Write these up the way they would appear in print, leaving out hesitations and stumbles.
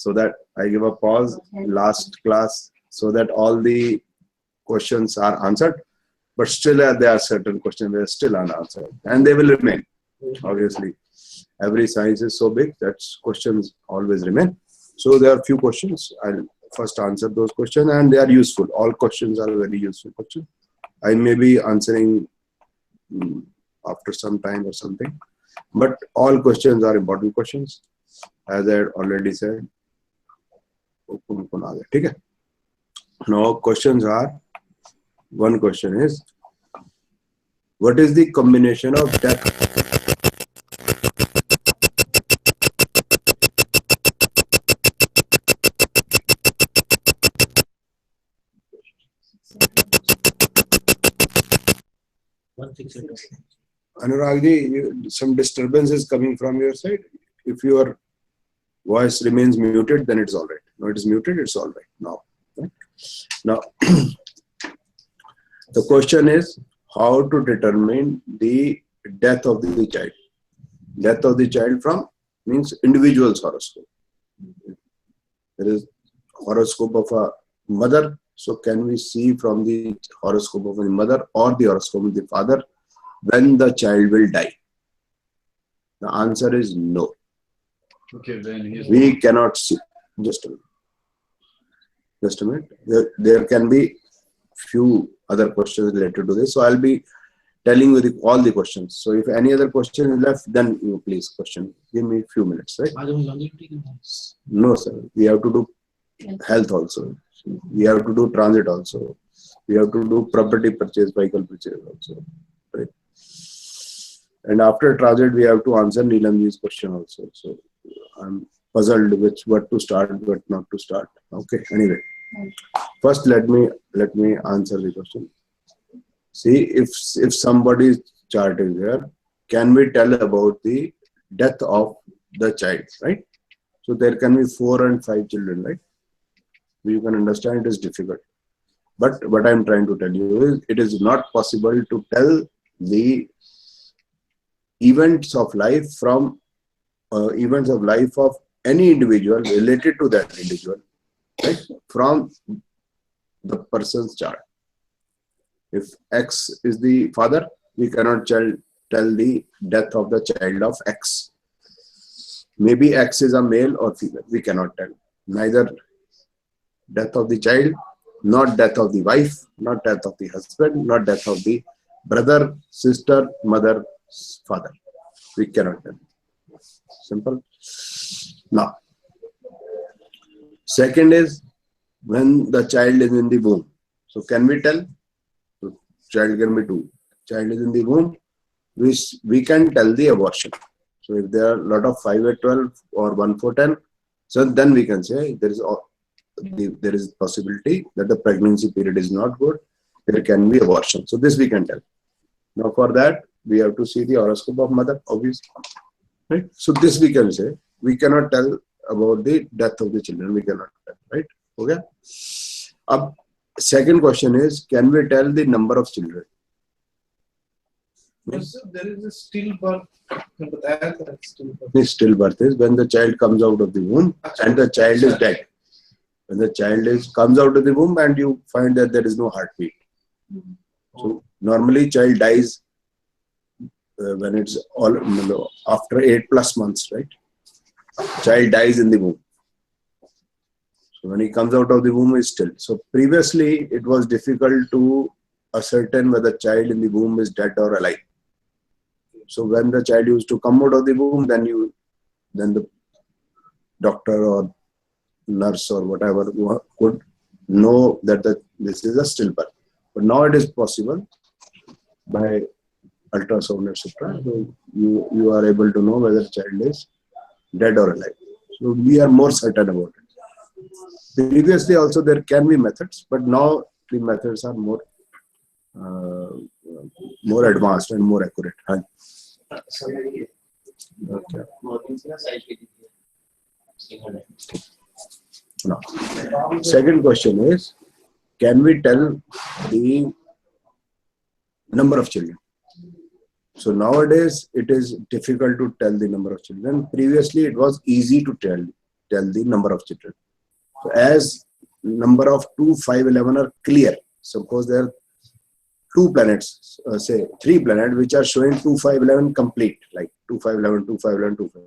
so that I give a pause last class so that all the questions are answered. But still, there are certain questions that are still unanswered, and they will remain. Obviously, every science is so big that questions always remain. So there are few questions. I'll first answer those questions, and they are useful. All questions are very useful questions. I may be answering after some time or something, but all questions are important questions, as I had already said. Okay. Now questions are. One question is, what is the combination of death? Anuragji, some disturbance is coming from your side. If your voice remains muted, then it's all right. No, it is muted, it's all right now. Right? Now, the question is how to determine the death of the child. Death of the child from means individual's horoscope. There is horoscope of a mother. So can we see from the horoscope of the mother or the horoscope of the father when the child will die? The answer is no. Okay, then we cannot see. Just a minute. There can be few other questions related to this. So I'll be telling you all the questions. So if any other question is left, then you please question. Give me a few minutes, right? No, sir. We have to do health also. We have to do transit also. We have to do property purchase, vehicle purchase also. Right? And after transit, we have to answer Neelamji's question also. So I'm puzzled with what to start, what not to start. Okay. Anyway, first let me answer the question. See, if somebody's chart is there, can we tell about the death of the child, right? So there can be 4 and 5 children, right? You can understand it is difficult. But what I'm trying to tell you is it is not possible to tell the events of life from events of life of any individual related to that individual, right? From the person's chart. If X is the father, we cannot tell the death of the child of X. Maybe X is a male or female. We cannot tell. Neither death of the child, not death of the wife, not death of the husband, not death of the brother, sister, mother, father. We cannot tell. Simple. Now, second is when the child is in the womb. So can we tell? So child can be 2. Child is in the womb. We can tell the abortion. So if there are a lot of 5 at 12 or 1 for 10, so then we can say there is possibility that the pregnancy period is not good. There can be abortion. So this we can tell. Now for that, we have to see the horoscope of mother, obviously. Right? So this we can say. We cannot tell about the death of the children. We cannot tell. Right? Okay. Second question is, can we tell the number of children? Yes, there is a stillbirth. Stillbirth is when the child comes out of the womb and the child is dead. When the child comes out of the womb and you find that there is no heartbeat. So normally child dies when it's all after 8+ months, right? Child dies in the womb. So when he comes out of the womb, is still. So previously it was difficult to ascertain whether child in the womb is dead or alive. So when the child used to come out of the womb, then the doctor or nurse or whatever could know that this is a stillbirth. But now it is possible by ultrasound, etc. So you are able to know whether the child is dead or alive. So we are more certain about it. Previously also there can be methods, but now the methods are more advanced and more accurate. Okay. Now, second question is, can we tell the number of children? So nowadays it is difficult to tell the number of children. Previously it was easy to tell. tell the number of children. So as number of 2, 5, 11 are clear. Suppose there are 2 planets, say 3 planets, which are showing 2, 5, 11 complete, like 2, 5, 11, 2, 5, 11, 2, 5.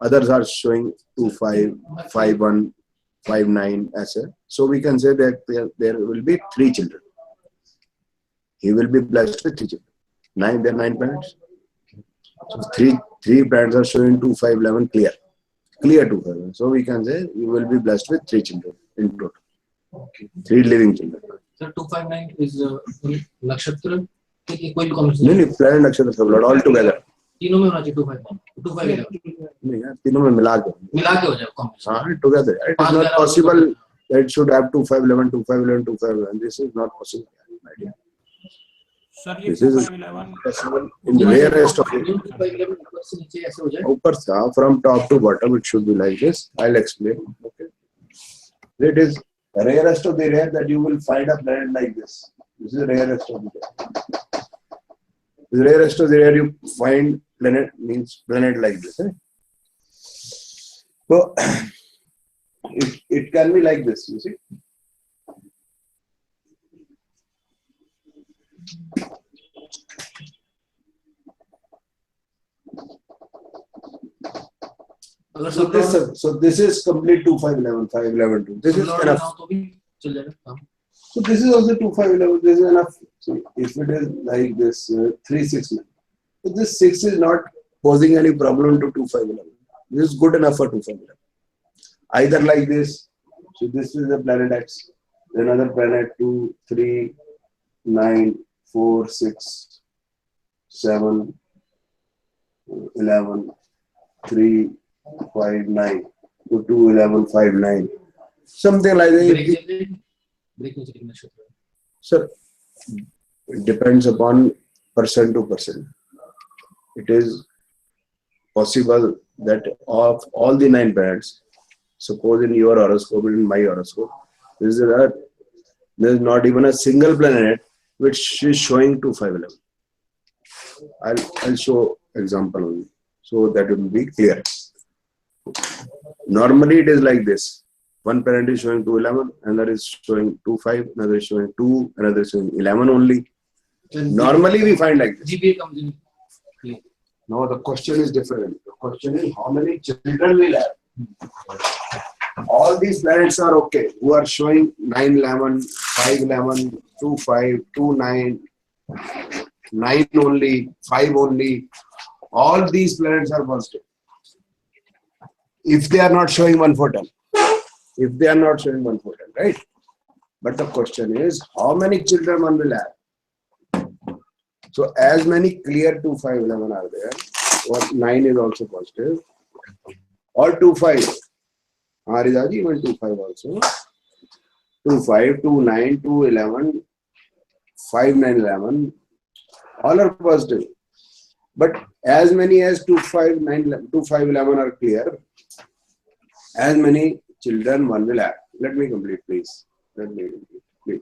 Others are showing 2, 5, 5, 1, 5, 9, as a. So we can say that there will be 3 children. He will be blessed with 3 children. There are 9 planets. So 3 planets are showing 2, 5, 11 clear. Clear 2, 5, 11. So we can say you will be blessed with 3 children in total. Okay. 3 living children. Sir, 259 is nakshatra. कोई भी combination नहीं planet नक्षत्र सब lot all together तीनों में होना चाहिए 259 251 नहीं यार तीनों में मिला के हो जाए कॉम्बिनेशन हाँ together it is not possible that it should have 2511 2511 2511 this is not possible my dear. Sir, ये This is 2511 possible in the rarest of it 251 ऊपर से नीचे ऐसे हो जाए ऊपर से from top to bottom it should be like this. I'll explain. Okay, it is rarest of the rare that you will find a planet like this. This is rarest of the rare. The rarest of the rare you find planet means planet like this. So it can be like this, you see. So this is complete 2 5 11 5 11 2. This is enough. So this is also 2 5 11. This is enough. So if it is like this 3 6 9. So this 6 is not posing any problem to 2 5 11. This is good enough for 2 5 11. Either like this. So this is the planet X. Another planet 2 3 9 4 6 7 11 3 5 9 to 2 11 5 9 something like that. Sir, it depends upon person to person. It is possible that of all the 9 planets, suppose in your horoscope and in my horoscope, there is not even a single planet which is showing 2 5 11. I'll show example only so that it will be clear. Normally it is like this. One planet is showing 2 11, another is showing 2 5, another is showing 2, another is showing 11 only. Normally we find like this. GPA comes in. Now the question is different. The question is how many children will have. All these planets are okay. Who are showing 9 11, 5 11, 2 5, 2 9, 9 only, 5 only. All these planets are positive. If they are not showing 1 4 10. If they are not showing 1 4 10, right? But the question is how many children one will have. So as many clear 2 5 11 are there, or 9 is also positive, or 2 5. Haridaji, even 2 5 also. 2 5, 2 9, 2 11, 5 9 11, all are positive. But as many as 2 5 9 2 5 11 are clear, as many children one will have. Let me complete, please. Let me complete, please.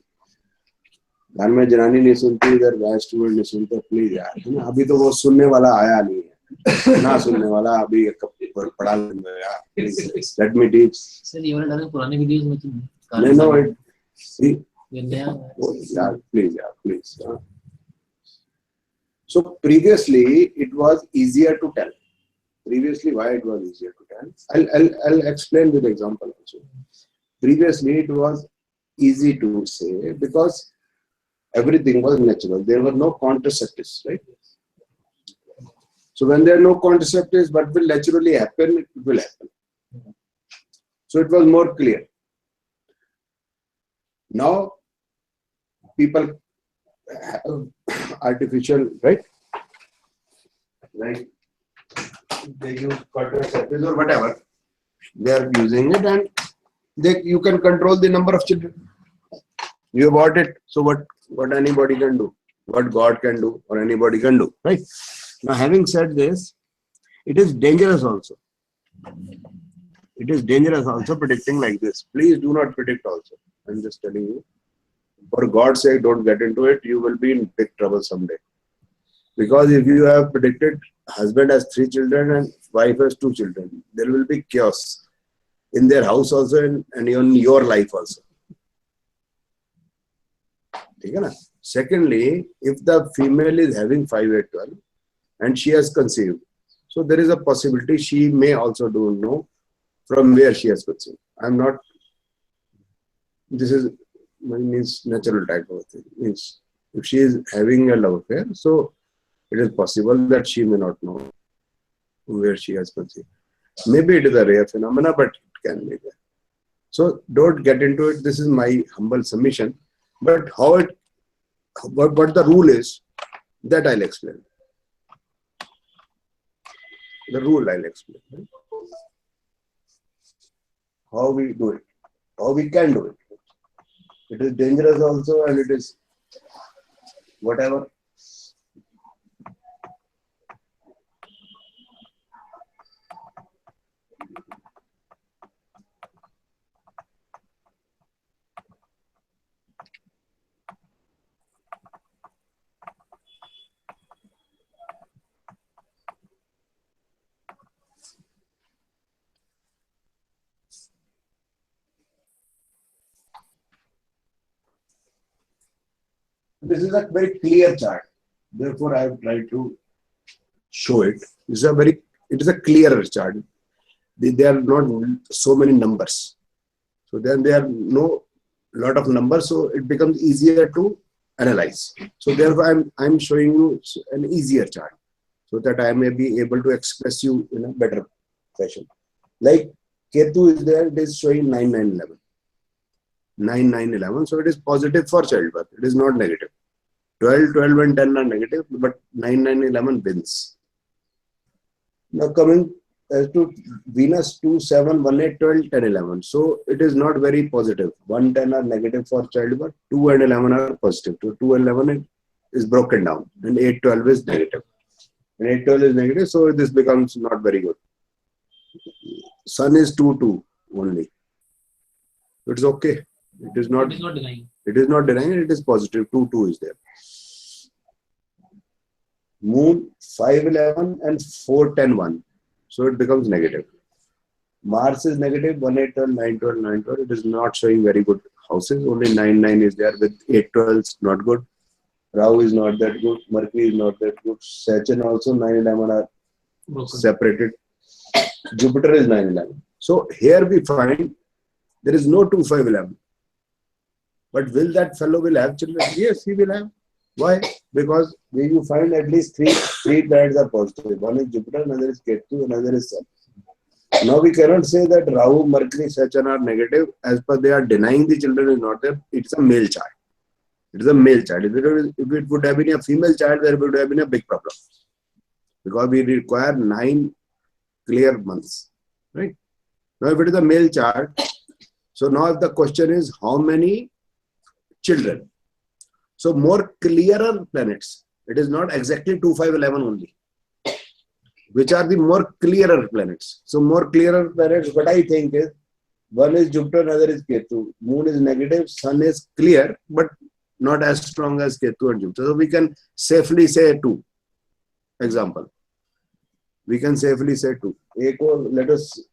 घर में जनानी नहीं सुनती, इधर vice student नहीं सुनते, please यार, है ना? अभी तो वो सुनने वाला आया नहीं है, ना सुनने वाला अभी पढ़ा लेंगे यार, please let me teach. Sir ये वाला डालें पुराने वीडियोस में तो नहीं नो इट सी ये नया यार please. So previously it was easier to tell. Previously, why it was easier to tell? I'll explain with example also. Previously it was easy to say because everything was natural. There were no contraceptives, right? So when there are no contraceptives, what will naturally happen? It will happen. So it was more clear. Now people have artificial, right? Like they use contraceptives or whatever. They are using it, and you can control the number of children. You bought it, so what anybody can do, what God can do, or anybody can do, right? Now, having said this, it is dangerous also. It is dangerous also predicting like this. Please do not predict also. I'm just telling you. For God's sake, don't get into it. You will be in big trouble someday. Because if you have predicted husband has 3 children and wife has 2 children, there will be chaos. in their house also and in your life also. Okay, na? Secondly, if the female is having 5, 8, 12 and she has conceived, so there is a possibility she may also don't know from where she has conceived. I'm not, this is means natural type of thing. Means if she is having a love affair, so it is possible that she may not know where she has conceived. Maybe it is a rare phenomena, but it can be there. So don't get into it. This is my humble submission. But how it, what the rule is, that I'll explain. The rule I'll explain. Right? How we do it, how we can do it. It is dangerous also, and it is whatever. This is a very clear chart. Therefore, I have tried to show it. It is a clearer chart. There are not so many numbers. So then there are no lot of numbers, so it becomes easier to analyze. So therefore, I'm showing you an easier chart so that I may be able to express you in a better fashion. Like Ketu is there, it is showing 9, 9, 11. 9, 9, 11. So it is positive for childbirth. It is not negative. 12, 12 and 10 are negative, but 9, 9, 11 wins. Now coming to Venus 2, 7, 1, 8, 12, 10, 11. So it is not very positive. 1, 10 are negative for childbirth. 2 and 11 are positive. So 2 and 11 is broken down. And 8, 12 is negative. And 8, 12 is negative. So this becomes not very good. Sun is 2, 2 only. It's okay. It is not denying. It is not denying. It is positive. 2, 2 is there. Moon 5, 11 and 4, 10, 1. So it becomes negative. Mars is negative. 1, 8, 12, 9, 12, 9, 12. It is not showing very good houses. Only 9, 9 is there with 8, 12 is not good. Rahu is not that good. Mercury is not that good. Saturn also 9, 11 are separated. Jupiter is 9, 11. So here we find there is no 2, 5, 11. But will that fellow will have children? Yes, he will have. Why? Because you find at least three planets are positive. One is Jupiter, another is Ketu, another is Sun. Now we cannot say that Rahu, Mercury, Saturn are negative as per they are denying the children is not there. It's a male child. It is a male child. If it would have been a female child, there would have been a big problem. Because we require 9 clear months. Right? Now if it is a male child, so now if the question is how many children? So more clearer planets. It is not exactly 2, 5, 11 only. Which are the more clearer planets? So more clearer planets, what I think is, one is Jupiter, another is Ketu. Moon is negative, Sun is clear, but not as strong as Ketu and Jupiter. So we can safely say 2. Example. We can safely say 2. Let us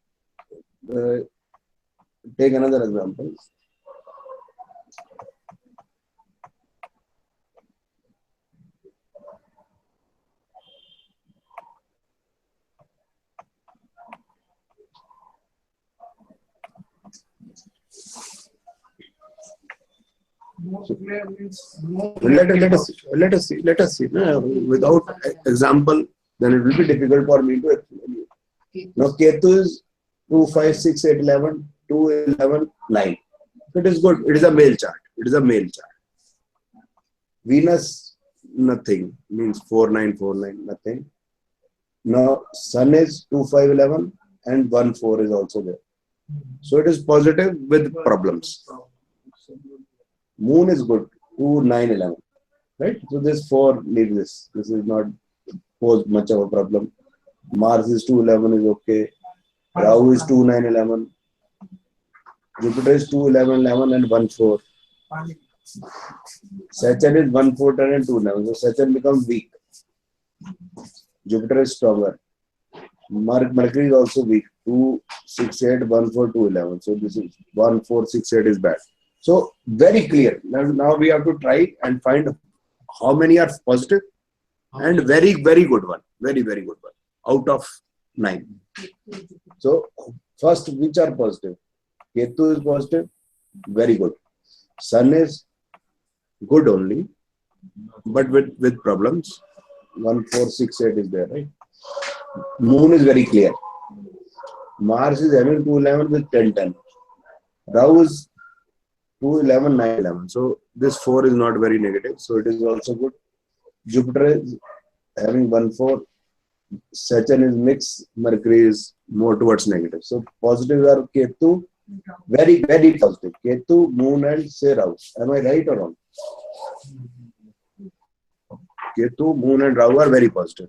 take another example. Let us see. No, without example, then it will be difficult for me to explain you. Now Ketu is 2, 5, 6, 8, 11, 2, 11, 9. It is good. It is a male chart. It is a male chart. Venus, nothing. Means 4, 9, 4, 9, nothing. Now Sun is 2, 5, 11 and 1, 4 is also there. So it is positive with problems. Moon is good, 2, 9, 11. Right? So this 4, leave this. This is not pose much of a problem. Mars is 2, 11 is okay. Rahu is 2, 9, 11. Jupiter is 2, 11, 11 and 1, 4. Saturn is 1, 4, 10 and 2, 11. So Saturn becomes weak. Jupiter is stronger. Mercury is also weak. 2, 6, 8, 1, 4, 2, 11. So this is 1, 4, 6, 8 is bad. So very clear. Now we have to try and find how many are positive and very, very good one. Very, very good one. Out of 9. So first, which are positive? Ketu is positive. Very good. Sun is good only, but with problems. 1, 4, 6, 8 is there, right? Moon is very clear. Mars is having 2, 11 with 10, 10. Rahu is 2, 11, 9, 11. So this 4 is not very negative. So it is also good. Jupiter is having 1, 4. Saturn is mixed. Mercury is more towards negative. So positives are Ketu. Very, very positive. Ketu, Moon and say Rahu. Am I right or wrong? Ketu, Moon and Rahu are very positive.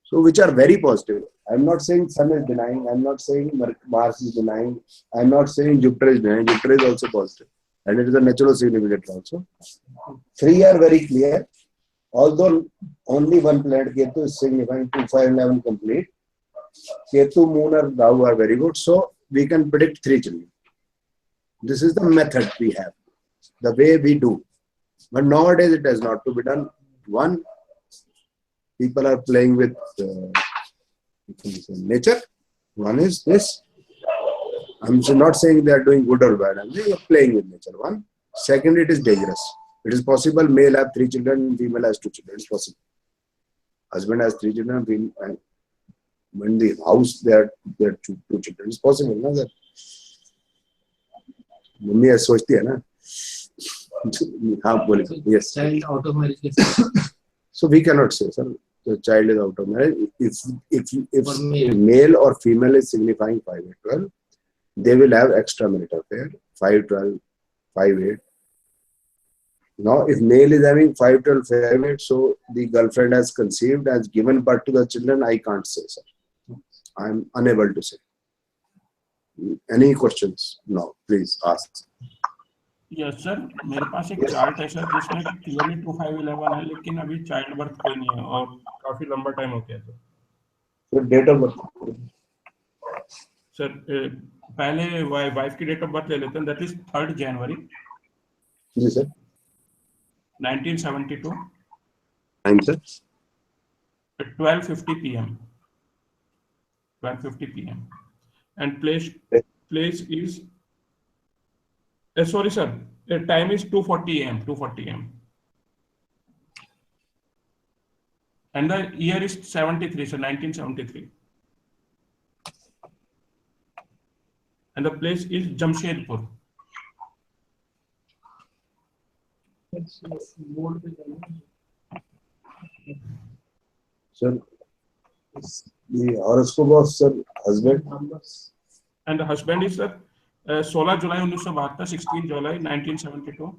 So which are very positive. I'm not saying Sun is denying. I'm not saying Mars is denying. I'm not saying Jupiter is denying. Jupiter is also positive. And it is a natural significance also. 3 are very clear. Although only one planet Ketu is signifying 2, 5, 11 complete. Ketu, Moon and Rahu are very good. So we can predict 3 children. This is the method we have. The way we do. But nowadays it has not to be done. One, people are playing with nature. One is this. I'm not saying they are doing good or bad. I'm saying playing with nature. One. Second, it is dangerous. It is possible male have 3 children, female has 2 children. It's possible. Husband has 3 children, and when the house there are 2 children. It's possible, ना sir? Mummy ऐसा सोचती है ना? हाँ बोले. Yes. Child out of marriage. So we cannot say, sir, the child is out of marriage. If male or female is signifying 5, 8, 12, they will have extramarital affair. 5, 12, 5, 8. Now, if male is having 5, 12, 5, 8, so the girlfriend has conceived, has given birth to the children, I can't say, sir. I am unable to say. Any questions? No, please ask. Yes sir, मेरे पास एक chart है sir जिसमें clearly 2, 5, 11 है, लेकिन अभी child birth कोई नहीं है और काफी लंबा टाइम हो गया sir. So date of birth. Sir पहले वाइफ की डेट ऑफ बर्थ ले लेते हैं. दैट इज 3rd जनवरी जी sir. 1972. Time sir. At 12:50 p.m. 12:50 p.m. And place is sorry sir, the time is 2:40 a.m. 2:40 a.m. And the year is 73, so 1973. And the place is Jamshedpur. Sir, the horoscope of sir husband. And the husband is sir 16 July 1972, 16 July 1972,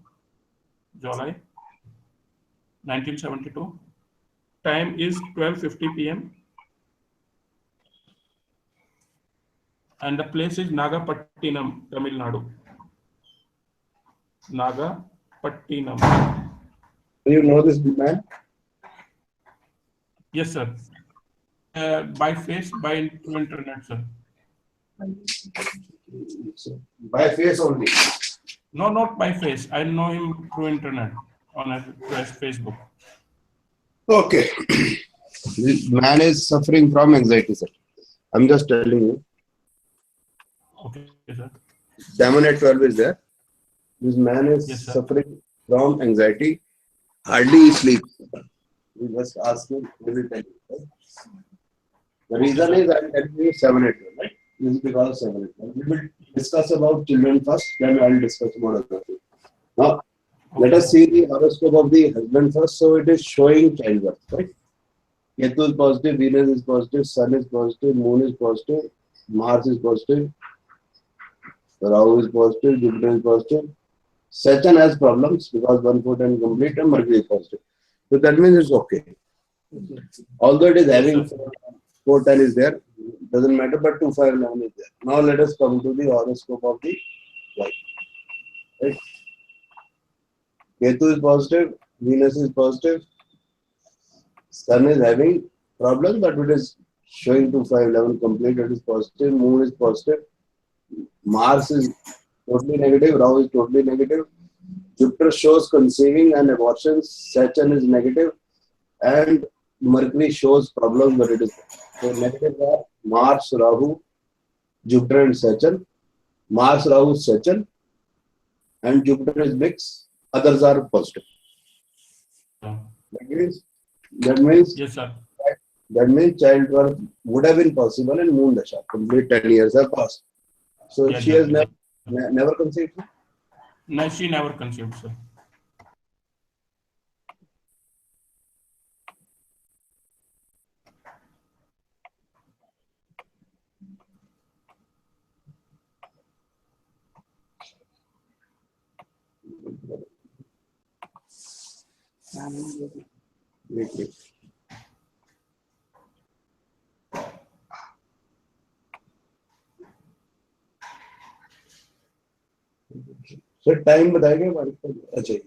July 1972. Time is 12:50 p.m. And the place is Nagapattinam, Tamil Nadu. Nagapattinam. Do you know this man? Yes, sir. By face, by internet, sir. By face only. No, not by face. I know him through internet on Facebook. Okay. This man is suffering from anxiety, sir. I'm just telling you. Okay, sir. 7 at 12 is there. This man is Yes, sir. suffering from anxiety. Hardly sleep. We just ask him. He will tell you. Right? The reason is I'm telling you 7 at 12, right? This is because of 7 at 12. We will discuss about children first, then I will discuss about other things. Now, let us see the horoscope of the husband first. So it is showing childbirth, right? Ketu is positive, Venus is positive, Sun is positive, Moon is positive, Mars is positive, Rahu is positive, Jupiter is positive. Saturn has problems because 1, 4, 10 complete and Mercury is positive. So that means it's okay. Although it is having 4, 10 is there, doesn't matter, but 2, 5, 11 is there. Now let us come to the horoscope of the wife. Right? Ketu is positive, Venus is positive, Sun is having problem, but it is showing 2, 5, 11 complete, it is positive. Moon is positive. Mars is totally negative. Rahu is totally negative. Jupiter shows conceiving and abortions. Saturn is negative, and Mercury shows problems, but it is so negative are Mars, Rahu, Jupiter, and Saturn. Mars, Rahu, Saturn, and Jupiter is mixed. Others are positive. That means Yes, sir. childbirth would have been possible in Moon Dasha. Complete 10 years have passed. So Yeah, she has definitely. never conceived. No, she never conceived, sir. Wait. Sir time बताएंगे हमारे को? अच्छा ये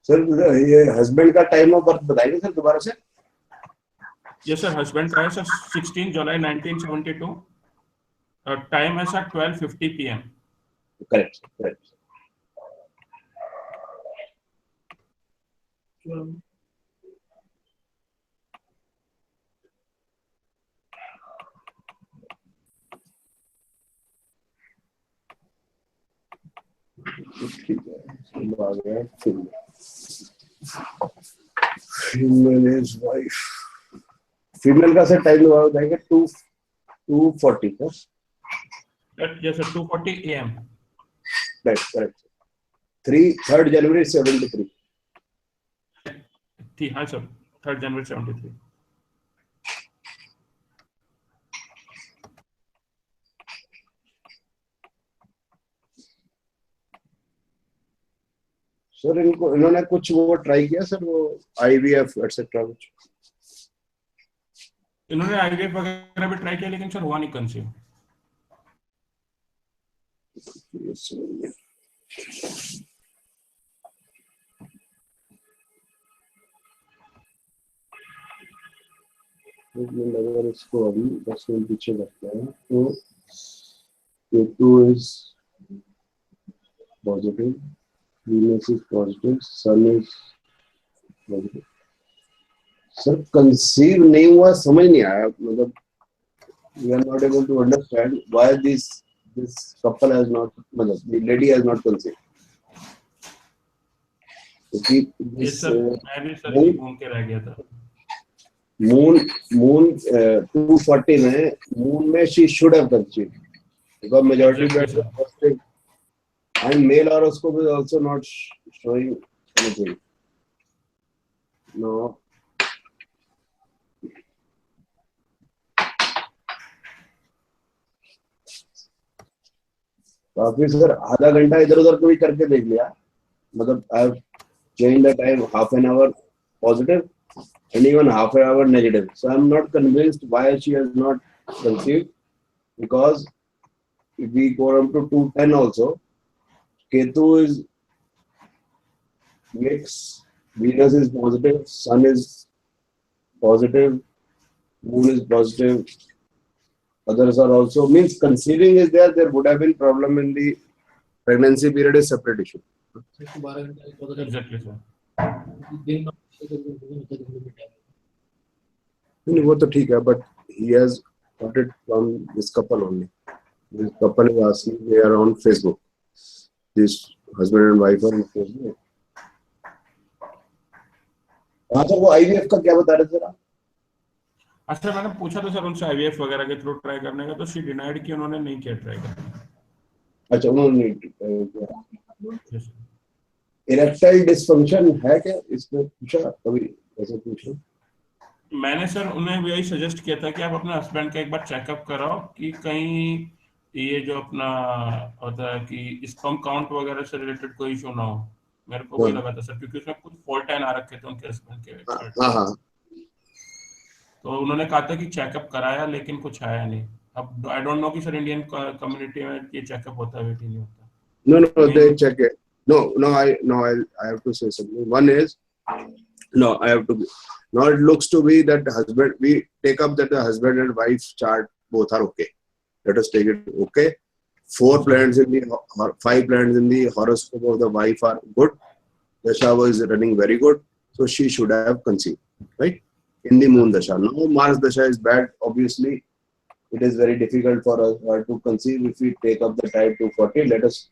sir ये husband का time of birth बताएंगे sir दोबारा से? Yes, sir. Husband का है सर 16 जुलाई 1972. टाइम है सर 12:50 PM. करेक्ट ठीक है आ गया फीमेल इज वाइफ फीमेल का सर टाइम बताएंगे 2:40 Yes, sir. 2:40 AM. Correct 3rd January 73 थी हाँ सर 3rd January 73. सर इन्होंने कुछ वो ट्राई किया सर वो IVF एटसेट्रा कुछ इन्होंने IVF वगैरह भी ट्राई किया लेकिन सर हुआ नहीं कंसीव. अगर इसको अभी 10 मिनट पीछे रखते हैं तो K2 is positive, Venus is positive, Sun is positive. Sir conceive नहीं हुआ समझ नहीं आया मतलब we are not able to understand why this couple has not मतलब the lady has not conceived. Yes, sir. मैं भी सर घूम के रह गया था. Moon 240 में Moon में she should have conceived because majority Exactly, of positive and male horoscope is also not showing anything. No. काफी सर आधा घंटा इधर उधर कोई करके देख लिया मतलब I have change the time half an hour positive and even half an hour negative. So I'm not convinced why she has not conceived because if we go up to 210 also, Ketu is mixed, Venus is positive, Sun is positive, Moon is positive, others are also means conceiving is there. There would have been problem in the pregnancy period is separate issue. Exactly, sir. दिन नहीं वो तो ठीक है, but he has got it from this couple only. This couple is asking, they are on Facebook. This husband and wife are on Facebook. हाँ तो वो IVF का क्या बता रहे थे आप? अच्छा, मैंने पूछा था सर उनसे आईवीएफ वगैरह के थ्रू ट्राई करने का, तो शी डिनाइड कि उन्होंने नहीं किया ट्राई करना। अच्छा उन्होंने Yes, sir. इरेक्टाइल डिसफंक्शन है क्या इसमें पूछा कभी ऐसे पूछा? मैंने सर उन्हें यही सजेस्ट किया था कि आप अपने हस्बैंड का एक बार चेकअप कराओ कि कहीं ये जो अपना होता है कि स्पर्म काउंट वगैरह से रिलेटेड कोई इशू ना हो। मेरे को वही लगा था सर, क्योंकि उसमें कुछ फॉल्ट आ रखे थे उनके हस्बैंड के चार्ट में। हाँ तो उन्होंने कहा था कि चेकअप कराया लेकिन कुछ आया नहीं। अब आई डोंट नो कि सर इंडियन कम्युनिटी में ये चेकअप होता है कि नहीं होता। no they check it. No I have to say something. One is no I have to now it looks to be that husband we take up that the husband and wife chart both are okay. Let us take it okay. 4 planets in the 5 planets in the horoscope of the wife are good. Dasha is running very good, so she should have conceived, right? In the moon dasha. Now Mars dasha is bad. Obviously, it is very difficult for her to conceive. If we take up the type 240, let us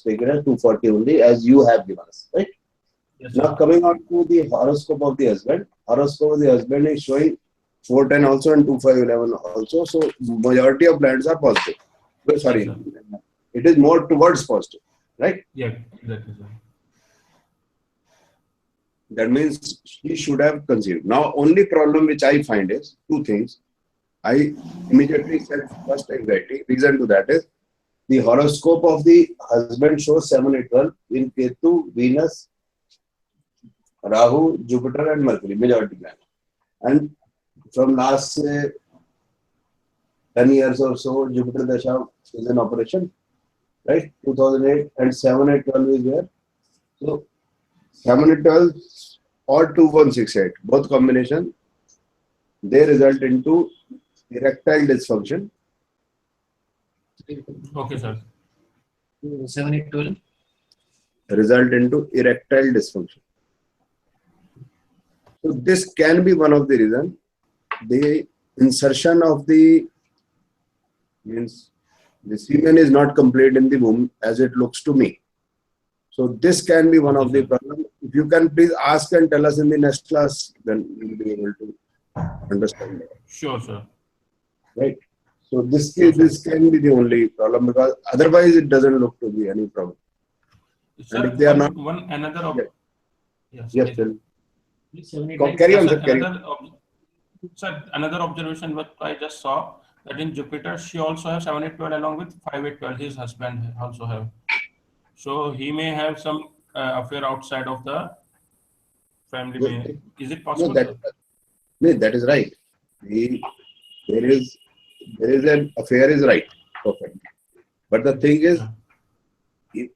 take it as 240 only, as you have given us, right? Yes, Now coming on to the horoscope of the husband. Horoscope of the husband is showing 410 also and 2511 also. So majority of planets are positive. Well, sorry, Yes, it is more towards positive, right? Yeah, exactly, sir. That means she should have conceived. Now, only problem which I find is 2 things. I immediately said first anxiety. Reason to that is the horoscope of the husband shows 7, 8, 12 in Ketu, Venus, Rahu, Jupiter, and Mercury, majority planet. And from last 10 years or so, Jupiter Dasha is in operation, right? 2008 and 7, 8, 12 is there. So 7, 8, 12 or 2, 1, 6, 8, both combination, they result into erectile dysfunction. Okay, sir. 7, 8, 12. Result into erectile dysfunction. So this can be one of the reasons. The insertion of the means the semen is not complete in the womb as it looks to me. So this can be one of the problems. If you can please ask and tell us in the next class, then we will be able to understand that. Sure, sir. Right? So this can be the only problem, because otherwise it doesn't look to be any problem. Sir, if they are not- Yes, Yes, please. tell. 7, 8, 9. Carry on, Sir, sir. Carry on. another observation what I just saw, that in Jupiter she also has 7, 8, 12 along with 5, 8, 12. His husband also have. So he may have some affair outside of the family. Yes. Is it No, possible? that is right. There is an affair is right. Perfect. But the thing is, he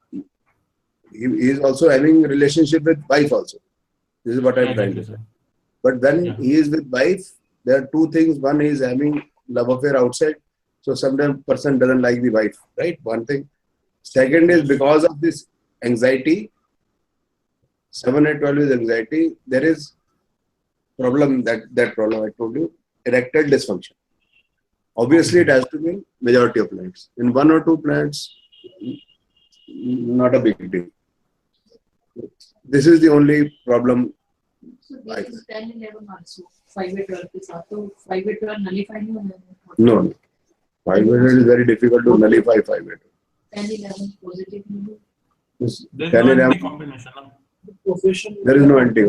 is also having relationship with wife also. This is what I'm trying to say. But when he is with wife, there are 2 things. One is having love affair outside. So sometimes person doesn't like the wife, right? One thing. Second is because of this anxiety. 7, 8, 12 is anxiety. There is problem, that problem I told you, erectile dysfunction. Obviously, it has to be in majority of planets. In 1 or 2 planets, not a big deal. This is the only problem. So this is 10, 11 also. 5, 8, 12 के साथ तो 5, 8, 12 nullify नहीं होना है. No. 5, 8 is very difficult to nullify 5, 8. 10, 11 positive नहीं है. There is 10, no 11, anti-combination. there is no anti. A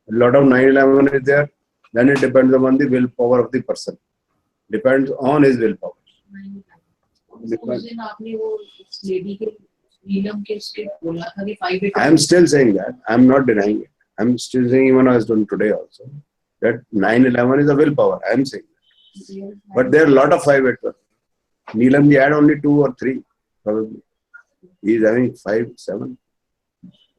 lot of 9, 11 is there. Then it depends upon the willpower of the person. Depends on his willpower. उस दिन आपने वो lady के नीलम के उसके बोला था कि 5, 8. I am still saying that. I am not denying it. I am still saying, even I was doing today also, that 9, 11 is a willpower. I am saying that. But there are a lot of 5, 8. Neelam ji had only 2 or 3 probably. He is having 5, 7,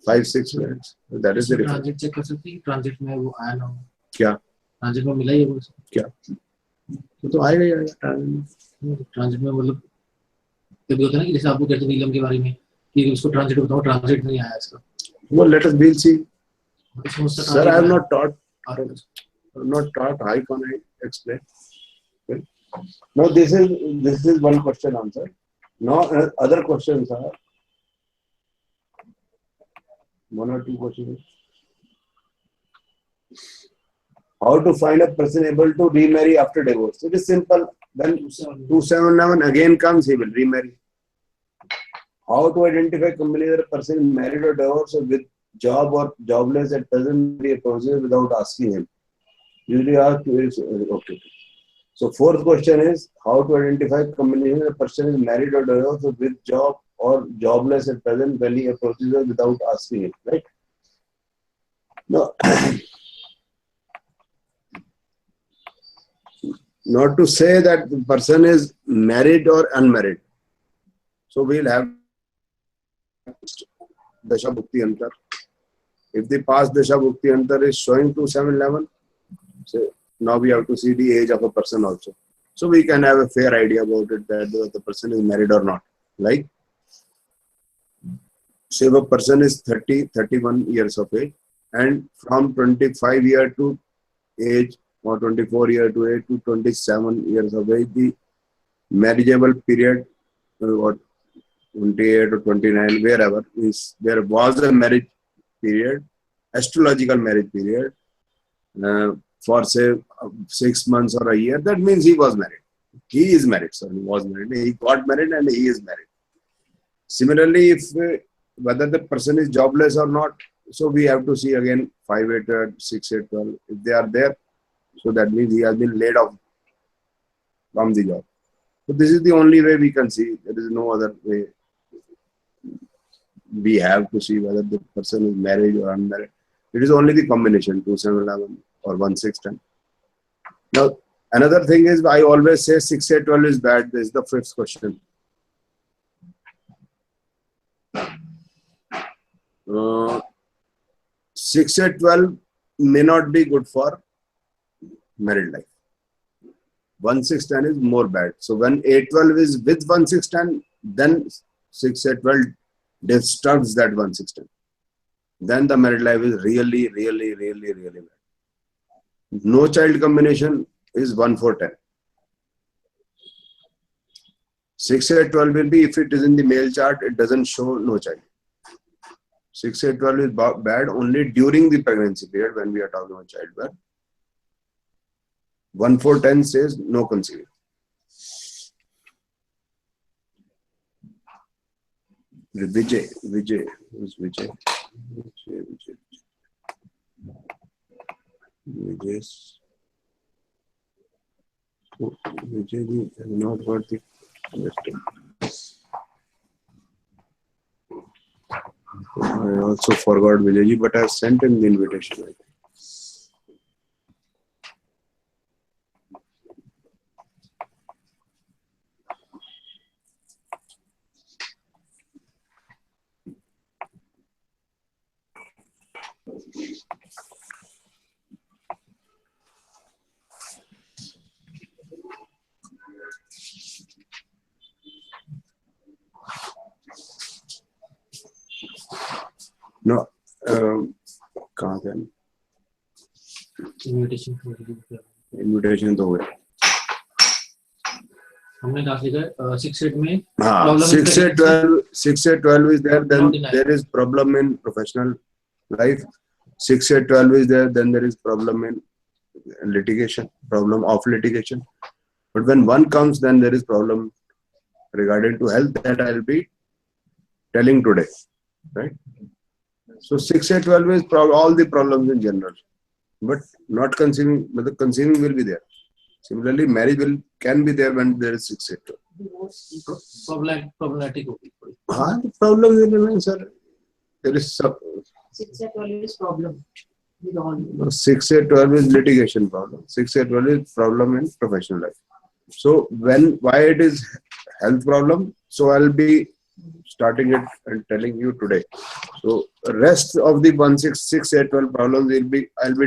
5, 6 minutes. That is the difference. Transit check कर सकते हैं. Transit में वो आया ना हो. क्या? Transit में मिला ही है वो. क्या? वो तो आएगा ही आएगा. ट्रांजिट में मतलब कभी होता है ना कि जैसे आपको कहते नीलम के बारे में कि उसको ट्रांजिट बताओ, ट्रांजिट नहीं आया इसका. Well, let us we'll see. Sir, I have not taught. I have not taught. How can I explain? Okay. Now this is one question answer. Now other questions are one or two questions. How to find a person able to remarry after divorce? It is simple. Then 279 again comes, he will remarry. How to identify completely that a person is married or divorced or with job or jobless at present be a process without asking him. Usually ask okay. So fourth question is how to identify combination a person is married or divorced or with job or jobless at present when he approaches her without asking him, right? No. Not to say that the person is married or unmarried. So we'll have Dasha Bhukti Antar. If the past Dasha Bhukti Antar is showing 2711, so now we have to see the age of a person also. So we can have a fair idea about it that the person is married or not. Like, say if a person is 31 years of age and from 25 year to age or 24 year to age to 27 years of age, the marriageable period or 28 or 29, wherever, is there was a marriage period, astrological marriage period, for say 6 months or a year, that means he was married. He is married, sorry, he was married. He got married and he is married. Similarly, if whether the person is jobless or not, so we have to see again 5, 8, 6, 8, 12. If they are there, so that means he has been laid off from the job. So this is the only way we can see. There is no other way. We have to see whether the person is married or unmarried. It is only the combination 2711 or 1610. Now, another thing is I always say 6812 is bad. This is the fifth question. 6812 may not be good for married life. 1610 is more bad. So when 812 is with 1610, then 6812 disturbs that 1610. Then the married life is really, really, really, really bad. No child combination is 1410. 6812 will be, if it is in the male chart, it doesn't show no child. 6812 is bad only during the pregnancy period when we are talking about childbirth. 1410 says no conceiving. Vijay, who's Vijay? Vijay has not got the question. I also forgot Vijay, but I have sent him the invitation. No, कहाँ से invitation तो हुए हमने कहा सीखा 68 में हाँ 6812 is there, then there is problem in professional life. 6812 is there, then there is problem in litigation, problem of litigation. But when one comes, then there is problem regarding to health that I'll be telling today, right? So 6812 is all the problems in general, but not conceiving. But the conceiving will be there. Similarly, marriage can be there when there is 6812. Problematic. The problem will remain, sir. There is 6812 is problem. 6812 is litigation problem. 6812 is problem in professional life. So why it is health problem? So I'll be starting it and telling you today. So rest of the 6812 problems I'll be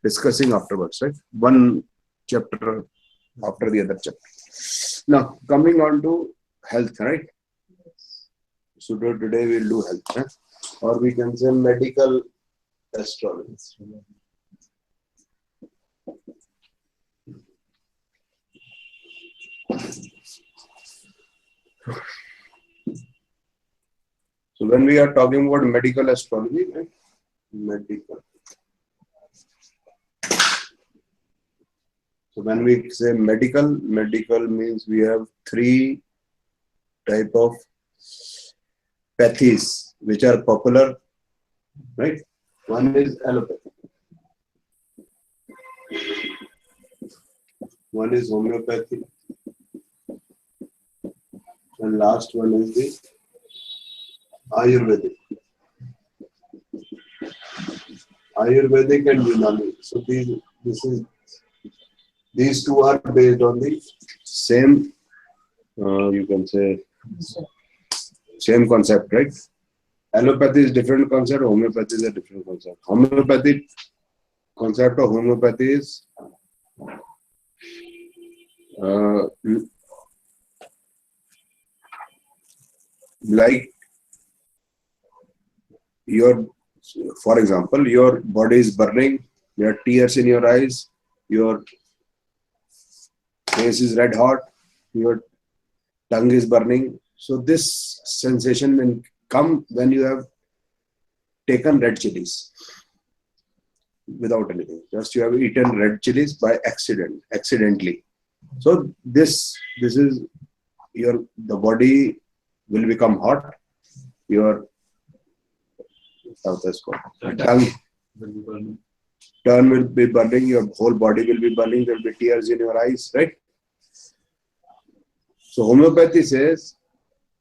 discussing afterwards, right? One chapter after the other chapter. Now coming on to health, right? So today we'll do health, right? Or we can say medical Astrology. So when we are talking about medical astrology, right? Medical. So when we say medical, medical means we have three type of pathies which are popular, right? One is allopathy. One is homeopathy. And last one is the Ayurvedic. Ayurvedic and Unani. So these two are based on the same, you can say, same concept, right? Allopathy is different concept, homeopathy is a different concept. Homeopathy, concept of homeopathy is like for example, your body is burning, you have tears in your eyes, your face is red hot, your tongue is burning. So this sensation will come when you have taken red chilies without anything. Just you have eaten red chilies by accidentally. So this is the body will become hot. Your tongue will be burning. Your whole body will be burning. There will be tears in your eyes, right? So homeopathy says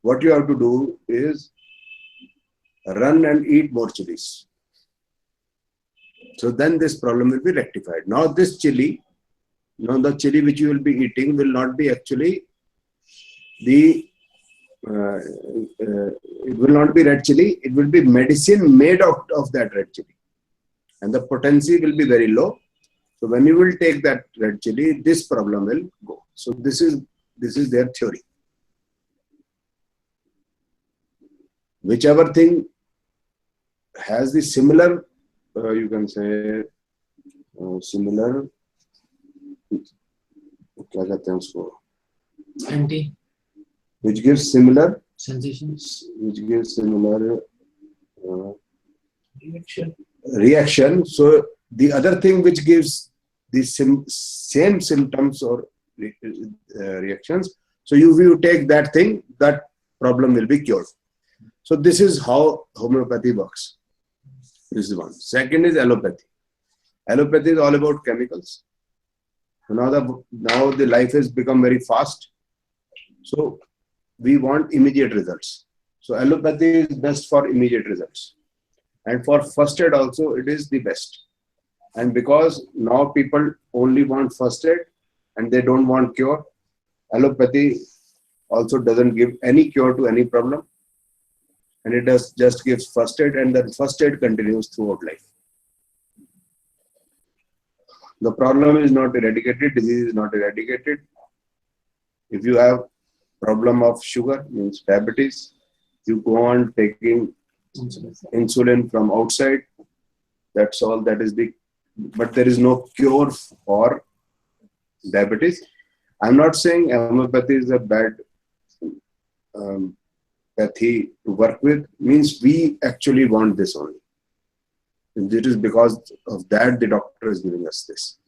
what you have to do is run and eat more chilies. So then this problem will be rectified. Now this chili, the chili which you will be eating will not be actually it will not be red chili. It will be medicine made of that red chili, and the potency will be very low. So when you will take that red chili, this problem will go. So this is their theory. Whichever thing has the similar, you can say, similar, क्या कहते हैं उसको? Anti Which gives similar sensations. Which gives similar reaction. So the other thing which gives the same symptoms or reactions. So if you take that thing, that problem will be cured. So this is how homeopathy works. This is one. Second is allopathy. Allopathy is all about chemicals. Now the life has become very fast. So we want immediate results. So allopathy is best for immediate results. And for first aid also, it is the best. And because now people only want first aid and they don't want cure, allopathy also doesn't give any cure to any problem. And it just gives first aid, and then first aid continues throughout life. The problem is not eradicated, disease is not eradicated. If you have problem of sugar, means diabetes, you go on taking insulin from outside. That's all. But there is no cure for diabetes. I'm not saying homeopathy is a bad pathy to work with. Means we actually want this only. And it is because of that the doctor is giving us this.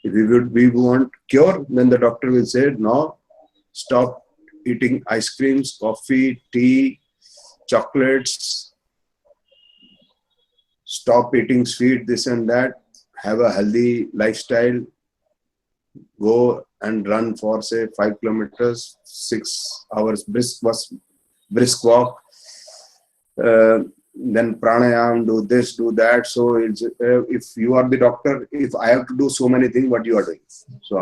If we want cure, then the doctor will say, no, stop eating ice creams, coffee, tea, chocolates, stop eating sweet, this and that, have a healthy lifestyle, go and run for say 5 kilometers, 6 hours brisk walk, then pranayam, do this, do that. So if you are the doctor, if I have to do so many things, what you are doing? So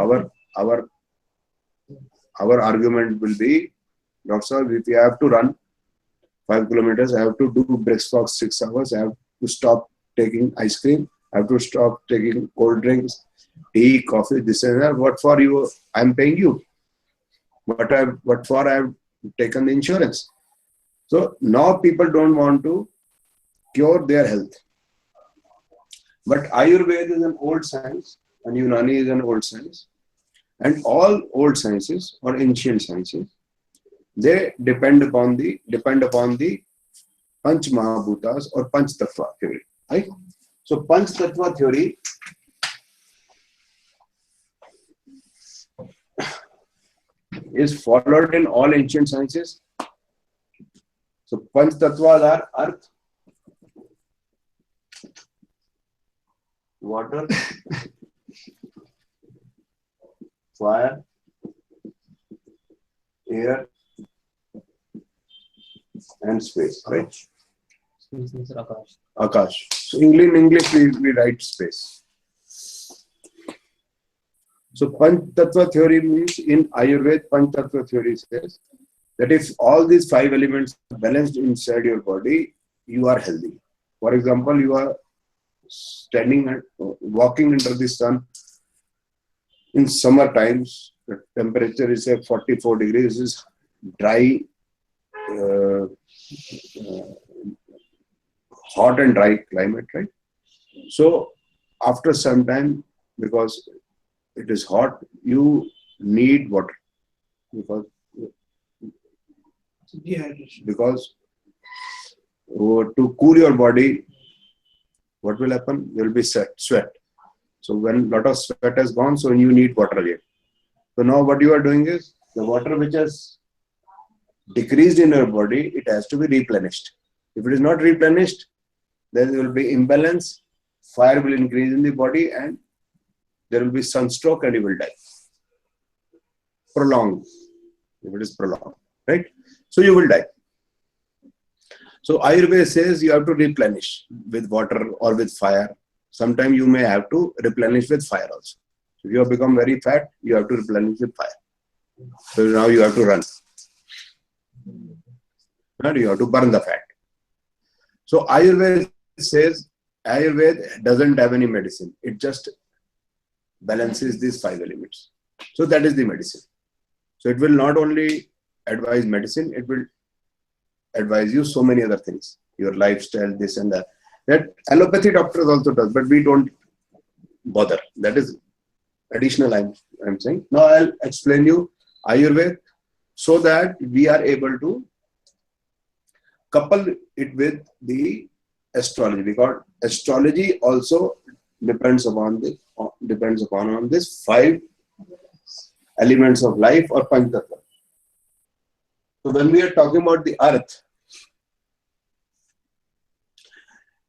our argument will be, doctor, if you have to run 5 kilometers, I have to do brisk walk 6 hours, I have to stop taking ice cream, I have to stop taking cold drinks, tea, coffee, this and that. What for you? I'm paying you. What for I have taken the insurance. So now people don't want to cure their health. But Ayurveda is an old science and Unani is an old science. And all old sciences or ancient sciences, they depend upon the Panch Mahabhutas or Panch Tattva theory. Right? So Panch Tattva theory is followed in all ancient sciences. So Panch Tattvas are earth, water, fire, air, and space, right? Space means Akash. Akash. So in English we write space. So Panch Tattva theory means in Ayurveda, Panch Tattva theory says that if all these 5 elements are balanced inside your body, you are healthy. For example, you are standing and walking under the sun in summer times, the temperature is at 44 degrees, is dry, hot and dry climate, right? So after some time, because it is hot, you need water because to cool your body, what will happen? There will be sweat. So when a lot of sweat has gone, so you need water again. So now what you are doing is the water which has decreased in your body, it has to be replenished. If it is not replenished, then there will be imbalance, fire will increase in the body, and there will be sunstroke and you will die. Prolonged, if it is prolonged, right? So you will die. So Ayurveda says you have to replenish with water or with fire. Sometimes you may have to replenish with fire also. If you have become very fat, you have to replenish with fire. So now you have to run. And you have to burn the fat. So Ayurveda says Ayurveda doesn't have any medicine. It just balances these 5 elements. So that is the medicine. So it will not only advise medicine, it will advise you so many other things. Your lifestyle, this and that. That allopathy doctors also does, but we don't bother. That is additional I'm saying. Now I'll explain you Ayurveda so that we are able to couple it with the astrology, because astrology also depends upon this 5 elements of life or Panch Tattva. So when we are talking about the earth,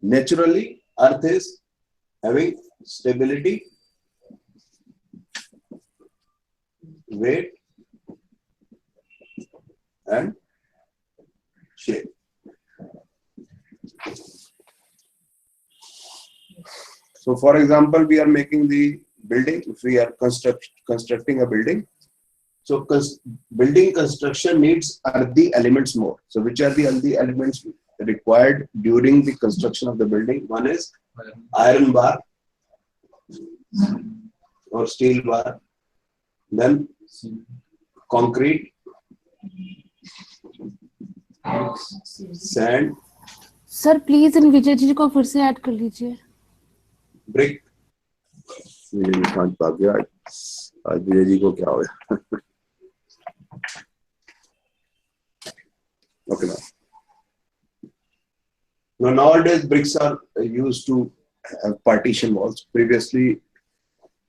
naturally earth is having stability, weight, and shape. So for example, we are making the building, if we are constructing a building. So building construction needs earthy elements more. So which are the earthy elements required during the construction of the building? One is iron bar or steel bar, then concrete, sand, sir please इन विजय जी को फिर से add कर लीजिए. brick. Vijay ji शांत भाग गया आज विजय जी को क्या हो गया? Okay, now nowadays bricks are used to have partition walls. Previously,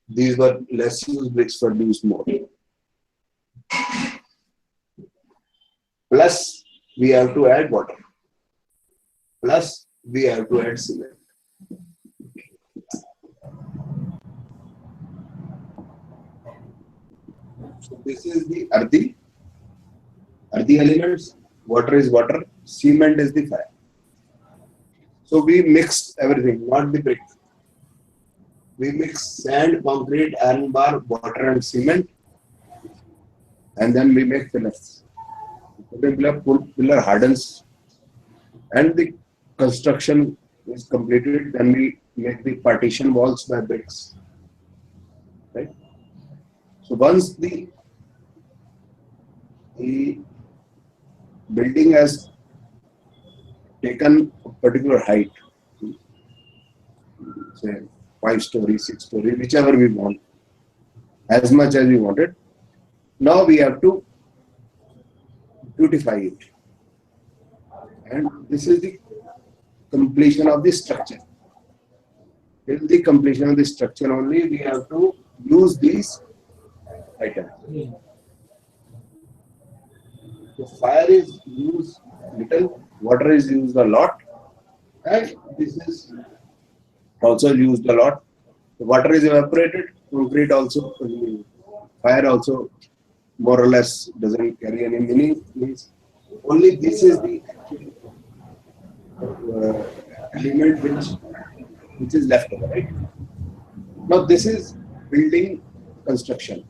these were less used bricks, were used more. Plus, we have to add water. Plus, we have to add cement. So this is the earthy elements. Water is water. Cement is the fire. So we mix everything, not the brick. We mix sand, concrete, iron bar, water, and cement, and then we make pillars. Pillar hardens, and the construction is completed. Then we make the partition walls by bricks. Right. So once the building has taken a particular height, say 5-story, 6-story, whichever we want, as much as we wanted. Now we have to beautify it. And this is the completion of the structure. Till the completion of the structure only, we have to use these items. So fire is used little, water is used a lot, and this is also used a lot. The water is evaporated, concrete also, fire also more or less doesn't carry any meaning. Means only this is the actual element which is left over, right? Now this is building construction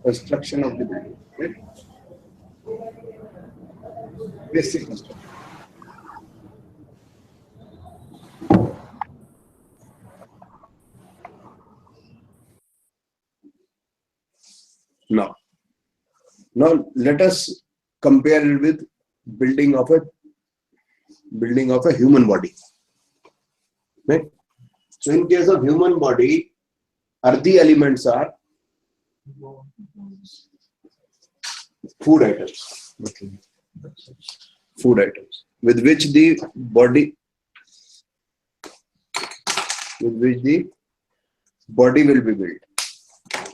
of the building, right? Basic construction. Now let us compare it with building of a human body. Right? So in case of human body, earthy elements are food items. Okay. Food items with which the body will be built.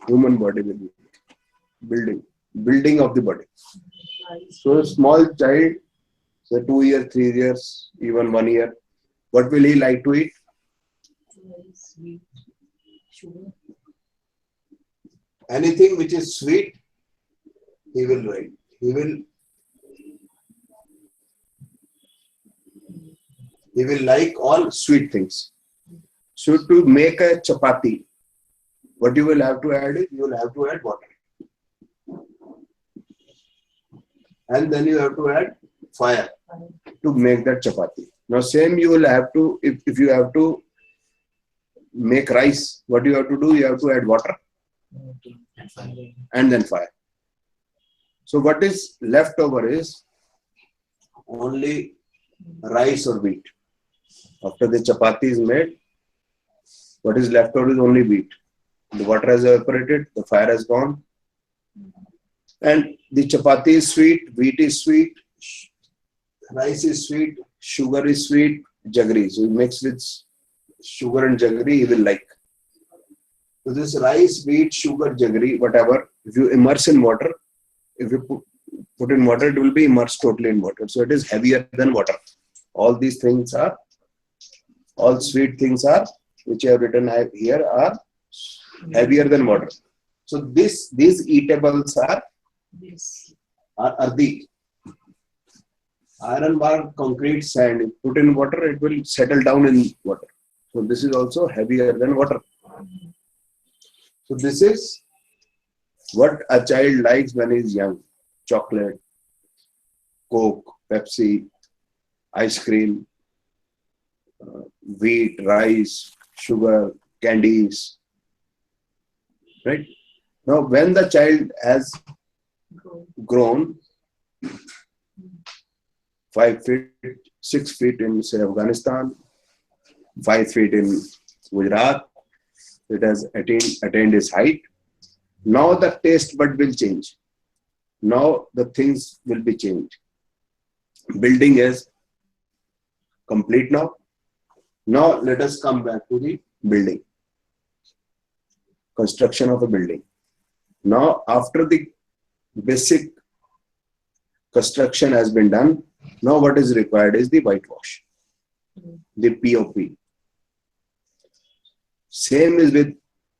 Human body will be building of the body. So a small child, say 2 years, 3 years, even 1 year, what will he like to eat? Sweet, sugar. Anything which is sweet, he will like. He will like all sweet things. So to make a chapati, what you will have to add is, you will have to add water. And then you have to add fire to make that chapati. Now same you will have to, if you have to make rice, what you have to do, you have to add water and then fire. So what is left over is only rice or wheat. After the chapati is made, what is left over is only wheat. The water has evaporated, the fire has gone, and the chapati is sweet, wheat is sweet, rice is sweet, sugar is sweet, jaggery. So you mix with sugar and jaggery, you will like. So this rice, wheat, sugar, jaggery, whatever, if you immerse in water, if you put in water, it will be immersed totally in water. So it is heavier than water. All these things are, all sweet things are, which I have written here, are heavier than water. So these eatables are earthy. Iron bar, concrete, sand. If put in water, it will settle down in water. So this is also heavier than water. So this is what a child likes when he is young. Chocolate, Coke, Pepsi, ice cream, wheat, rice, sugar, candies. Right? Now when the child has grown 5 feet, 6 feet in, say, Afghanistan, 5 feet in Gujarat, it has attained its height. Now the taste bud will change. Now the things will be changed. Building is complete now. Now let us come back to the building. Construction of a building. Now after the basic construction has been done, now what is required is the whitewash, the POP. Same is with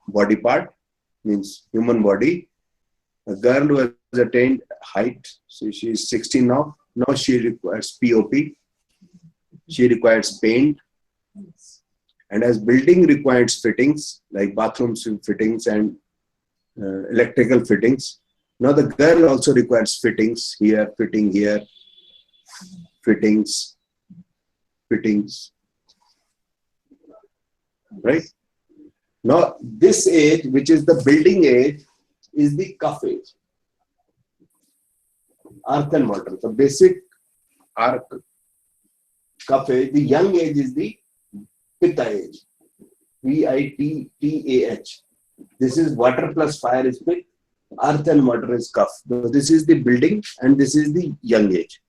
body part, means human body. A girl who has attained height, so she is 16 now. Now she requires POP. She requires paint. And as building requires fittings, like bathroom fittings and electrical fittings, now the girl also requires fittings here, fitting here, fittings. Right? Now this age, which is the building age, is the cuff age. Earth and water. The basic cuff age. The young age is the pitta age. VITTAH. This is water plus fire is Pit, earth and water is Kaph. So this is the building and this is the young age.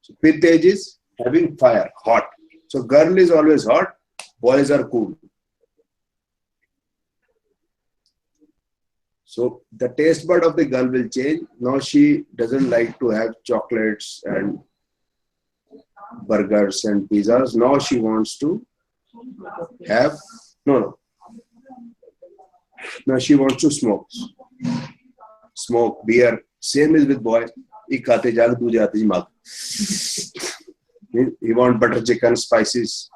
So Pit age is having fire, hot. So girl is always hot, boys are cool. So the taste bud of the girl will change. Now she doesn't like to have chocolates and burgers and pizzas. Now she wants to have, no. Now she wants to smoke. Smoke, beer. Same is with boy. He want butter chicken, spices.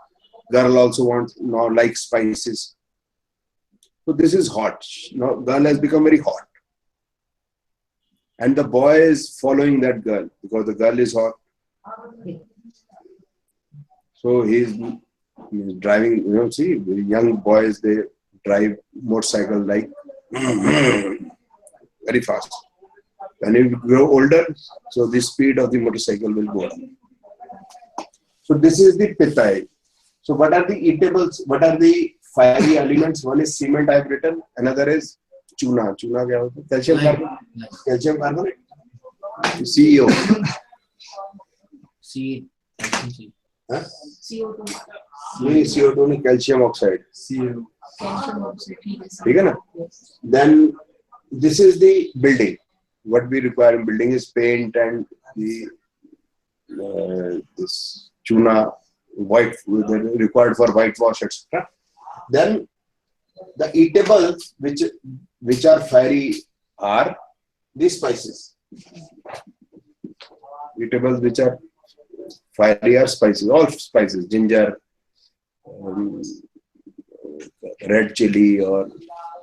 Girl also wants, now like spices. So this is hot. Now girl has become very hot. And the boy is following that girl because the girl is hot. So he's driving, see, young boys, they drive motorcycle like very fast. When you grow older, so the speed of the motorcycle will go down. So this is the Pitta. So what are the eatables? What are the fiery elements? One is cement, I have written. Another is chuna. Chuna kya hota hai? Calcium carbonate. Calcium carbonate. CEO. C. Huh? CO2 नहीं CO2 नहीं, calcium oxide. CO. Calcium oxide ठीक है ना? Then this is the building. What we require in building is paint and the this chuna, white required for whitewash, etc. Then the eatables which are fiery are the spices. Eatables which are fiery are spices, all spices, ginger, red chili or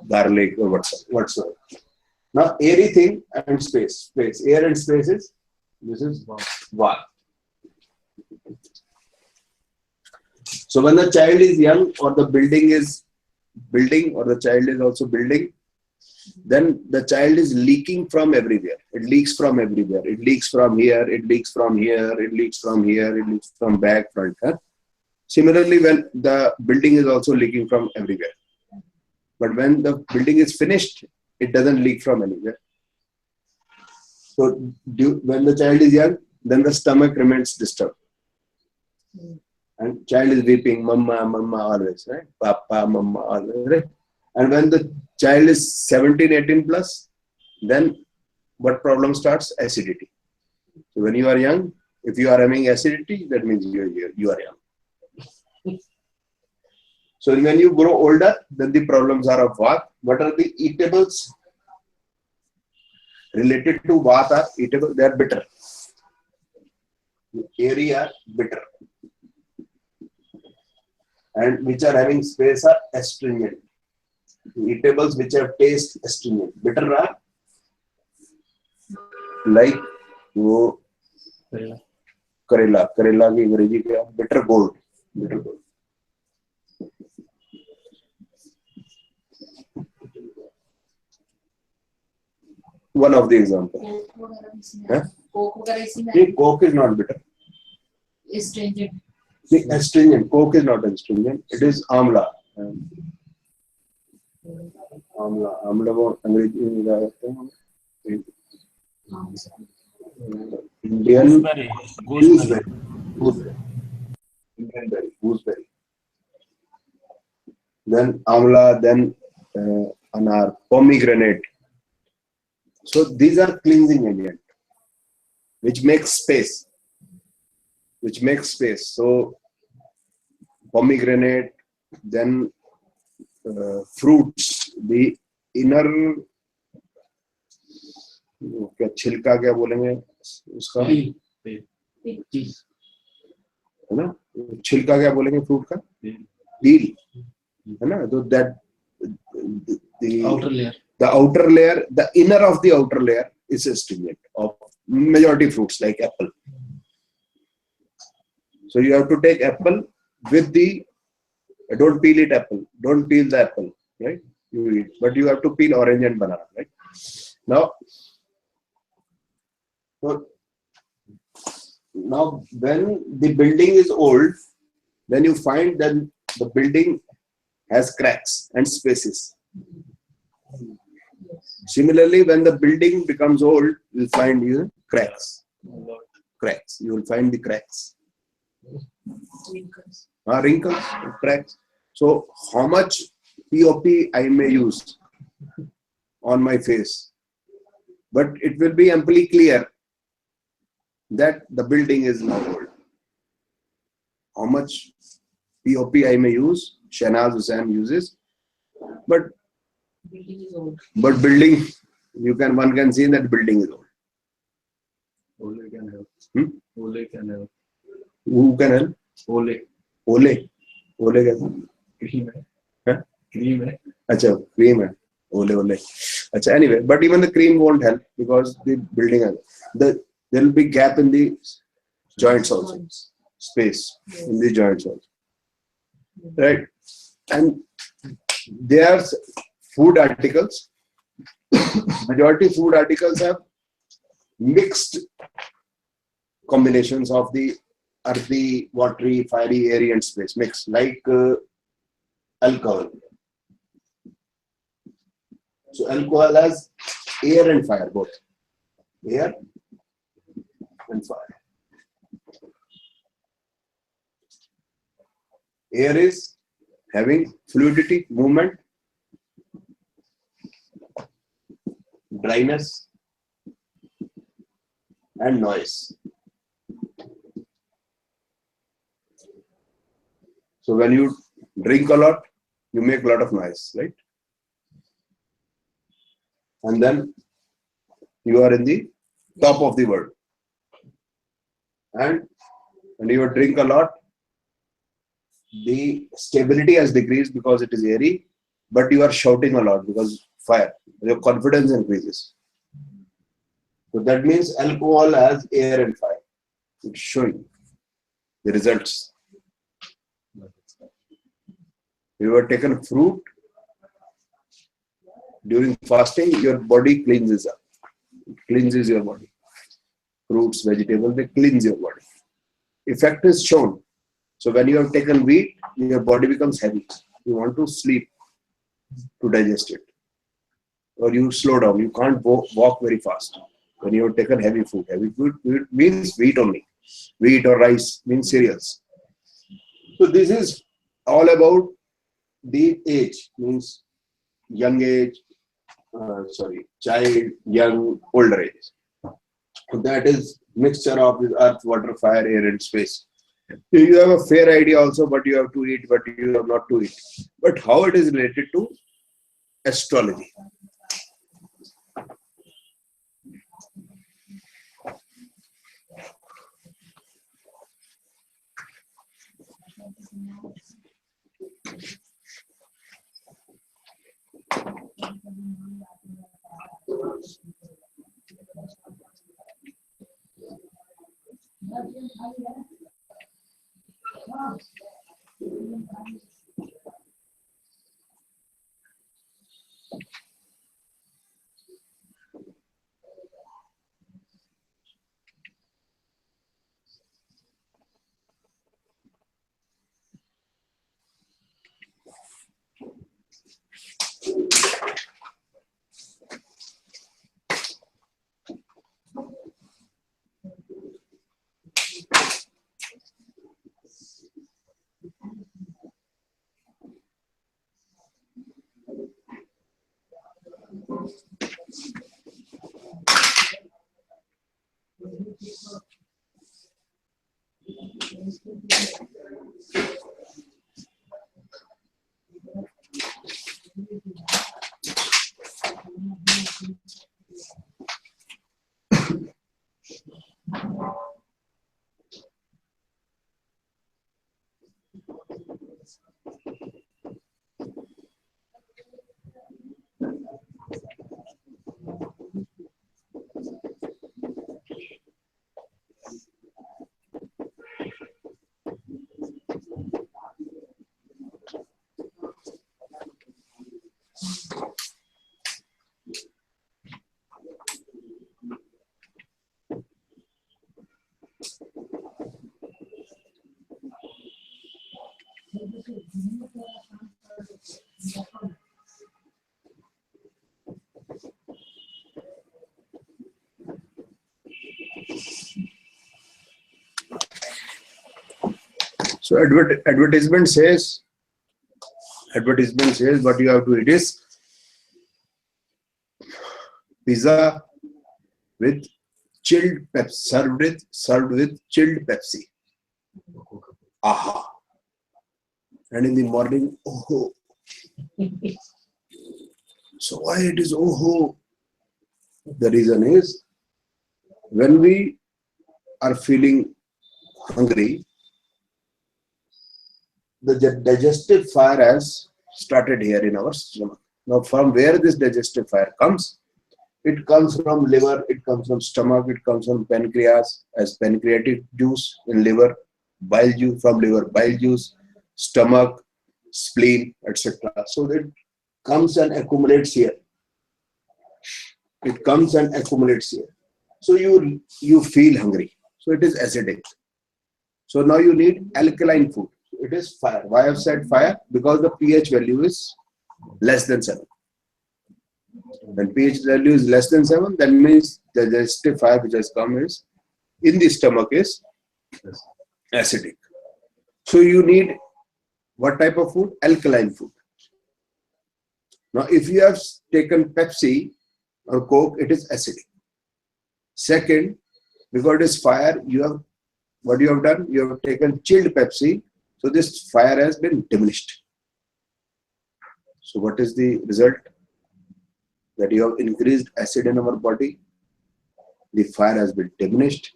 garlic or whatsoever. Now airy thing and space. Air and space is, this is Vata. So when the child is young or the building is building or the child is also building, then the child is leaking from everywhere. It leaks from everywhere. It leaks from here, it leaks from here, it leaks from here, it leaks from back, front. Huh? Similarly, when the building is also leaking from everywhere. But when the building is finished, it doesn't leak from anywhere. So when the child is young, then the stomach remains disturbed. And child is weeping, mama, mama always, right? Papa, mama always, right? And when the child is 17, 18 plus, then what problem starts? Acidity. So when you are young, if you are having acidity, that means you are young. So when you grow older, then the problems are of Vata. What are the eatables related to Vata? Eatable, they are bitter. Airy are bitter. And which are having space are astringent. Eatables which have taste astringent. Bitter are like Karela. Karela की अंग्रेजी क्या? Bitter gourd. Bitter gourd. One of the examples. Coke वगैरह इसमें Coke is not bitter. astringent. Astringent. Coke is not astringent. It is amla. Amla वो अंग्रेजी में क्या कहते हैं? Indian gooseberry. Then amla, then anar, pomegranate. So these are cleansing agent, which makes space. So pomegranate, then fruits, the inner क्या छिलका क्या बोलेंगे उसका, है ना? छिलका क्या बोलेंगे फ्रूट का? पील, है ना? तो that the outer layer, the inner of the outer layer is astringent of majority fruits like apple. So you have to take apple with the, don't peel it apple, don't peel the apple, right? You eat, but you have to peel orange and banana, right? Now when the building is old, then you find that the building has cracks and spaces. Similarly, when the building becomes old, you'll find cracks. Cracks. You will find the cracks. Wrinkles, cracks. So, how much POP I may use on my face, but it will be amply clear that the building is now old. How much POP I may use, Shahnaz Hussain uses, but building, one can see that building is old. Ole can help. Ole can help. Who can help? Ole. Ole कैसा? Cream है. Huh? Cream है. अच्छा, cream है. Ole. अच्छा, anyway, but even the cream won't help because the building there will be gap in the joints also, space in the joints also, right? And there are food articles. Majority food articles have mixed combinations of the earthy, watery, fiery, airy, and space mixed, like alcohol. So alcohol has air and fire both. Air and fire. Air is having fluidity, movement, dryness, and noise. So when you drink a lot, you make a lot of noise, right? And then you are in the top of the world. And when you drink a lot, the stability has decreased because it is airy, but you are shouting a lot because fire. Your confidence increases. So that means alcohol has air and fire. It's showing the results. You have taken fruit during fasting, your body cleanses up. It cleanses your body. Fruits, vegetables, they cleanse your body. Effect is shown. So when you have taken wheat, your body becomes heavy. You want to sleep to digest it. Or you slow down. You can't walk very fast. When you have taken heavy food means wheat only. Wheat or rice means cereals. So this is all about the age, means young age, child, young, older age. So that is mixture of this earth, water, fire, air, and space. You have a fair idea also, but you have to eat, but you have not to eat. But how it is related to astrology? So advertisement says what you have to eat is pizza with chilled Pepsi, served with chilled Pepsi. Aha. And in the morning, oh. So why it is oh? The reason is when we are feeling hungry, the digestive fire has started here in our stomach. Now from where this digestive fire comes? It comes from liver, it comes from stomach, it comes from pancreas as pancreatic juice in liver, bile juice from liver, bile juice, stomach, spleen, etc. So it comes and accumulates here. It comes and accumulates here. So you feel hungry. So it is acidic. So now you need alkaline food. It is fire. Why I have said fire? Because the pH value is less than 7. When pH value is less than 7, that means the digestive fire which has come is in the stomach is acidic. So you need what type of food? Alkaline food. Now if you have taken Pepsi or Coke, it is acidic. Second, because it is fire, what you have done? You have taken chilled Pepsi, so this fire has been diminished. So what is the result? That you have increased acid in our body, the fire has been diminished.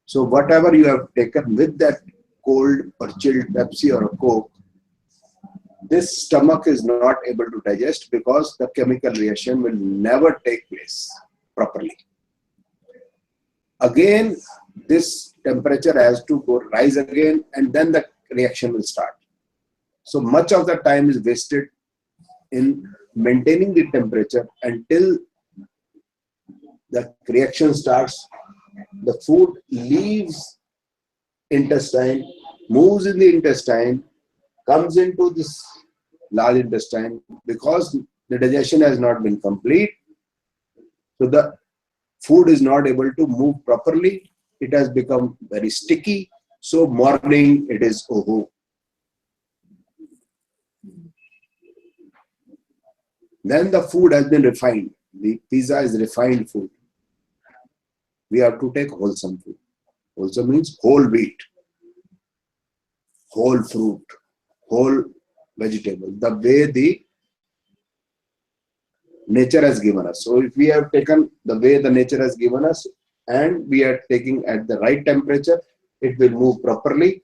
So whatever you have taken with that cold or chilled Pepsi or a Coke, this stomach is not able to digest because the chemical reaction will never take place properly. Again, this temperature has to rise again and then the reaction will start. So much of the time is wasted in maintaining the temperature until the reaction starts. The food leaves intestine, moves in the intestine, comes into this large intestine. Because the digestion has not been complete, so the food is not able to move properly. It has become very sticky. So morning it is oh. Then the food has been refined. The pizza is refined food. We have to take wholesome food. Wholesome means whole wheat, whole fruit, whole vegetable, the way the nature has given us. So if we have taken the way the nature has given us and we are taking at the right temperature, it will move properly.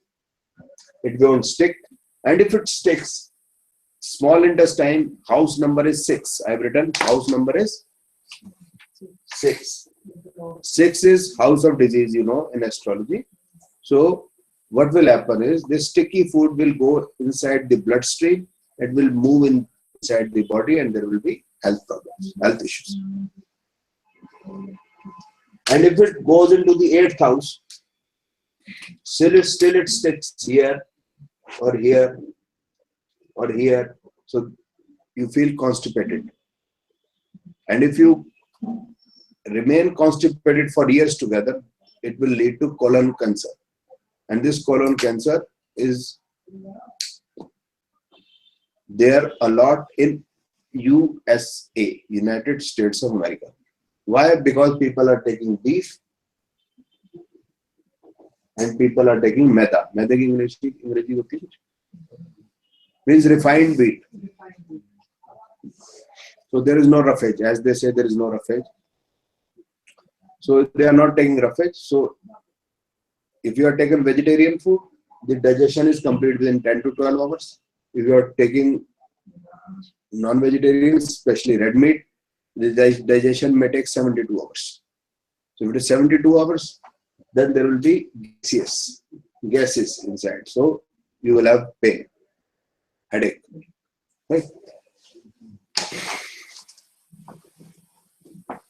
It won't stick. And if it sticks, small intestine, house number is 6. I have written house number is 6. 6 is house of disease, in astrology. So what will happen is this sticky food will go inside the bloodstream. It will move inside the body and there will be health problems, health issues. And if it goes into the 8th house, still it sticks here or here or here. So you feel constipated. And if you remain constipated for years together, it will lead to colon cancer. And this colon cancer is there a lot in USA, United States of America. Why? Because people are taking beef and people are taking maida. Maida की अंग्रेजी होती है, means refined wheat. So there is no roughage. As they say, there is no roughage. So they are not taking roughage. So if you are taking vegetarian food, the digestion is complete within 10 to 12 hours. If you are taking non-vegetarian, especially red meat, the digestion may take 72 hours. So if it is 72 hours, then there will be gases inside. So you will have pain, headache. Right?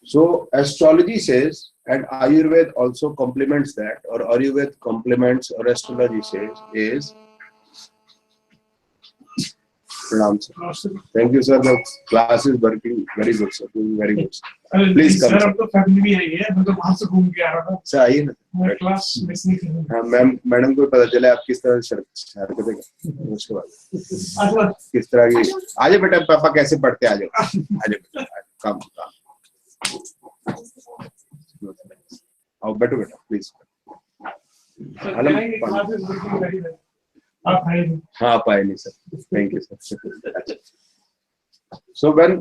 So astrology says, and Ayurveda also complements that, or Ayurveda complements or astrology says, is Pranam, sir. Thank you, sir. The class is working very good, sir. Doing very good. Sir. अरे Please come, sir sir. अब तो family भी है ये मैं तो वहां से घूम के आ रहा था Sir, आइए ना. मैं क्लास मिस नहीं करूंगा हाँ, मैडम को पता चले आप किस तरह से हरकतें करते हैं. उसके बाद अच्छा किस तरह की. आ जाओ बेटा, पापा कैसे पढ़ते हैं, आ जाओ. आ जाओ बेटा, काम. आओ बैठो बेटा, प्लीज. सर मेरी class is working very well आप आए नहीं हाँ, आप आए नहीं sir. Thank you sir. So when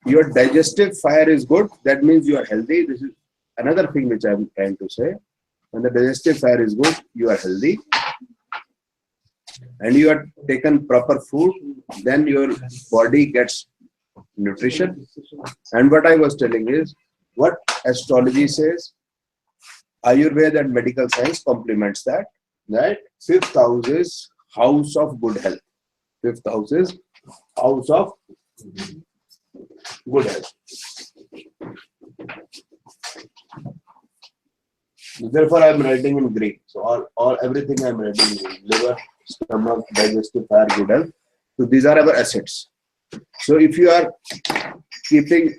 your digestive fire is good, that means you are healthy. This is another thing which I am trying to say. When the digestive fire is good, you are healthy, and you have taken proper food, then your body gets nutrition. And what I was telling is, what astrology says, Ayurveda and medical science complements that. That fifth house is house of good health. Fifth house is house of good health. Therefore, I am writing in Greek. So all everything I am writing in liver, stomach, digestive fire, good health. So these are our assets. So if you are keeping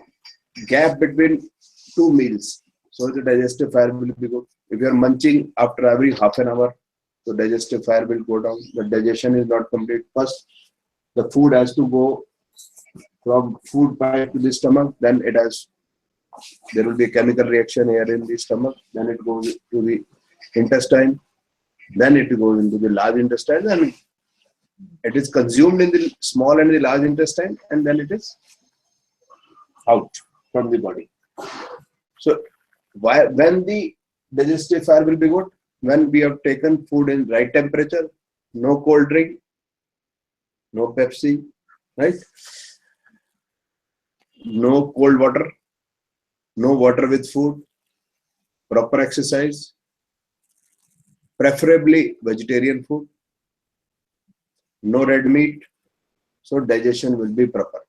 gap between two meals, so the digestive fire will be good. If you are munching after every half an hour, so digestive fire will go down. The digestion is not complete. First, the food has to go from food pipe to the stomach. Then there will be a chemical reaction here in the stomach. Then it goes to the intestine. Then it goes into the large intestine, and it is consumed in the small and the large intestine, and then it is out from the body. So when the digestive fire will be good? When we have taken food in right temperature, no cold drink, no Pepsi, right? No cold water, no water with food, proper exercise, preferably vegetarian food, no red meat, so digestion will be proper.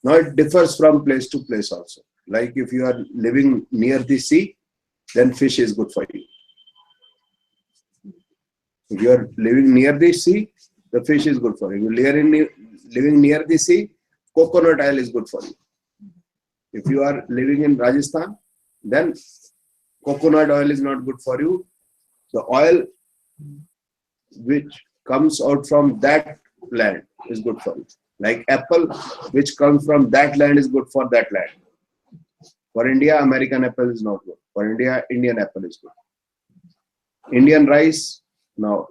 Now it differs from place to place also. Like if you are living near the sea, then fish is good for you. If you are living near the sea, the fish is good for you. If you are living near the sea, coconut oil is good for you. If you are living in Rajasthan, then coconut oil is not good for you. The oil which comes out from that land is good for you. Like apple, which comes from that land is good for that land. For India, American apple is not good. For India, Indian apple is good. Indian rice, now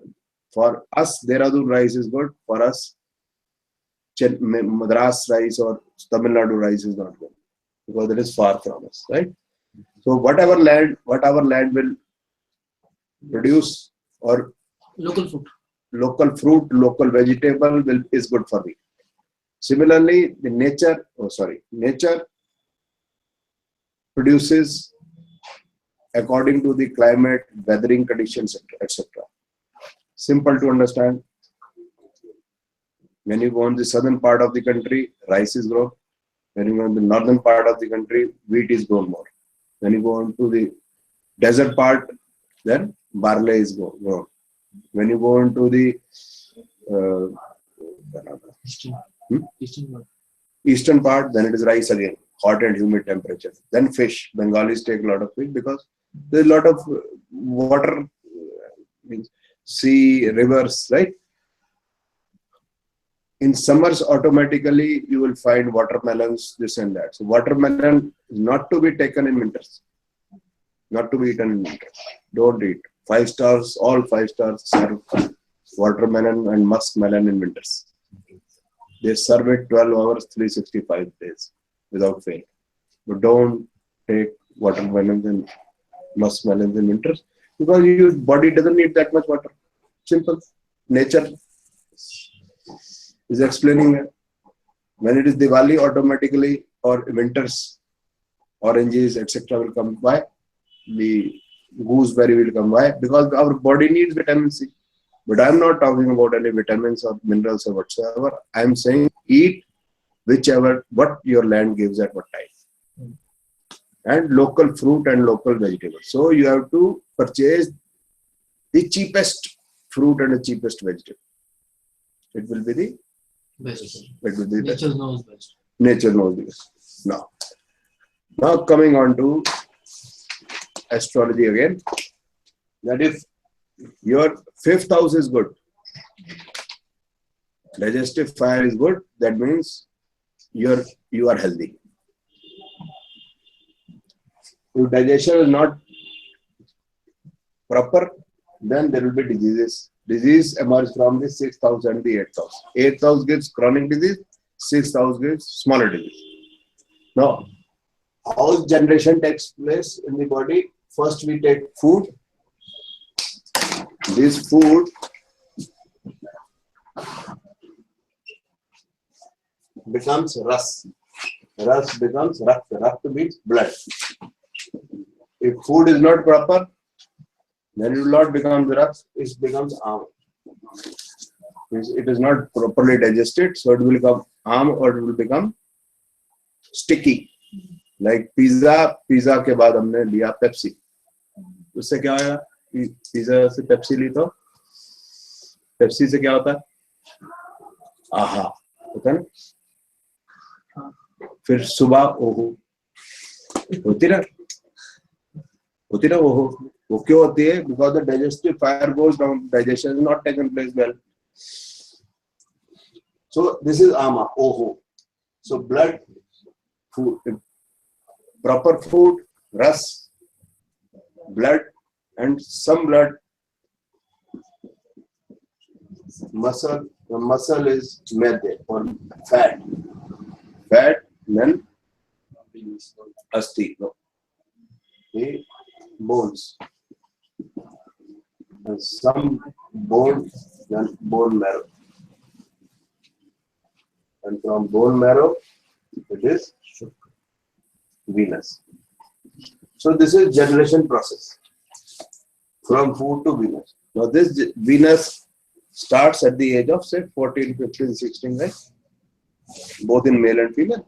for us, Dehradun rice is good. For us, Madras rice or Tamil Nadu rice is not good because it is far from us, right? So whatever land will produce or Local food. local fruit, local vegetable is good for me. Similarly, the nature produces according to the climate, weathering conditions, etc. Simple to understand. When you go on the southern part of the country, rice is grown. When you go on the northern part of the country, wheat is grown more. When you go on to the desert part, then barley is grown. When you go into the eastern part, then it is rice again, hot and humid temperature. Then fish. Bengalis take a lot of fish because there is a lot of water, means sea, rivers, right? In summers, automatically you will find watermelons, this and that. So watermelon is not to be taken in winters, not to be eaten in winter. Don't eat. 5 stars, all 5 stars serve watermelon and muskmelon in winters. They serve it 12 hours, 365 days without fail. But don't take watermelons and muskmelons in winters because your body doesn't need that much water. Simple. Nature is explaining that. When it is Diwali, automatically or winters, oranges, etc. will come by. The gooseberry will come by because our body needs vitamin C. But I am not talking about any vitamins or minerals or whatsoever. I am saying eat what your land gives at what time. And local fruit and local vegetables. So you have to purchase the cheapest fruit and the cheapest vegetable. It will be the Best. It will be best. Nature knows best. Nature knows this. Now coming on to astrology again. That if your fifth house is good, digestive fire is good, that means you are healthy. If digestion is not proper, then there will be diseases. Disease emerges from the sixth house and the eighth house. Eighth house gives chronic disease, sixth house gives smaller disease. Now, how generation takes place in the body? First, we take food. This food becomes ras. Ras becomes rakta. Rakta means blood. If food is not proper, then it will not become ras. It becomes am. It is not properly digested, so it will become am or it will become sticky. Like pizza के बाद हमने लिया Pepsi, उससे क्या होगा? Pizza से Pepsi ली तो Pepsi से क्या होता है? आहा होता है ना. फिर सुबह ओहो होती ना ओहो. वो क्यों होती है? Because the digestive fire goes down, digestion is not taken place well. So this is ama, oho. So blood, food, proper food, ras, blood, and some blood, muscle. The muscle is mede or fat. Fat, then asti, no. The bones. And some bone, then bone marrow. And from bone marrow, it is Venus. So this is generation process from food to Venus. Now this Venus starts at the age of say 14, 15, 16, right? Both in male and female.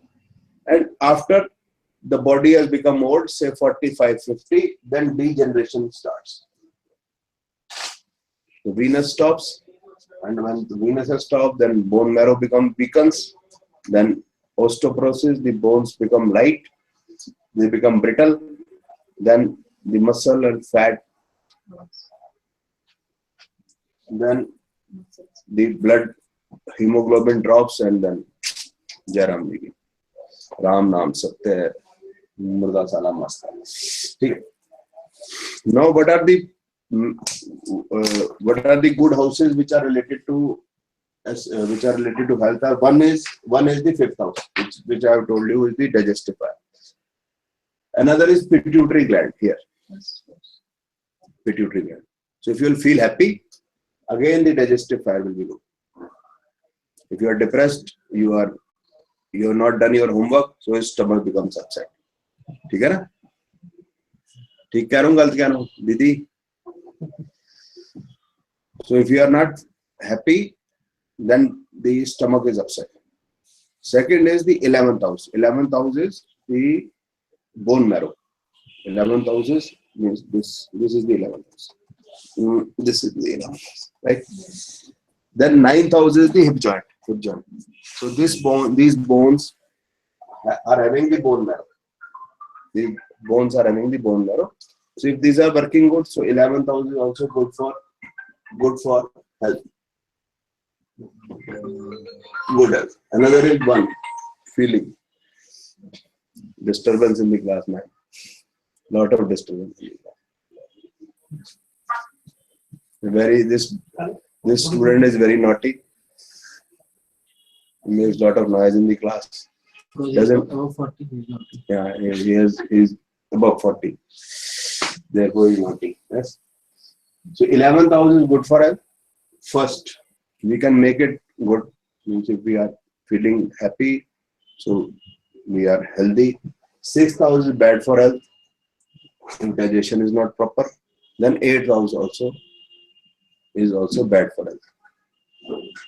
And after the body has become old, say 45, 50, then degeneration starts. The Venus stops, and when the Venus has stopped, then bone marrow weakens, then osteoporosis, the bones become light, they become brittle, then the muscle and fat, then the blood hemoglobin drops, and then Jaram begins. Ram Naam Satya Murda Salam Masta. Now, what are the good houses which are related to health? One is the fifth house, which I have told you is the digestive fire. Another is pituitary gland here. Pituitary gland. So if you will feel happy, again the digestive fire will be good. If you are depressed, you have not done your homework, so your stomach becomes upset. ठीक है ना? ठीक कह रहा हूँ, गलत कह रहा हूँ, दीदी? So if you are not happy, then the stomach is upset. Second is the 11th house. 11th house is the bone marrow. 11th house means this is the 11th house. This is the 11th house, right? Then 9th house is the hip joint. So these bones are having the bone marrow. The bones are having the bone marrow. So if these are working good, so 11th house is also good for health. Good health. Another is one, feeling. Disturbance in the class, man. Lot of disturbance in the class. This student is very naughty. He makes lot of noise in the class. Doesn't Above 40, he's not. Yeah, he's above 40. Therefore, he's naughty. Yes. So 11th house is good for health. First, we can make it good. Means if we are feeling happy, so we are healthy. 6th house is bad for health. If digestion is not proper. Then 8th house is also bad for health.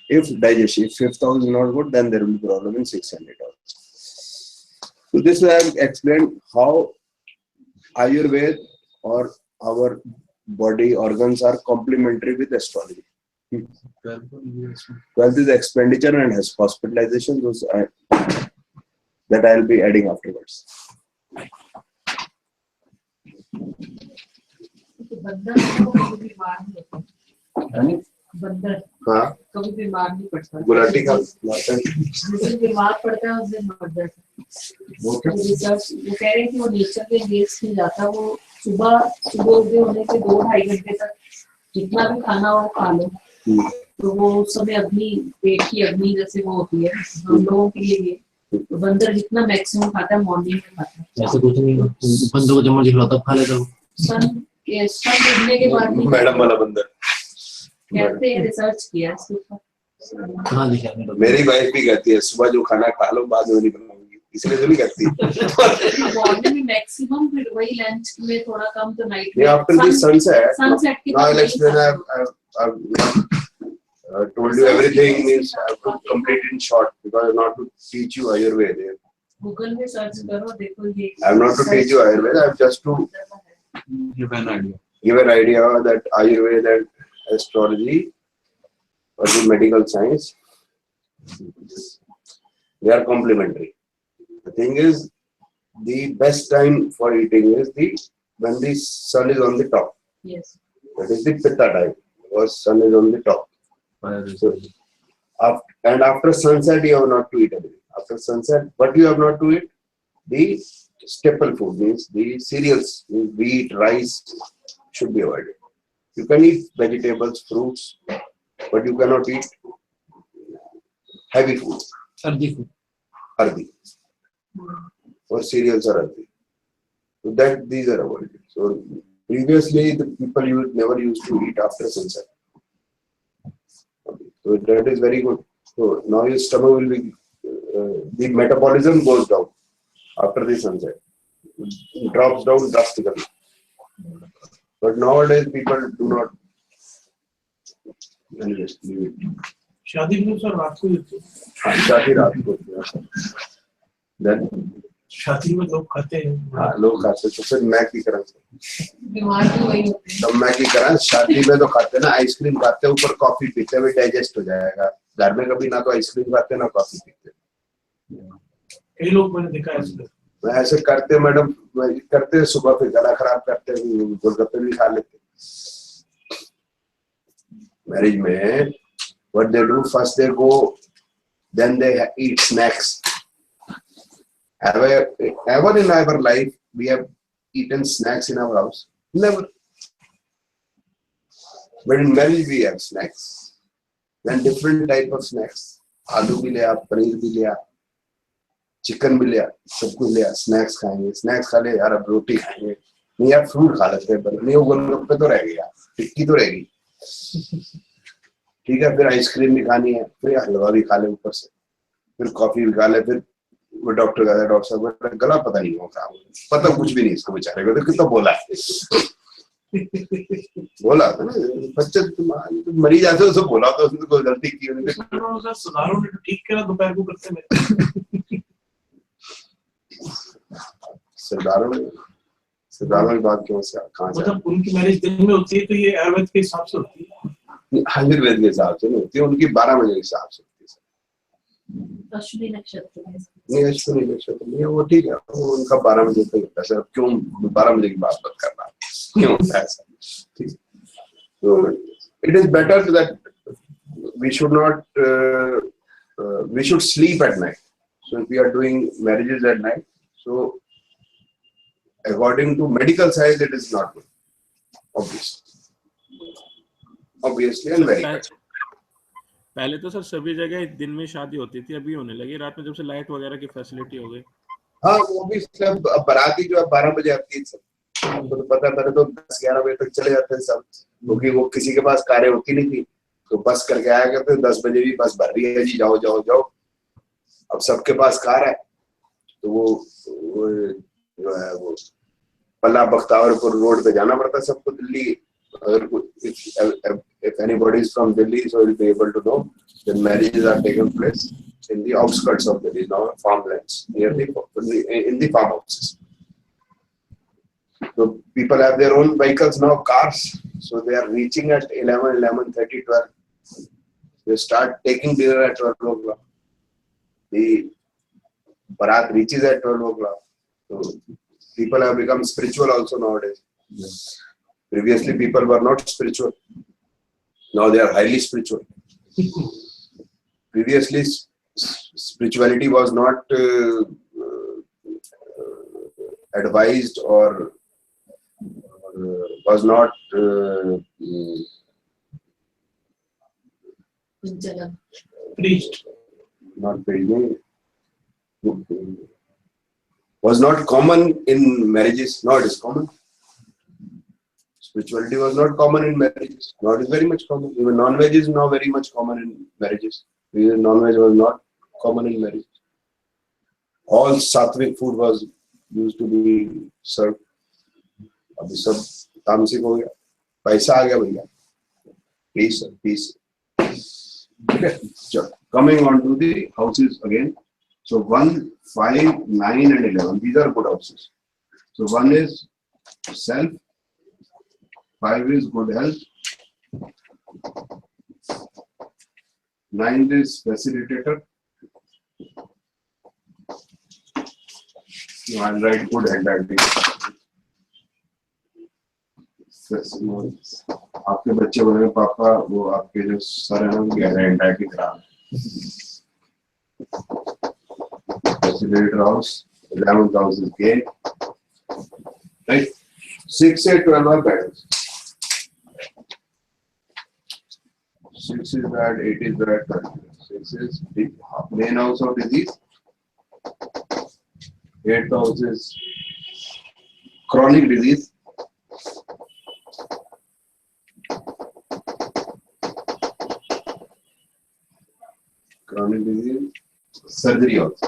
If 5th house is not good, then there will be problem in 6th and 8th house. So this I have explained how Ayurveda or our body organs are complementary with astrology. 12th is expenditure and has hospitalization. Those that I'll be adding afterwards. तो बंदर है वो कभी बीमार नहीं होता, बंदर हाँ, कभी बीमार नहीं पड़ता, गुलाटी का जिस दिन बीमार पड़ता है उस दिन मर जाता है। वो कह रहे हैं कि वो नेचर के अगेंस्ट नहीं जाता, वो सुबह उदय होने के 2-2.5 घंटे तक जितना भी खाना हो खा लो, तो वो उस समय अग्नि, पेट की अग्नि जैसे वो होती है हम लोगों के लिए, तो बंदर जितना मैक्सिमम खाता है मॉर्निंग में खाता है। ऐसे कुछ नहीं, बंदर को जब मर्जी खिलाओ तब खा लेता हूँ। सन डूबने के बाद नहीं मैडम वाला बंदर कहते हैं, रिसर्च किया इसके ऊपर। कहाँ लिखा है? मेरी वाइफ भी कहती है सुबह जो खाना खा लो बाद में नहीं बनाऊंगी, इसलिए तो नहीं कहती। मॉर्निंग में मैक्सिमम, फिर वही लंच में थोड़ा कम, तो नाइट में आफ्टर द सनसेट के now I'll explain. I've told you everything means I've completed in short because not to teach you Ayurveda. Google में सर्च करो, देखो ये I'm not to teach you Ayurveda. I'm just to Give an idea. give an idea that Ayurveda and astrology or the medical science, they are complementary. The thing is, the best time for eating is when the sun is on the top. Yes. That is the pitta time because sun is on the top. So, and after sunset, you have not to eat anything. After sunset, what you have not to eat? The staple food means the cereals, wheat, rice should be avoided. You can eat vegetables, fruits, but you cannot eat heavy food, सर्दी को ardi, or cereals or ardi. So that these are avoided. So previously, the people never used to eat after sunset. So that is very good. So now your stomach will be, the metabolism goes down after the sunset. It drops down drastically. But nowadays people do not. Just leave it. शादी में sir रात को होती है। शादी रात को होती है। Then शादी में लोग खाते हैं। हाँ, लोग खाते हैं। तो फिर मैं की करा बीमार भी वही होते हैं। तब मैं की करा, शादी में तो खाते ना, आइसक्रीम खाते, ऊपर कॉफी पीते हुए डाइजेस्ट हो जाएगा। घर में कभी ना तो आइसक्रीम खाते ना कॉफी पीते। कई लोग मैंने देखा है ऐसे। मैं ऐसे करते मैडम, करते सुबह फिर गला खराब करते, गोलगप्पे भी खा लेते। मैरिज में what they do, first they go, then they eat snacks. Ever in our life we have eaten snacks in our house? Never. But in marriage we have snacks. Then different type of snacks. आलू भी लिया, पनीर भी लिया, chicken भी लिया, सब कुछ लिया। स्नैक्स खाएंगे, स्नैक्स खा ले यार, अब रोटी खाएंगे, नहीं यार फ्रूट खा लेते हैं, नहीं वो गोलगप्पे तो रह गए यार, टिक्की तो रहेगी, ठीक है, फिर आइसक्रीम भी खानी है, फिर हलवा भी खा ले ऊपर से, फिर कॉफी भी खा ले, फिर वो डॉक्टर कहता है, डॉक्टर साहब गला पता नहीं हो खराब, पता कुछ भी नहीं इसको बेचारे को, तो कितना बोला बोला था ना, बच्चे तुम मरी जाते हो, सब बोला था उसने, कोई गलती की उन्होंने, सुधारो ने ठीक करा, दोपहर को करते हैं। सरदारों की बात क्यों से कहाँ से, मतलब उनकी मैरिज दिन में होती है तो ये आयुर्वेद के हिसाब से होती है, आयुर्वेद के हिसाब से नहीं होती है, उनकी 12 बजे के हिसाब से होती है। अश्विनी नक्षत्र में नहीं, अश्विनी नक्षत्र नहीं, वो ठीक है, वो उनका 12 बजे तक होता है। सर क्यों 12 बजे की बात मत करना, क्यों होता है ऐसा, ठीक। तो it is better that we should not, we should sleep at night. So if we are doing marriages at night, so according to medical science, it is not good. Obviously and very good. पहले तो sir सभी जगह दिन में शादी होती थी, अभी होने लगी रात में, जब से लाइट वगैरह की फैसिलिटी हो गई। हाँ, वो भी सब बाराती जो है 12 बजे आती है, सब तो पता है, तो 10-11 बजे तक चले जाते हैं सब, क्योंकि वो किसी के पास कारें होती नहीं थी, तो बस करके आया करते, 10 बजे भी बस भर रही है जी, जाओ जाओ जाओ। अब सबके पास कार है, तो वो जो है वो पल्ला बख्तावरपुर रोड पे जाना पड़ता है सबको दिल्ली। अगर if anybody is from Delhi, so you'll be able to know that marriages are taken place in the outskirts of Delhi, now farmlands, near in the farmhouses. So people have their own vehicles now, cars, so they are reaching at 11:30, 12 They start taking dinner at 12 o'clock. The Bharat reaches at 12 o'clock. So people have become spiritual also nowadays. Previously, people were not spiritual. Now they are highly spiritual. Previously, spirituality was not advised or was not Preached. not very, was not common in marriages. Now it is common. Spirituality was not common in marriages. Now it is very much common. Even non-veg is now very much common in marriages. Non-veg was not common in marriages. All sattvic food was used to be served. अभी सब तामसिक हो गया, पैसा आ गया भैया. Peace, peace. Okay. So coming on to the houses again. So 1, 5, 9 and 11. These are good houses. So 1 is self. 5 is good health. 9 is facilitator. No, I'll write good health activity. आपके बच्चे बोले पापा वो आपके जो सर है ना वो गहरा एंटाइटी खराब. Facilitator house, 11th house is gay. Right? 6, 8, 12 are bad. 6 is bad, 8 is bad, 6 is the main house of disease. 8th house is chronic disease. Chronic disease, surgery also.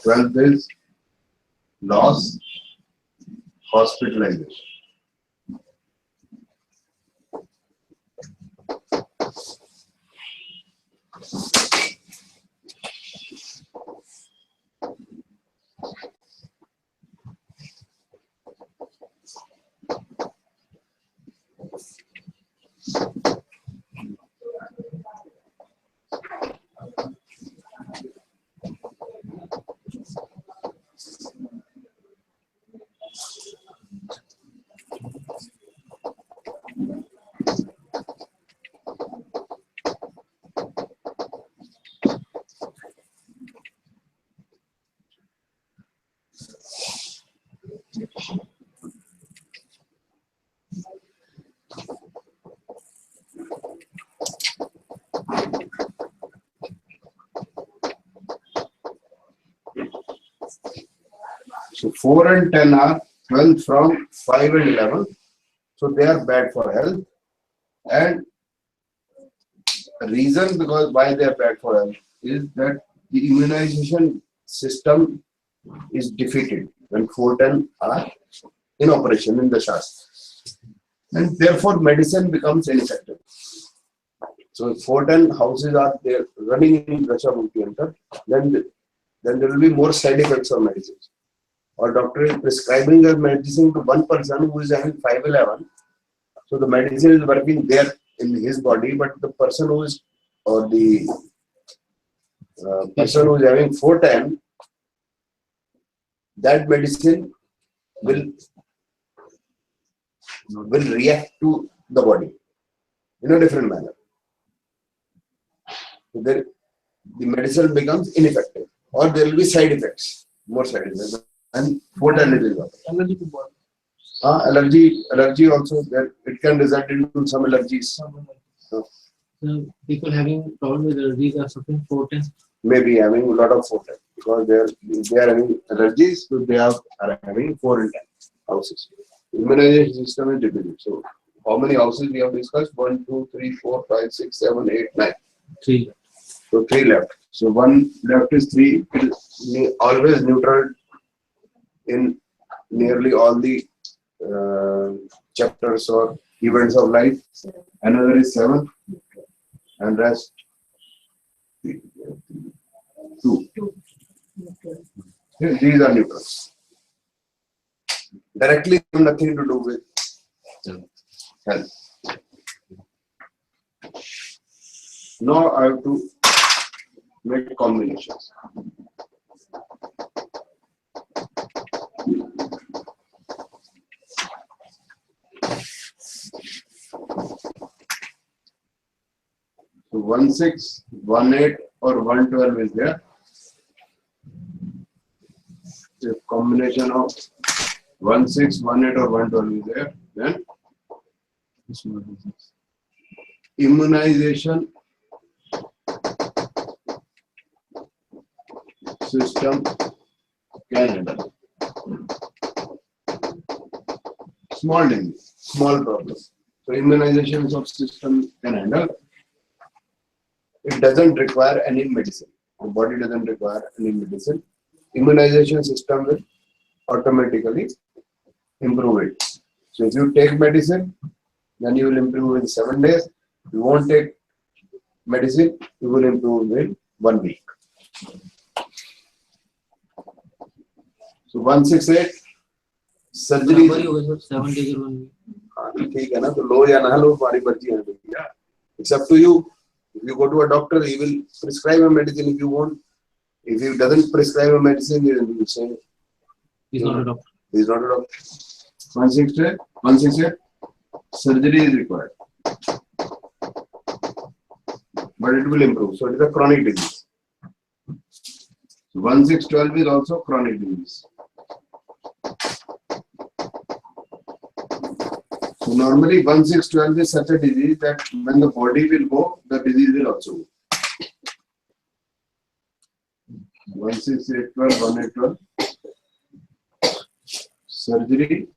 12th is loss, hospitalization. So 4 and 10 are 12 from 5 and 11. So they are bad for health. And the reason because why they are bad for health is that the immunization system is defeated when 4, 10 are in operation in the Shastra. And therefore medicine becomes ineffective. So if 4, 10 houses are there running in Rasha, then there will be more side effects of medicines. Or doctor is prescribing a medicine to one person who is having 511. So the medicine is working there in his body, but the person who is, or the person who is having 410, that medicine will react to the body in a different manner. So the medicine becomes ineffective, or there will be side effects, more side effects. And 410 is Allergy to body. Allergy also, that it can result into some allergies. So people having problem with allergies are suffering 410. Maybe having a lot of 410 because they are having allergies, so they are having 4 and 10 houses. Immunization system is difficult. So how many houses we have discussed? 1, 2, 3, 4, 5, 6, 7, 8, 9. 3. So 3 left. So 1 left is 3. It is always neutral in nearly all the chapters or events of life. Another is 7 and rest 2. These are neutrals. Directly have nothing to do with health. Now I have to make combinations. So 16, 18 or 112 is there. If combination of 16, 18 or 112 is there, then immunization system can handle small disease, small problem. So immunization of system can handle. It doesn't require any medicine. The body doesn't require any medicine. Immunization system will automatically improve it. So if you take medicine, then you will improve in 7 days. If you won't take medicine, you will improve in 1 week. So 168 surgery. बराबर ही होगा sir 7 days और 1 week. ठीक है ना, तो लो या ना लो हमारी मर्जी है भैया. It's up to you. If you go to a doctor, he will prescribe a medicine if you want. If he doesn't prescribe a medicine, he will say He's not a doctor. he is not a doctor. 168 surgery is required, but it will improve. So it is a chronic disease. So 1612 is also chronic disease. So normally 1612 is such a disease that when the body will go, the disease will also go. 1612, 1812. Surgery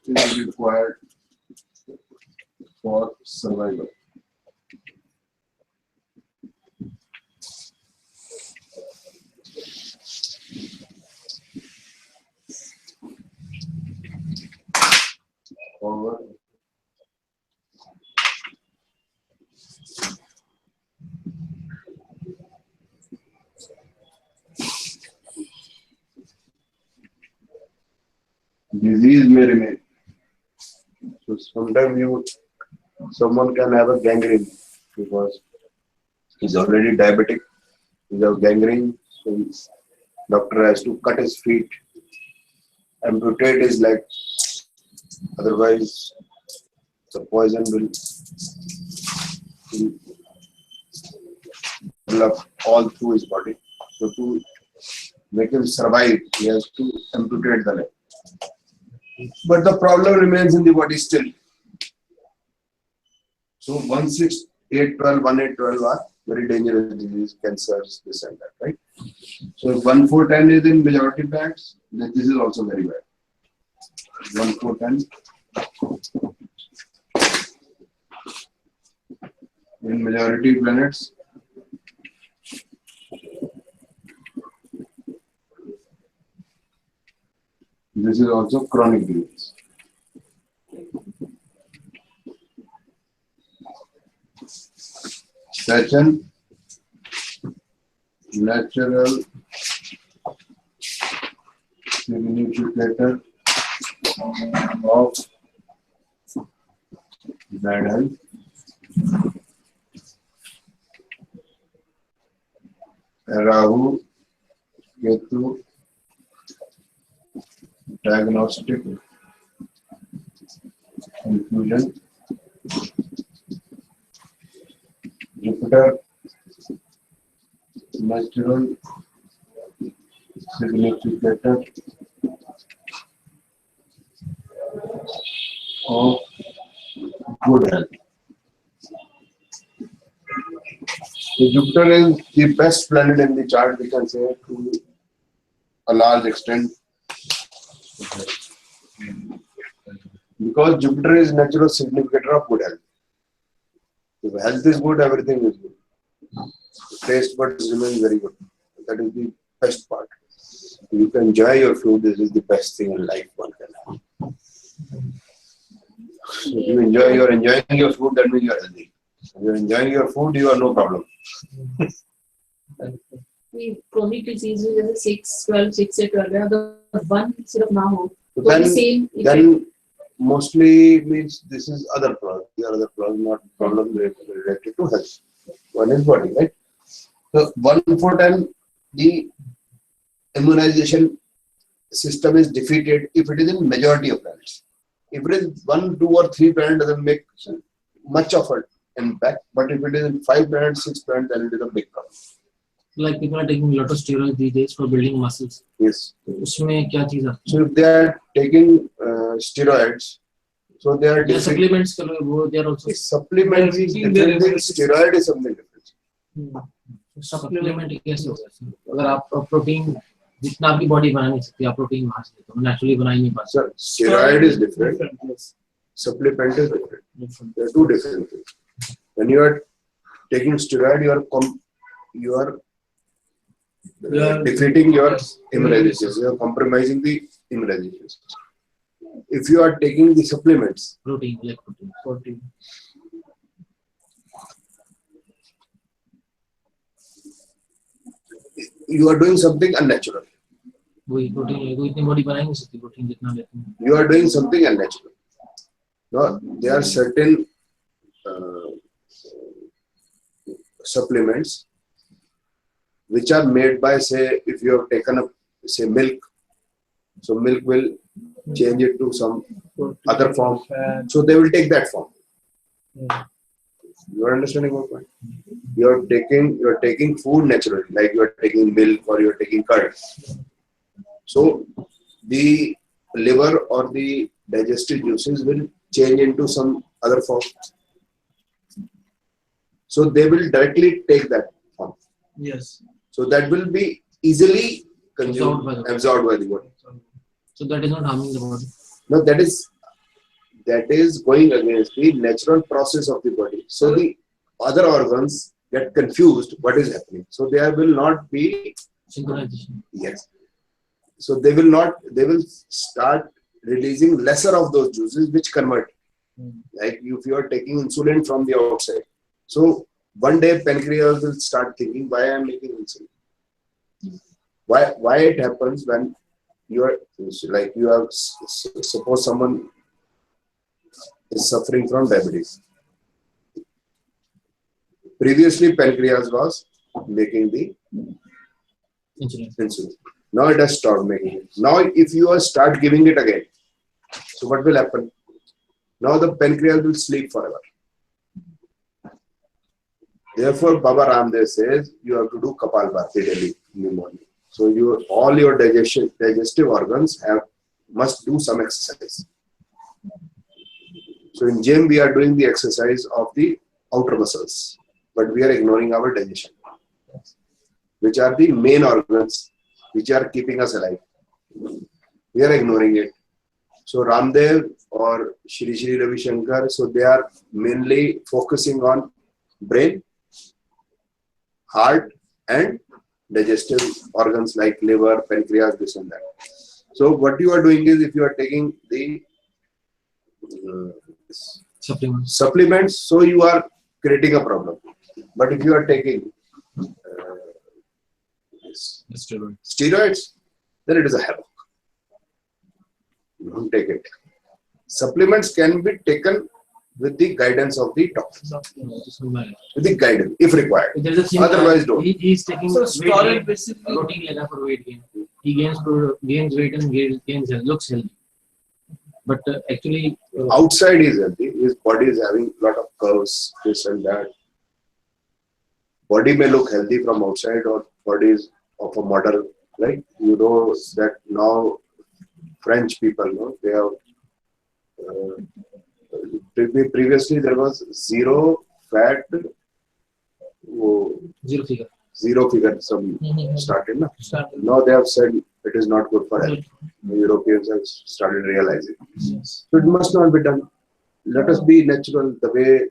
is required for survival. Forward. Disease may remain. So sometimes someone can have a gangrene because he's already diabetic. He has gangrene, so doctor has to cut his feet, amputate his leg. Otherwise, the poison will develop all through his body. So to make him survive, he has to amputate the leg. But the problem remains in the body still. So 1612, 1812 are very dangerous disease, cancers, this and that, right? So if 1410 is in majority facts, then this is also very bad. 1410 in majority planets. This is also chronic disease. Session, natural significator of bad health. Rahu, Ketu, diagnostic confusion. Jupiter, natural significator of good health. So Jupiter is the best planet in the chart, we can say, to a large extent. Because Jupiter is natural significator of good health. If health is good, everything is good. Taste buds remain very good. That is the best part. You can enjoy your food. This is the best thing in life one can have. If you are enjoying your food, that means you are healthy. If you are enjoying your food, you are no problem. Chronic disease is 6, 12, 6 से 12 है, अगर 1 सिर्फ ना हो So तो भी same then mostly means this is other problem. The other problem, not problem related to health. One is body, right? So 1/4 time the immunization system is defeated if it is in majority of planets. If it is 1, 2 or 3 planets, doesn't make much of an impact. But if it is in 5 planets, 6 planets, then it is a big problem. Like people are taking a lot of steroids these days for building muscles. Yes. उसमें क्या चीज आती So if they are taking steroids, so they are है? या different. supplements करो वो they are also Supplement is different thing. Steroid is something different. supplement कैसे होगा? अगर आप प्रोटीन जितना आपकी बॉडी बना नहीं सकती आप प्रोटीन वहां से लेते हो नेचुरली बना ही नहीं पाते. Sir, steroid is different. Supplement is different. They are two different things. When you are taking steroid, you are defeating your immunization. You are compromising the immunization. If you are taking the supplements, protein like protein. you are doing something unnatural. वही protein वो इतनी body बना ही नहीं सकती protein जितना लेते हैं. You are doing something unnatural. No, there are certain supplements which are made by, say, if you have taken up, say, milk, so milk will change it to some other form. So they will take that form. You are understanding my point? You are taking food naturally, like you are taking milk or you are taking curd. So the liver or the digestive juices will change into some other form. So they will directly take that form. Yes. So that will be easily consumed, absorbed by the body. So that is not harming the body. No, that is going against the natural process of the body. So the other organs get confused what is happening. So there will not be synchronization. Yes. So they will start releasing lesser of those juices which convert. Like if you are taking insulin from the outside. So one day pancreas will start thinking, why I am making insulin? Why it happens when you are like you have suppose someone is suffering from diabetes. Previously pancreas was making the insulin. Now it has stopped making it. Now if you start giving it again, so what will happen? Now the pancreas will sleep forever. Therefore, Baba Ramdev says you have to do Kapalbhati daily in the morning. So all your digestive organs must do some exercise. So in gym we are doing the exercise of the outer muscles, but we are ignoring our digestion, which are the main organs which are keeping us alive. We are ignoring it. So Ramdev or Shri Shri Ravi Shankar, so they are mainly focusing on brain, heart and digestive organs like liver, pancreas, this and that. So what you are doing is if you are taking the supplements, so you are creating a problem. But if you are taking steroids, then it is a havoc. You don't take it. Supplements can be taken with the guidance of the doctor. With the guidance, if required. Otherwise, don't. He is taking protein for weight gain. He gains weight and gains looks healthy. But actually, outside is healthy. His body is having a lot of curves, this and that. Body may look healthy from outside, or body is of a model. Like you know that now French people, they have. Previously there was zero fat, zero figure some started. Now they have said it is not good for health. The Europeans have started realizing. So it must not be done. Let us be natural the way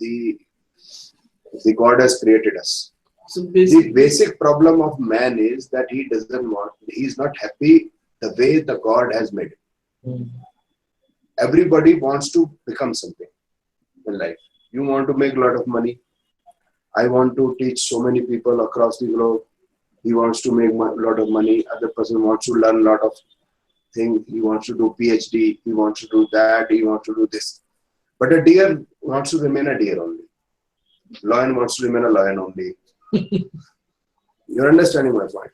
the God has created us. So the basic problem of man is that he is not happy the way the God has made it. Everybody wants to become something in life. You want to make a lot of money. I want to teach so many people across the globe. He wants to make a lot of money. Other person wants to learn a lot of thing. He wants to do PhD. He wants to do that. He wants to do this. But a deer wants to remain a deer only. Lion wants to remain a lion only. You're understanding my point.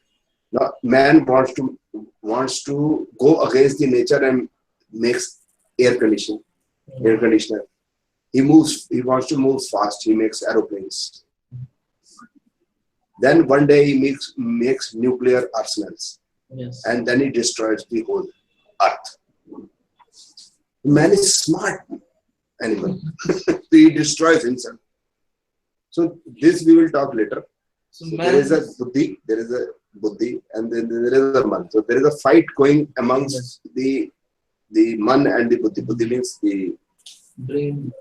Now, man wants to go against the nature and makes air conditioner. He wants to move fast. He makes aeroplanes. Then one day he makes nuclear arsenals. Yes. And then he destroys the whole earth. Man is smart animal. He destroys himself. So this we will talk later. So So man, there is a buddhi, and then there is a man. So there is a fight going amongst the man and the buddhi. Buddhi means the brain,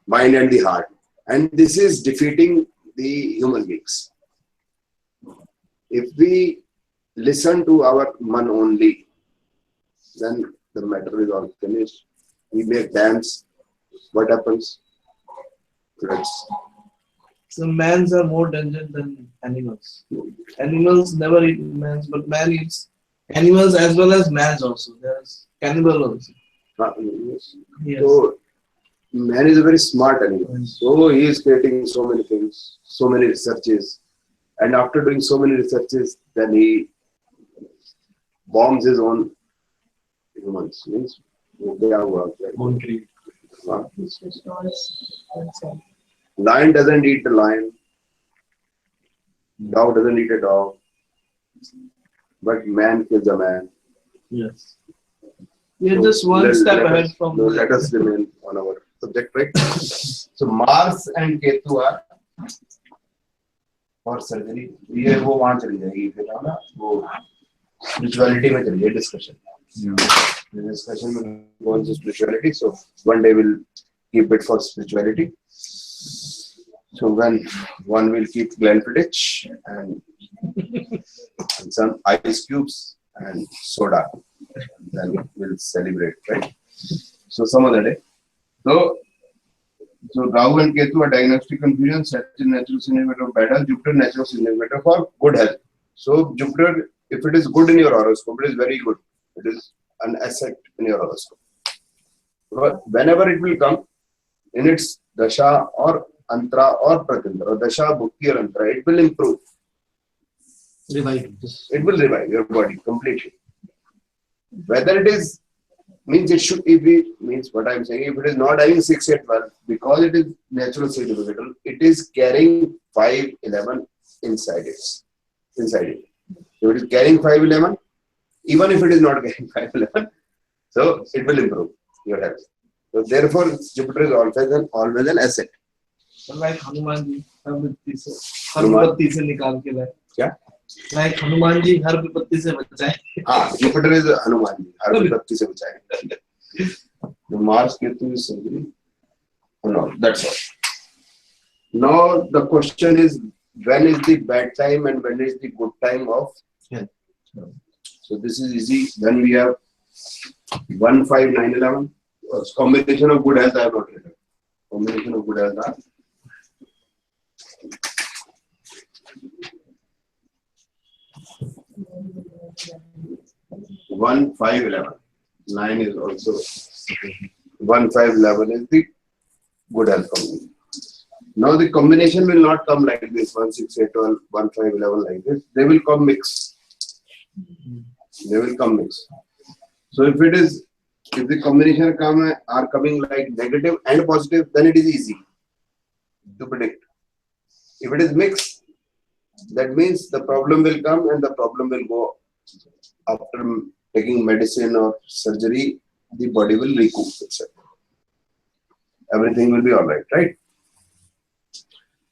mind and the heart. And this is defeating the human beings. If we listen to our man only, then the matter is all finished. We make dams. What happens? Floods. So mans are more dangerous than animals. Animals never eat mans, but man eats animals as well as mans also. There's cannibal also. Yes. So man is a very smart animal. So he is creating so many things, so many researches. And after doing so many researches, then he bombs his own humans. Means, Which destroys himself. lion doesn't eat the lion. Dog doesn't eat a dog. But man kills a man. Yes. We are So just one step let ahead us- from no, let us remain on our subject, right? So Mars and Ketu are for surgery. ये वो वहाँ चली जाएगी फिर है ना वो spirituality में चली जाए discussion. The discussion will go on to spirituality. So one day we'll keep it for spirituality. So when one will keep Glenfiddich and some ice cubes and soda, then we'll celebrate, right? So some other day. So Rahu and Ketu are diagnostic confusion, Saturn natural significator of bad health, Jupiter natural significator for good health. So Jupiter, if it is good in your horoscope, it is very good. It is an asset in your horoscope. But whenever it will come in its dasha or antra or pratintra, or dasha, bhukti or antra, it will improve. revive this. It will revive your body completely. Whether it is means it should if it means what I am saying, if it is not having 6, 8, 12, because it is natural significator, it is carrying 5, 11 inside it. If it is carrying 5, 11, even if it is not carrying 5, 11, so it will improve your health. So therefore, Jupiter is always an asset. like Hanuman ji हर विपत्ति से हनुमान- निकाल के लाए. क्या? Like Hanuman ji हर विपत्ति से बचाए. हाँ, Jupiter is Hanuman ji, हर विपत्ति से बचाए. The Mars Ketu is surgery. No, that's all. Now the question is, when is the bad time and when is the good time of health? So this is easy. Then we have 1, 5, 9, 11. Combination of good health I have not written. Combination of good health are 1, 5, 11. 9 is also 1, 5, 11 is the good health combination. Now the combination will not come like this 1, 6, 8, 12, 1, 5, 11 like this. They will come mix. They will come mix. So if the combination are coming like negative and positive, then it is easy to predict. If it is mixed, that means the problem will come and the problem will go after taking medicine or surgery, the body will recoup itself. Everything will be all right, right?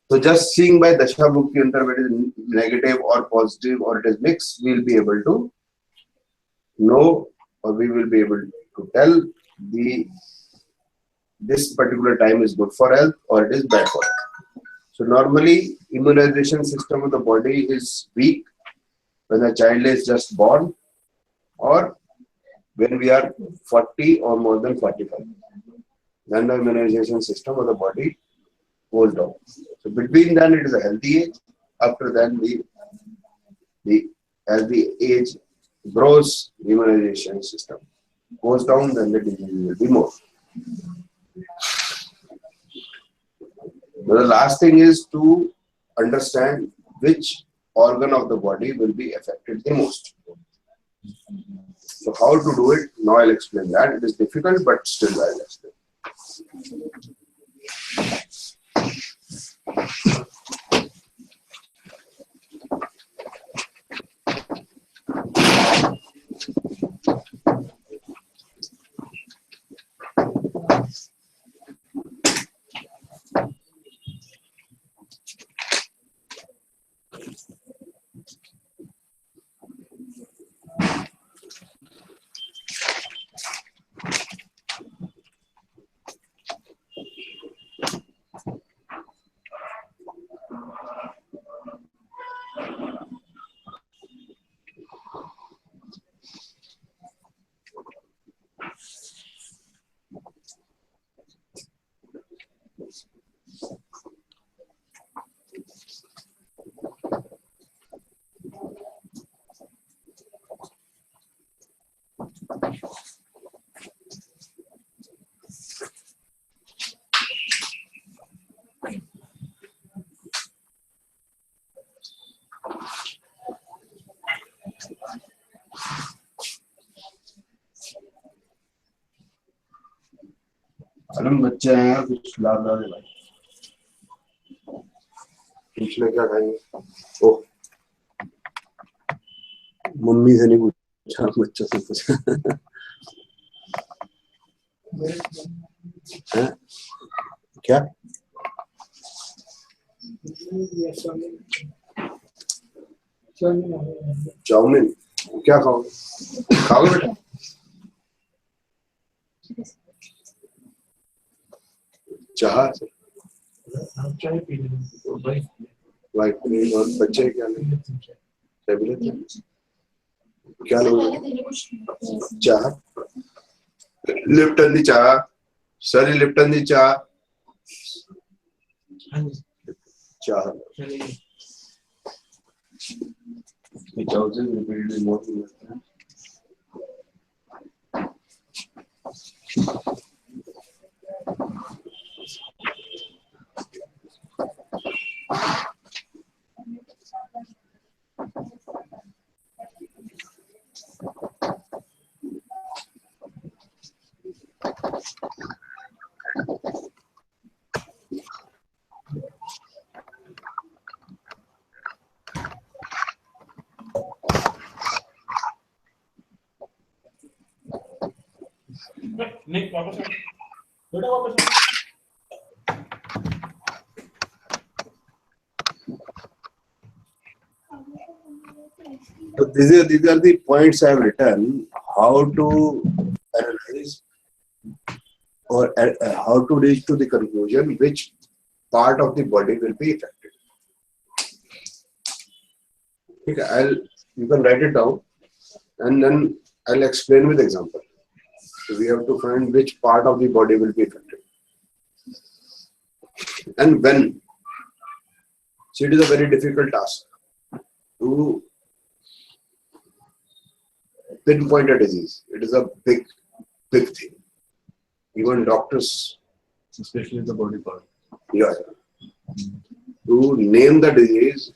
So just seeing by Dasha Bhukti Antar whether it is negative or positive or it is mixed, we will be able to know or we will be able to tell this particular time is good for health or it is bad for health. So normally immunization system of the body is weak when a child is just born or when we are 40 or more than 45. Then the immunization system of the body goes down. So between then it is a healthy age. After then as the age gross immunization system goes down, then the disease will be more. The last thing is to understand which organ of the body will be affected the most. So how to do it? Now I'll explain that. It is difficult, but still I'll explain. अलम बच्चे हैं यार, कुछ ला दे भाई। पूछने क्या खाएंगे? ओह, mummy से नहीं पूछा, बच्चों से पूछा। हैं? क्या? चाउमीन क्या खाओगे? खाओगे बेटा? चाह चाय पी लेंगे। वाइफ नहीं और बच्चे क्या नहीं? चाय पी लेते हैं? क्या लोगे? चाह, लिप्टन दी चाह, सरी लिप्टन दी चाह, चाह। repeatedly more than that. नहीं वापस आ बेटा, वापस आ। So these are the points I have written. How to analyze or how to reach to the conclusion which part of the body will be affected. Okay, you can write it down and then I'll explain with example. So we have to find which part of the body will be affected and when. So it is a very difficult task to pinpoint a disease. It is a big thing. Even doctors, especially the body part. yeah, to name the disease,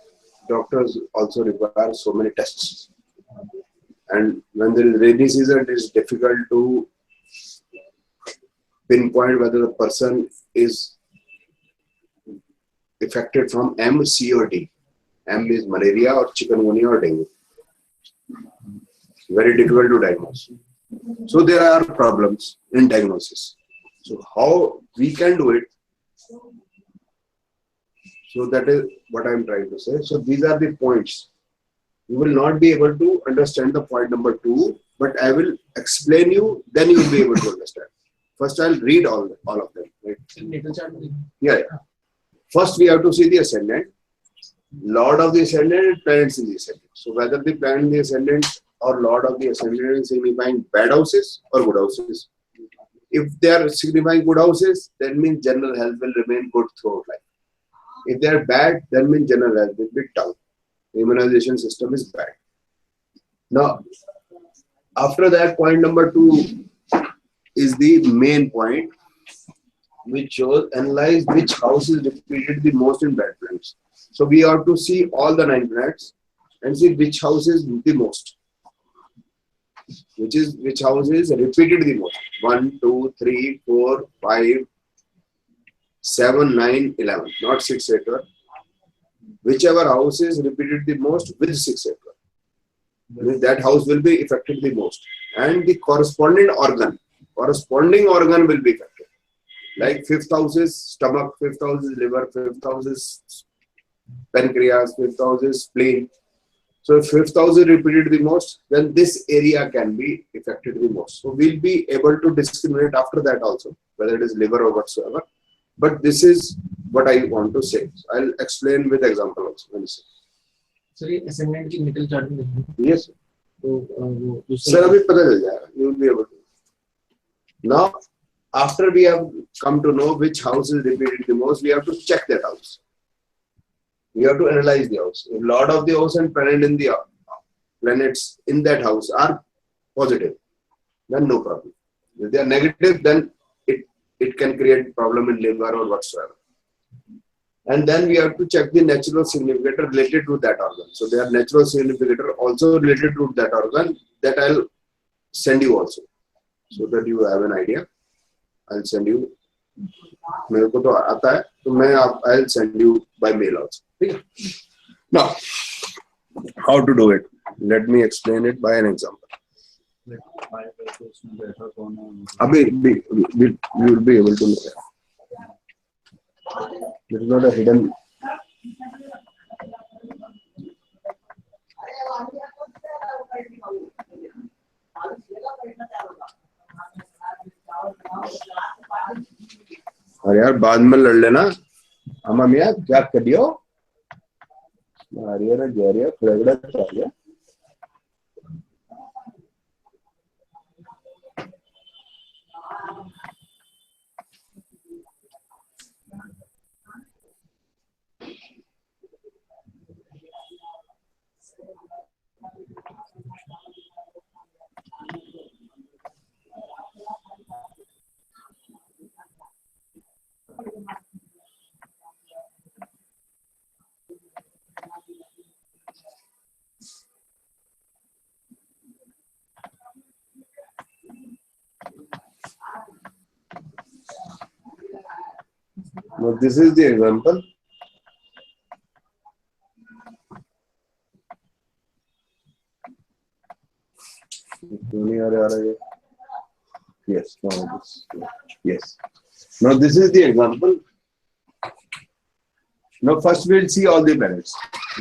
doctors also require so many tests. And when there is rainy season, it is difficult to pinpoint whether the person is affected from M, C or D. M is malaria or chikungunya or dengue. Very difficult to diagnose. So there are problems in diagnosis. So how we can do it? So that is what I am trying to say. So these are the points. You will not be able to understand the point number 2, but I will explain you, then you will be able to understand. First I'll read all of them. Right? Yeah. First we have to see the ascendant, Lord of the ascendant, planets in the ascendant. So whether the planet in the ascendant or Lord of the ascendant is signifying bad houses or good houses. If they are signifying good houses, that means general health will remain good throughout life. If they are bad, that means general health will be down. The immunization system is bad. Now, After that, point number 2 is the main point, which shows analyze which house is repeated the most in bad planets. So we have to see all the 9 planets and see which house is the most. Which house is repeated the most. 1, 2, 3, 4, 5, 7, 9, 11. Not 6, 8, 12. Whichever house is repeated the most with 6, 8, 12. That house will be affected the most. And the corresponding organ will be affected. Like 5th house is stomach, 5th house is liver, 5th house is pancreas, 5th house is spleen. So if 5th house is repeated the most, then this area can be affected the most. So we'll be able to discriminate after that also, whether it is liver or whatsoever. But this is what I want to say. So I'll explain with example also. Sir ये ascendant की middle chart में है। Yes. तो वो दूसरे Sir, अभी पता चल जाएगा. You will be able to. Now, after we have come to know which house is repeated the most, we have to check that house. We have to analyze the house. If lot of the house and planets in that house are positive, then no problem. If they are negative, then it can create problem in liver or whatsoever. And then we have to check the natural significator related to that organ. So their natural significator also related to that organ, that I'll send you also, so that you have an idea. I'll send you. मेरे को तो आता है, तो मैं I'll send you by mail also. ठीक है? Now, how to do it? Let me explain it by an example. अभी we will be able to look at. It is not a hidden. अरे यार बाद में लड़ लेना अम्मा मियाँ क्या कर दियो मारिया ना गैरिया फ्रेगड़ा चल गया Now this is the example. Yes, yes. Now this is the example. Now first we will see all the planets.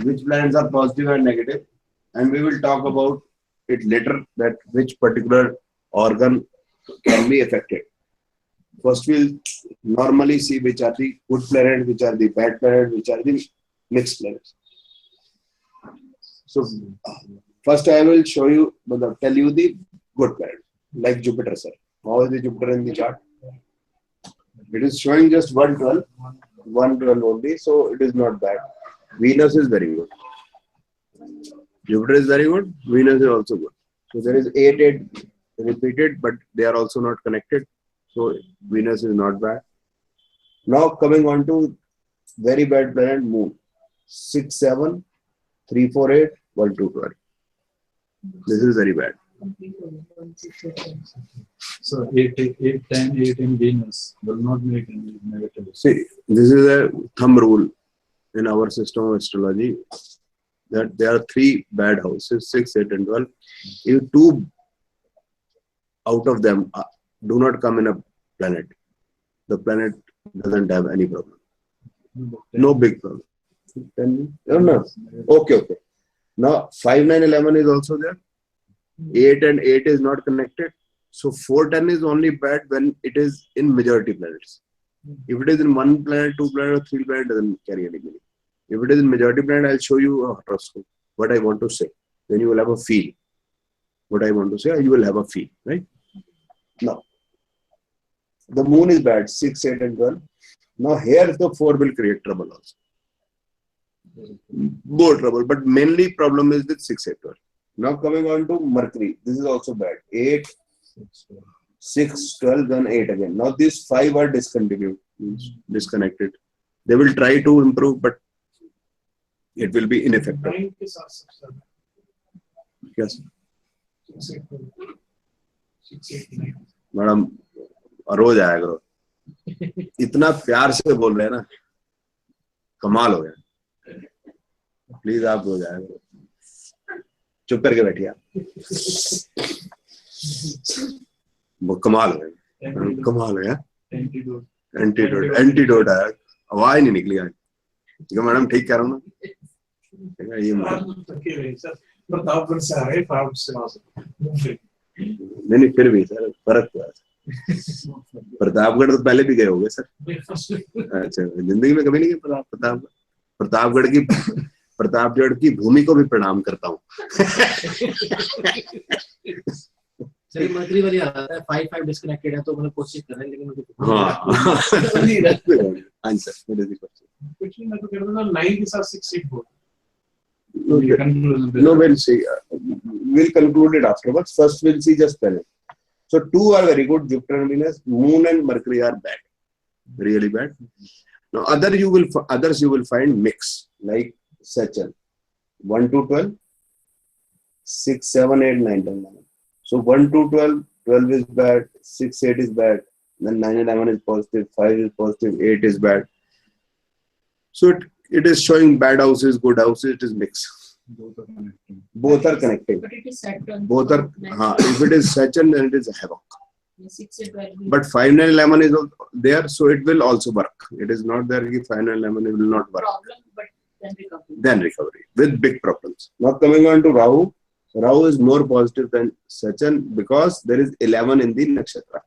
Which planets are positive and negative, and we will talk about it later, that which particular organ can be affected. First we'll normally see which are the good planets, which are the bad planets, which are the mixed planets. So first I will show you, tell you the good planet, like Jupiter, sir. How is the Jupiter in the chart? It is showing just 112 only, so it is not bad. Venus is very good. Jupiter is very good. Venus is also good. So there is 8 repeated, but they are also not connected. So Venus is not bad. Now coming on to very bad planet Moon. 6, 7, 3, 4, 8, 1, 2, 12. This is very bad. So 8 in Venus will not make any negative. See, this is a thumb rule in our system of astrology, that there are 3 bad houses, 6, 8, and 12. If 2 out of them do not come in a planet, the planet doesn't have any problem. No big problem. No. Okay. Now 5, 9, 11 is also there. 8 and 8 is not connected. So 4, 10 is only bad when it is in majority planets. If it is in 1 planet, 2 planet, or 3 planet, it doesn't carry any meaning. If it is in majority planet, I'll show you a horoscope, what I want to say. Then you will have a feel. What I want to say, you will have a feel, right? Now, the moon is bad, 6, 8, and 12. Now here the 4 will create trouble also. More trouble, but mainly problem is with 6, 8, 12. Now coming on to Mercury. This is also bad. 8, 6, 12, then 8 again. Now these 5 are discontinued, means disconnected. They will try to improve, but it will be ineffective. 9 के साथ सब Yes, 6, 8, 6, 8, 9. Madam रोज आया करो. इतना प्यार से बोल रहे हैं ना, कमाल हो गया. प्लीज आप रोज आया करो. चुप करके बैठिए आप. वो कमाल हो गया. कमाल हो गया. एंटीडोट आया. आवाज नहीं निकली आज. मैडम ठीक कह रहा हूँ ना. ये प्रतापगढ़ से आ रहे फार्म से नहीं फिर भी सर फर्क तो है. प्रतापगढ़ तो पहले भी गए होंगे सर. अच्छा, जिंदगी में कभी नहीं गए प्रतापगढ़. प्रतापगढ़ की भूमि को भी प्रणाम करता हूँ. चलिए मर्करी वाली आता है 5 डिस्कनेक्टेड है तो मतलब कोशिश कर रहे हैं लेकिन हाँ आंसर कुछ नहीं. मैं तो कह रहा था 9 के साथ 6, 8 बोल. No, we'll see. We'll conclude it afterwards. First, we'll see just planet. So, 2 are very good. Jupiter and Venus. Moon and Mercury are bad, really bad. Now, others you will find mix like Saturn, 1 to 12, 6, 7, 8, 9, 10, 11. So, 1 to 12, 12 is bad, 6, 8 is bad. Then 9, 11 is positive, 5 is positive, 8 is bad. So it is showing bad houses, good houses. It is mixed. Both are connected. But it is Saturn. Both are. If it is Saturn, then it is havoc. 6 and 12. But 5 and 11 is there, so it will also work. It is not there. 5 and 11 it will not work. Problem, but then recovery. Then recovery with big problems. Now coming on to Rahu. Rahu is more positive than Saturn because there is 11 in the nakshatra.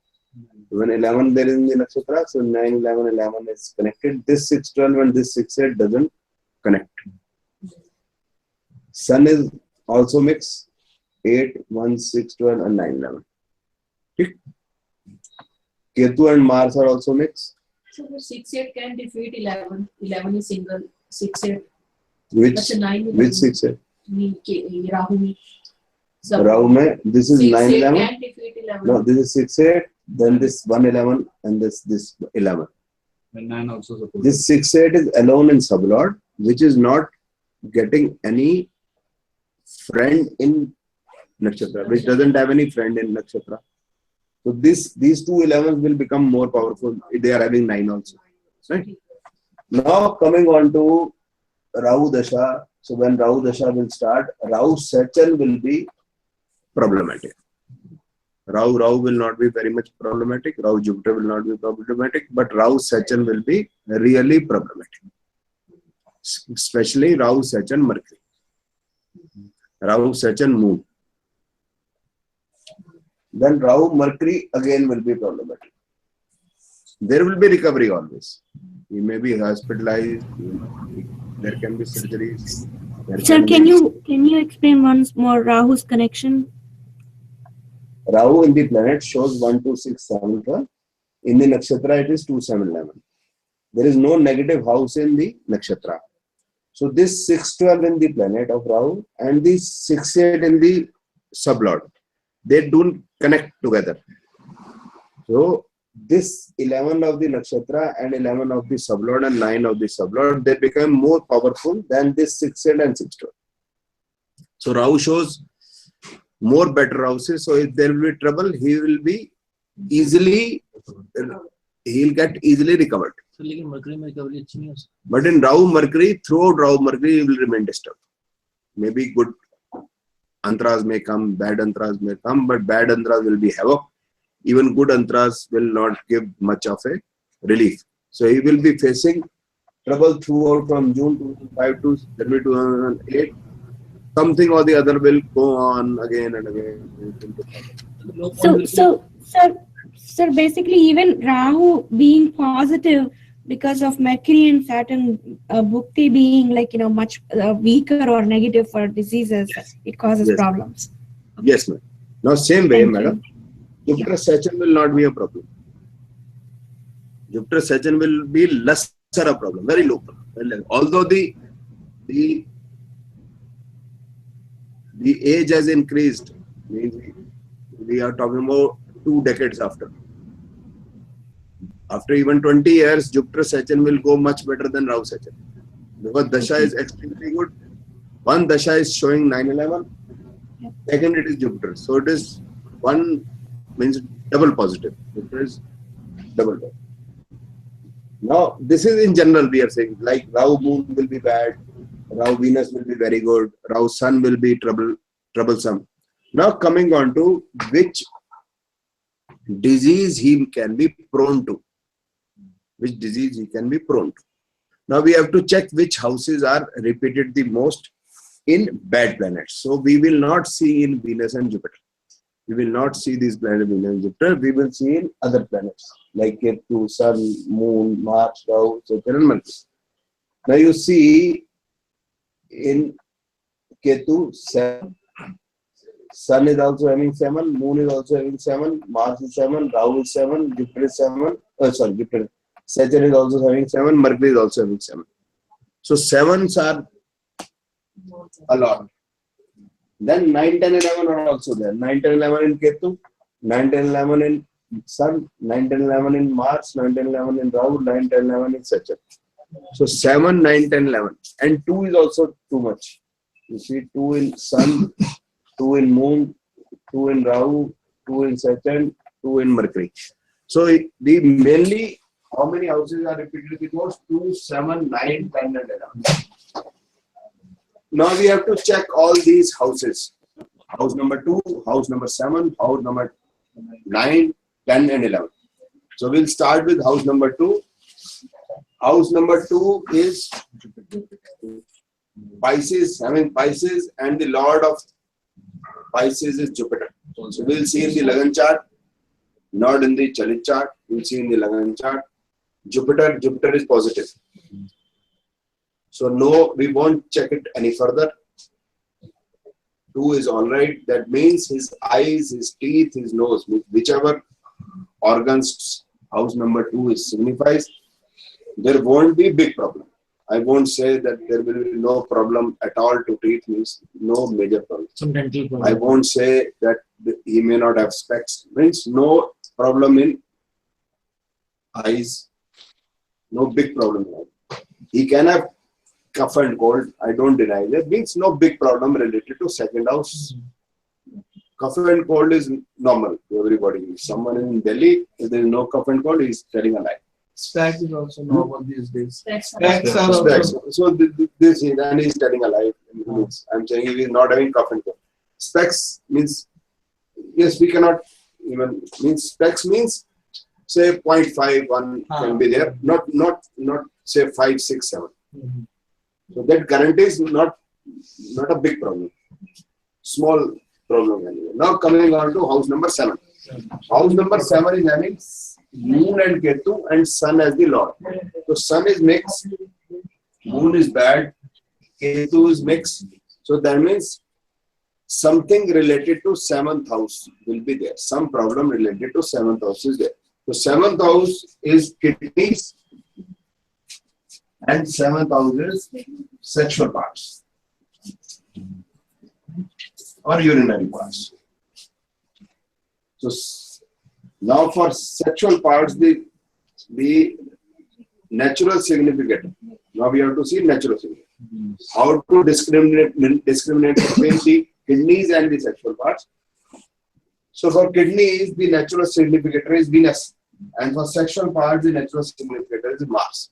When 11 there is in the nakshatra, so 9, 11, 11 is connected. This 6, 12 and this 6, 8 doesn't connect. Sun is also mixed. 8, 1, 6, 12 and 9, 11. Okay. Ketu and Mars are also mixed. So the 6, 8 can defeat 11. 11 is single. 6, 8. Which 9 which 6, 8? Rahu में. Rahu में this is 6, 9, 8 11. can defeat 11. No, this is 6, 8. Then this 1, 11 and this 11. And 9 also suppose. This 6, 8 is alone in sublord, which is not getting any friend in nakshatra, which doesn't have any friend in nakshatra. So these 2 11s will become more powerful. They are having 9 also. Right? Now coming on to Rahu Dasha. So when Rahu Dasha will start, Rahu Saturn will be problematic. Rahu will not be very much problematic. Rahu Jupiter will not be problematic, but Rahu Saturn will be really problematic. Especially Rahu Saturn Mercury. Rahu Saturn Moon. Then Rahu Mercury again will be problematic. There will be recovery always. He may be hospitalized. There can be surgeries. Sir, can you explain once more Rahu's connection? Rahu in the planet shows 1, 2, 6, 7, 12. In the nakshatra, it is 2, 7, 11. There is no negative house in the nakshatra. So this 6, 12 in the planet of Rahu and the 6, 8 in the sublord, they don't connect together. So this 11 of the nakshatra and 11 of the sublord and 9 of the sublord, they become more powerful than this 6, 8 and 6, 12. So Rahu shows more better houses. So if there will be trouble, he'll get easily recovered. So, लेकिन Mercury में recovery अच्छी नहीं हो सकती. But in Rahu Mercury, throughout Rahu Mercury, he will remain disturbed. Maybe good antras may come, bad antras may come, but bad antras will be havoc. Even good antras will not give much of a relief. So he will be facing trouble throughout from June 2005 to January 2008. Something or the other will go on again and again. So basically even Rahu being positive because of Mercury and Saturn Bhukti being like, much weaker or negative for diseases, it causes problems. Yes, ma'am. Now same way, Thank madam, Jupiter Saturn will not be a problem. Jupiter Saturn will be lesser a problem, very low problem. Although the the age has increased. Means we are talking about 2 decades after. After even 20 years, Jupiter Saturn will go much better than Rahu Saturn. Because Dasha is extremely good. One Dasha is showing 9-11. Second, it is Jupiter. So it is one means double positive. Jupiter is double positive. Now, this is in general we are saying, like Rahu Moon will be bad, Rahu Venus will be very good, Rahu Sun will be troublesome. Now coming on to which disease he can be prone to. Which disease he can be prone to. Now we have to check which houses are repeated the most in bad planets. So we will not see in Venus and Jupiter. We will not see these planets Venus and Jupiter. We will see in other planets like Ketu, Sun, Moon, Mars, Rahu, Saturn, and Mercury. Now you see in Ketu 7. Sun is also having 7. Moon is also having 7. Mars is 7. Rahu is 7. Jupiter is 7. Jupiter. Saturn is also having 7. Mercury is also having 7. So 7s are a lot. Then 9, 10, 11 are also there. 9, 10, 11 in Ketu, 9, 10, 11 in Sun, 9, 10, 11 in Mars, 9, 10, 11 in Rahu, 9, 10, 11 in Saturn. So 7, 9, 10, 11. And 2 is also too much. You see 2 in Sun, 2 in Moon, 2 in Rahu, 2 in Saturn, 2 in Mercury. So the mainly how many houses are repeated the most? 2, 7, 9, 10 and 11. Now we have to check all these houses. House number 2, house number 7, house number 9, 10 and 11. So we'll start with house number 2. House number 2 is Pisces, having Pisces, and the Lord of Pisces is Jupiter. So we'll see in the Lagna chart, not in the Chalit chart. We'll see in the Lagna chart. Jupiter is positive. So no, we won't check it any further. 2 is all right. That means his eyes, his teeth, his nose, whichever organs house number 2 is signifies, there won't be big problem. I won't say that there will be no problem at all to teeth, means no major problem. Some dental problem. I won't say that he may not have specs, means no problem in eyes, no big problem. He can have cough and cold, I don't deny that, means no big problem related to second house. Cough and cold is normal to everybody. If someone in Delhi, if there is no cough and cold, he is telling a lie. Specs is also normal these days. Specs Specs are Specs. also So this is, and he is telling a lie. I'm saying he is not having cough and cold. Specs means, yes, we cannot even, means specs means say 0.51 can be there, not say 5, 6, 7. So that guarantees not a big problem, small problem anyway. Now coming on to house number 7. House number 7 is having Moon and Ketu and Sun as the Lord. So Sun is mixed, Moon is bad, Ketu is mixed. So that means something related to 7th house will be there. Some problem related to 7th house is there. So 7th house is kidneys and 7th house is sexual parts or urinary parts. So now for sexual parts, the natural significant. Now we have to see natural significant. How to discriminate between the kidneys and the sexual parts. So for kidneys, the natural significator is Venus, and for sexual parts, the natural significator is Mars.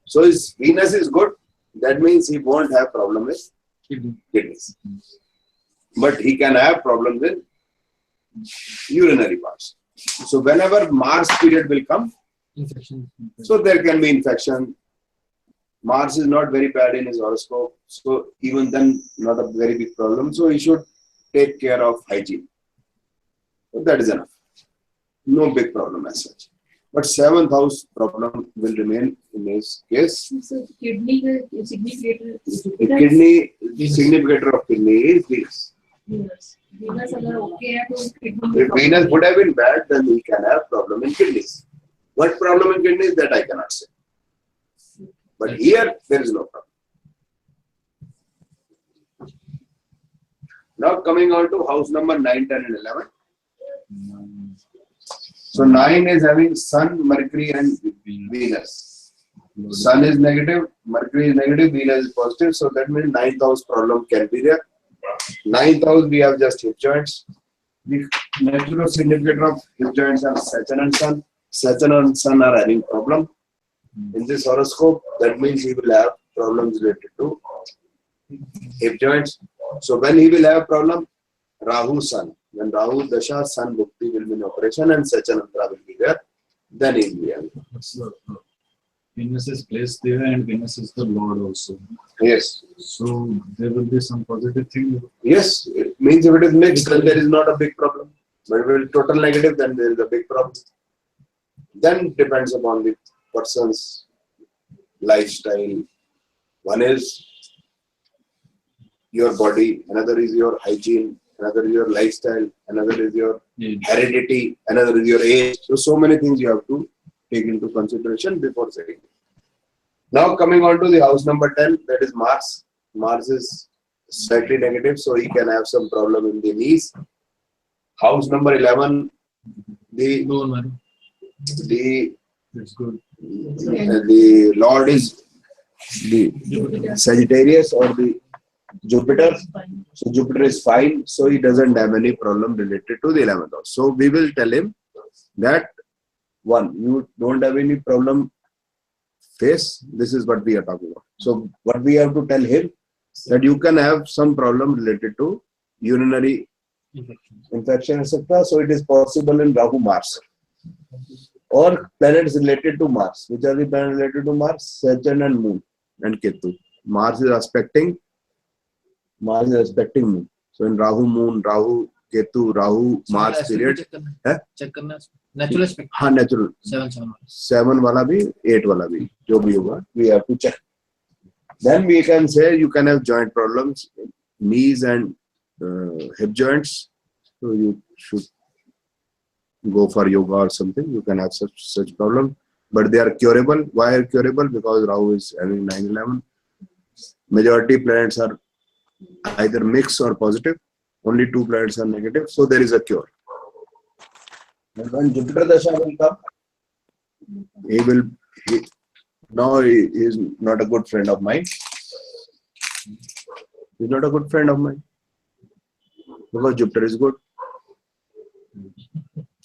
So his Venus is good. That means he won't have problem with kidneys, but he can have problem with urinary parts. So whenever Mars period will come, Infection. so there can be infection. Mars is not very bad in his horoscope, so even then not a very big problem. So he should take care of hygiene. So that is enough. No big problem as such. But 7th house problem will remain in his case. So kidney significator The kidney significator of kidney is Venus. Venus. Venus अगर okay है तो kidney If Venus would have been bad, then he can have problem in kidneys. What problem in kidneys, that I cannot say. But here there is no problem. Now coming on to house number 9, 10 and 11. So 9 is having Sun, Mercury and Venus. Sun is negative, Mercury is negative, Venus is positive. So that means 9th house problem can be there. 9th house we have just hip joints. The natural significator of hip joints are Saturn and Sun. Saturn and Sun are having problem in this horoscope. That means he will have problems related to hip joints. So when he will have problem, Rahu Sun. When Rahu Dasha, Sun Bhukti will be in operation and Sachanandra will be there. Then he will be having. Venus is placed there and Venus is the Lord also. Yes. So there will be some positive thing. Yes. It means if it is mixed, then there is not a big problem. But if it is total negative, then there is a big problem. Then depends upon the person's lifestyle. One is your body, another is your hygiene, another is your lifestyle, another is your heredity, another is your age. So many things you have to take into consideration before saying. Now coming on to the house number 10, that is Mars. Mars is slightly negative, so he can have some problem in the knees. House number 11, the That's good. Lord is the Sagittarius or the Jupiter. So Jupiter is fine, so he doesn't have any problem related to the 11th house. So we will tell him that one, you don't have any problem face. This is what we are talking about. So what we have to tell him that you can have some problem related to urinary infection, etc. So it is possible in Rahu Mars or planets related to Mars. Which are the planets related to Mars? Saturn and Moon and Ketu. Mars is aspecting Moon. So in Rahu Moon, Rahu Ketu, Rahu Mars period. Check करना natural aspect. हाँ natural. 7 वाला भी 8 वाला भी जो भी होगा we have to check. Then we can say you can have joint problems, knees and hip joints. So you should go for yoga or something. You can have such problem, but they are curable. Why are curable? Because Rahu is having 9-11. Majority planets are either mixed or positive. Only 2 planets are negative. So there is a cure. And when Jupiter Dasha will come, now he is not a good friend of mine. He's not a good friend of mine. Because Jupiter is good.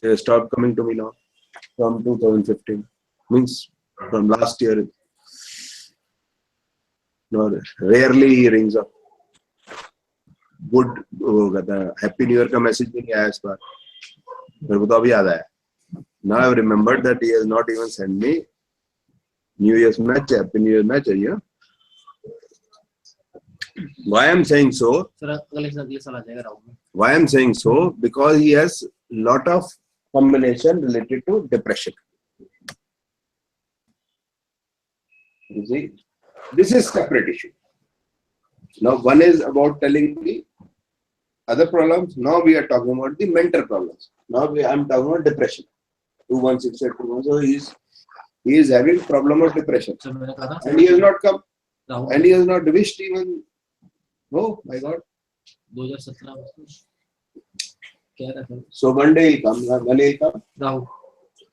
He stopped coming to me now from 2015. Means from last year. No, rarely he rings up. Good Happy New Year का message भी नहीं आया इस बार. मेरे को तो अभी याद आया. Now I remembered that he has not even sent me New Year's match, Happy New Year match. Why I am saying so? Why I am saying so? Because he has lot of combination related to depression. You see, this is separate issue. Now one is about telling the other problems. Now we are talking about the mental problems. Now I am talking about depression. 216821. So he is having problem of depression, and he has not come, and he has not wished even. Oh my God. 2017 So one day he comes.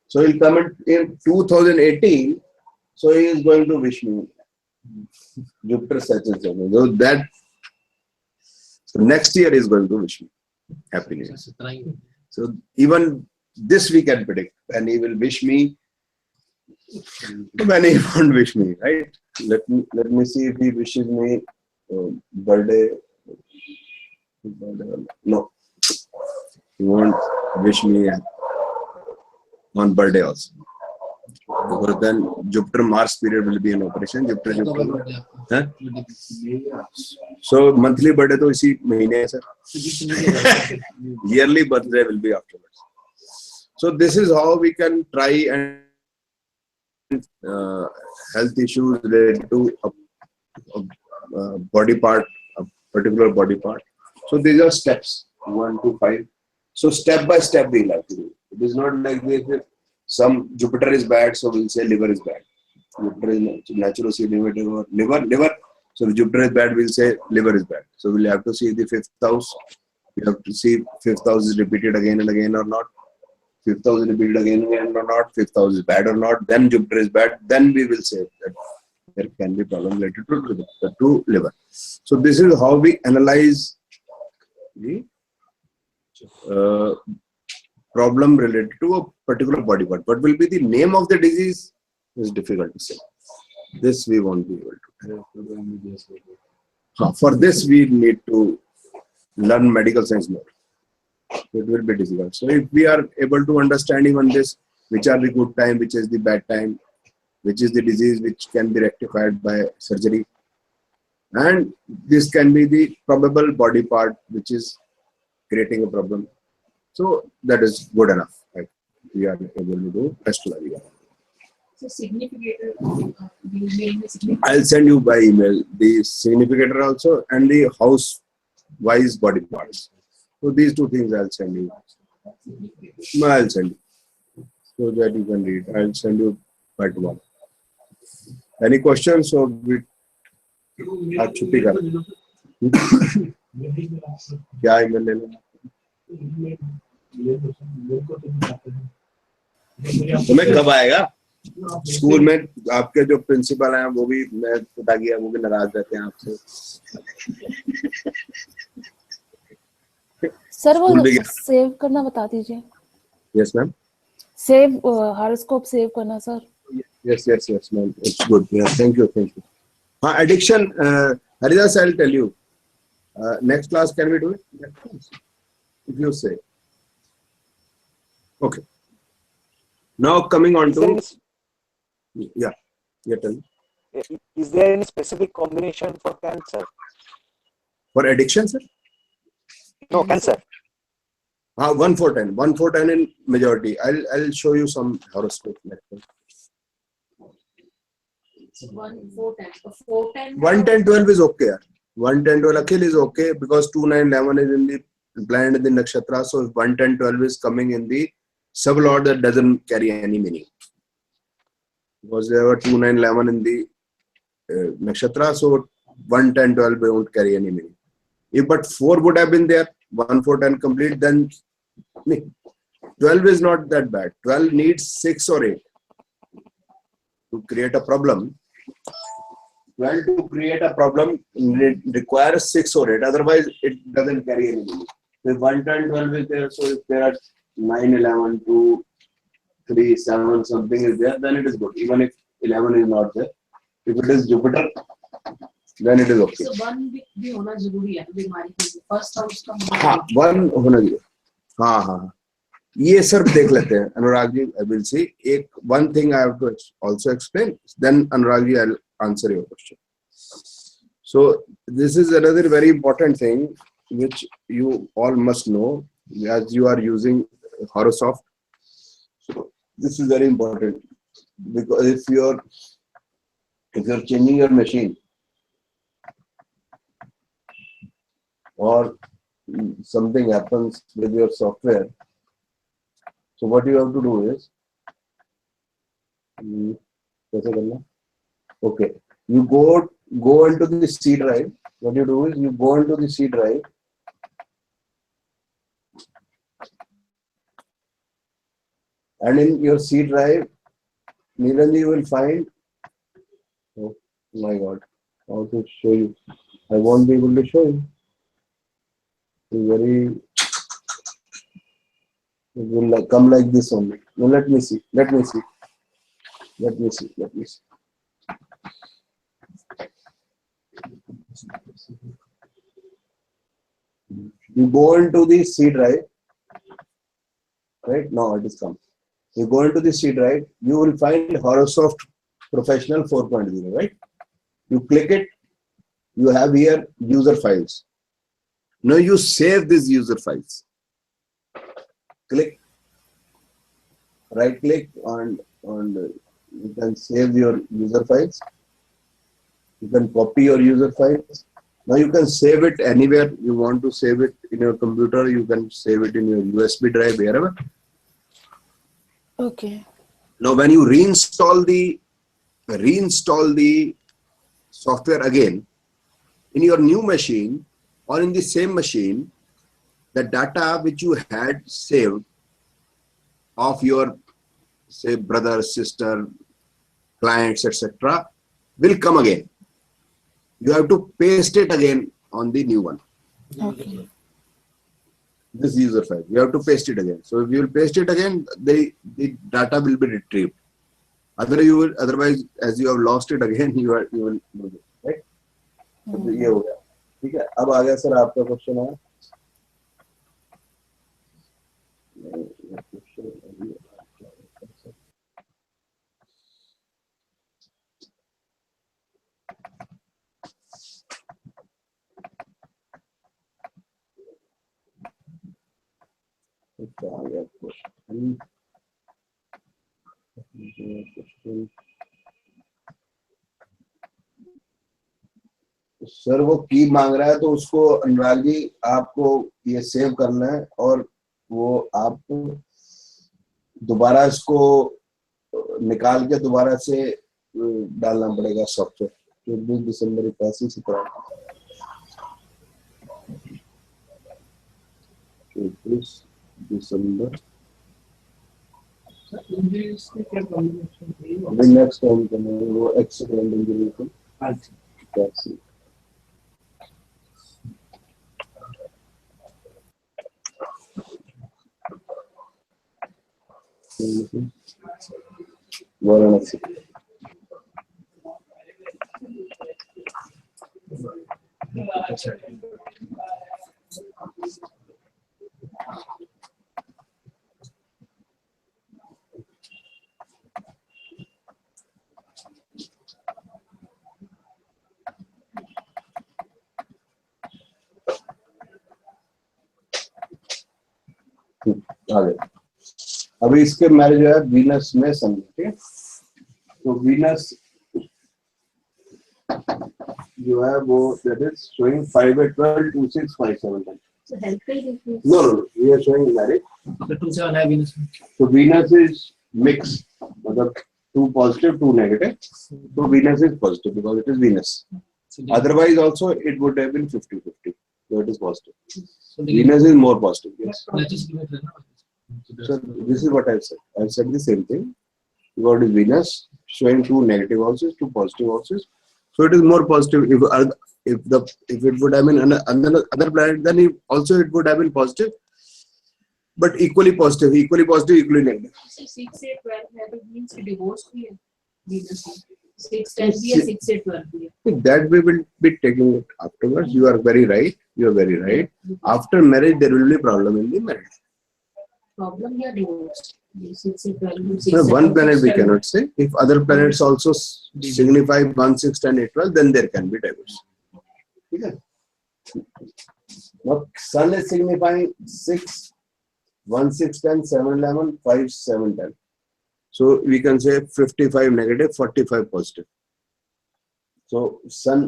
So he'll come in 2018. So he is going to wish me. Jupiter such and such. So that. So next year he is going to wish me Happy New Year. So even this we can predict, and he will wish me when he won't wish me, right? Let me see if he wishes me birthday. No, he won't wish me on birthday also. Because then Jupiter Mars period will be in operation. Jupiter. Huh? So monthly birthday to इसी महीने है sir. Yearly birthday will be afterwards. So this is how we can try and health issues related to a body part, a particular body part. So these are steps 1 to 5. So step by step we'll have to do. It is not like this. Some Jupiter is bad, so we'll say liver is bad. Jupiter is natural significator or liver. So if Jupiter is bad, we'll say liver is bad. So we'll have to see the 5th house You have to see fifth house is repeated again and again or not. Fifth house is repeated again and again or not. Fifth house is bad or not. Then Jupiter is bad. Then we will say that there can be problem related to liver. So this is how we analyze the problem related to a particular body part. What will be the name of the disease is difficult to say. This we won't be able to. For this we need to learn medical science more. It will be difficult. So if we are able to understand even this, which are the good time, which is the bad time, which is the disease which can be rectified by surgery, and this can be the probable body part which is creating a problem. So that is good enough. Right? We are able to do astrology. So significator, we main significator. I'll send you by email the significator also and the house wise body parts. So these two things I'll send you. No, I'll send you so that you can read. I'll send you by tomorrow. Any questions? So we आज छुट्टी कर क्या email ले लो तुम्हें कब आएगा school में आपके जो प्रिंसिपल हैं वो भी मैं पता किया वो भी नाराज रहते हैं आपसे सर वो सेव करना बता दीजिए yes ma'am save horoscope save करना sir yes ma'am it's good yeah thank you addiction Haridas I'll tell you next class can we do it next class if you say okay now coming on to yeah tell me is there any specific combination for cancer for addiction sir no cancer 1 4 10 1 4 10 in majority I'll show you some horoscope next time. 1 4 10. 4 10. 1 10 12 is okay. 1 10 12 Akhil is okay because 2 9 11 is in the planet in the nakshatra. So if 1 10 12 is coming in the sublord, that doesn't carry any meaning because there were 2 9 11 in the nakshatra. So 1 10 12 won't carry any meaning. If but 4 would have been there, 1 4 10 complete, then 12 is not that bad. 12 needs 6 or 8 to create a problem. 12 to create a problem requires 6 or 8. Otherwise, it doesn't carry any meaning. If 1 10 12 is there, so if there are 9 11 2 3 7 something is there, then it is good. Even if 11 is not there, if it is Jupiter, then it is okay. So 1 भी होना जरूरी है बीमारी के लिए. First house का. हाँ 1 होना चाहिए. हाँ ये सब देख लेते हैं Anurag ji. I will see. One thing I have to also explain. Then Anurag ji, I'll answer your question. So this is another very important thing which you all must know as you are using Horosoft. So this is very important because if you're changing your machine or something happens with your software, so what you have to do is okay, you go into the C drive. What you do is you go into the C drive and in your C drive, Niranji, you will find, oh my God, how to show you? I won't be able to show you. It will come like this only. Now let me see. You go into the C drive, right? Now it is come. You go into the C drive, you will find Horosoft Professional 4.0, right? You click it, you have here user files. Now you save these user files. Click, right click on you can save your user files. You can copy your user files. Now you can save it anywhere you want to save it in your computer. You can save it in your USB drive, wherever. Okay. Now when you reinstall the software again in your new machine or in the same machine, the data which you had saved of your, say, brother, sister, clients, etc., will come again. You have to paste it again on the new one. Okay. This user file, you have to paste it again. So if you will paste it again, the data will be retrieved. Otherwise, as you have lost it again, you will lose it, right? तो ये हो गया, ठीक है. अब आ गया sir आपका question है. आ गया क्वेश्चन. सर वो की मांग रहा है, तो उसको अनुराग जी आपको ये सेव करना है और वो आप दोबारा इसको निकाल के दोबारा से डालना पड़ेगा सॉफ्टवेयर. 20 दिसंबर 81 से 20 दिसंबर नेक्स्ट टाइम करेंगे वो एक्सीडेंट इंजरी को. अच्छा. वाराणसी. आगे अभी इसके मैरिज है वीनस में सन. ठीक है, तो वीनस जो है वो that is showing 5 at 12 2 6 5 7 10. So health will difference. No, we are showing marriage. The 2 7 है Venus में. So Venus is mixed, मतलब 2 positive 2 negative. So Venus is positive because it is Venus. Otherwise also it would have been 50-50. So it is positive. So Venus is more positive. Yes. let's just give it a So this is what I've said. I've said the same thing. What is Venus showing 2 negative houses, 2 positive houses. So it is more positive. If it would have been another planet, then it would have been positive, but equally positive, equally negative. 6 8 12 है, that means divorce भी है Venus में. 6 10 भी है, 6 8 12 भी है. That we will be taking it afterwards. You are very right. After marriage, there will be problem in the marriage. Problem या divorce. 6 8 12 So one planet we cannot say. If other planets also signify 1 6 10 8 12, then there can be divorce. Okay. Now Sun is signifying 6 1 6 10 7 11 5 7 10. So we can say 55 negative, 45 positive. So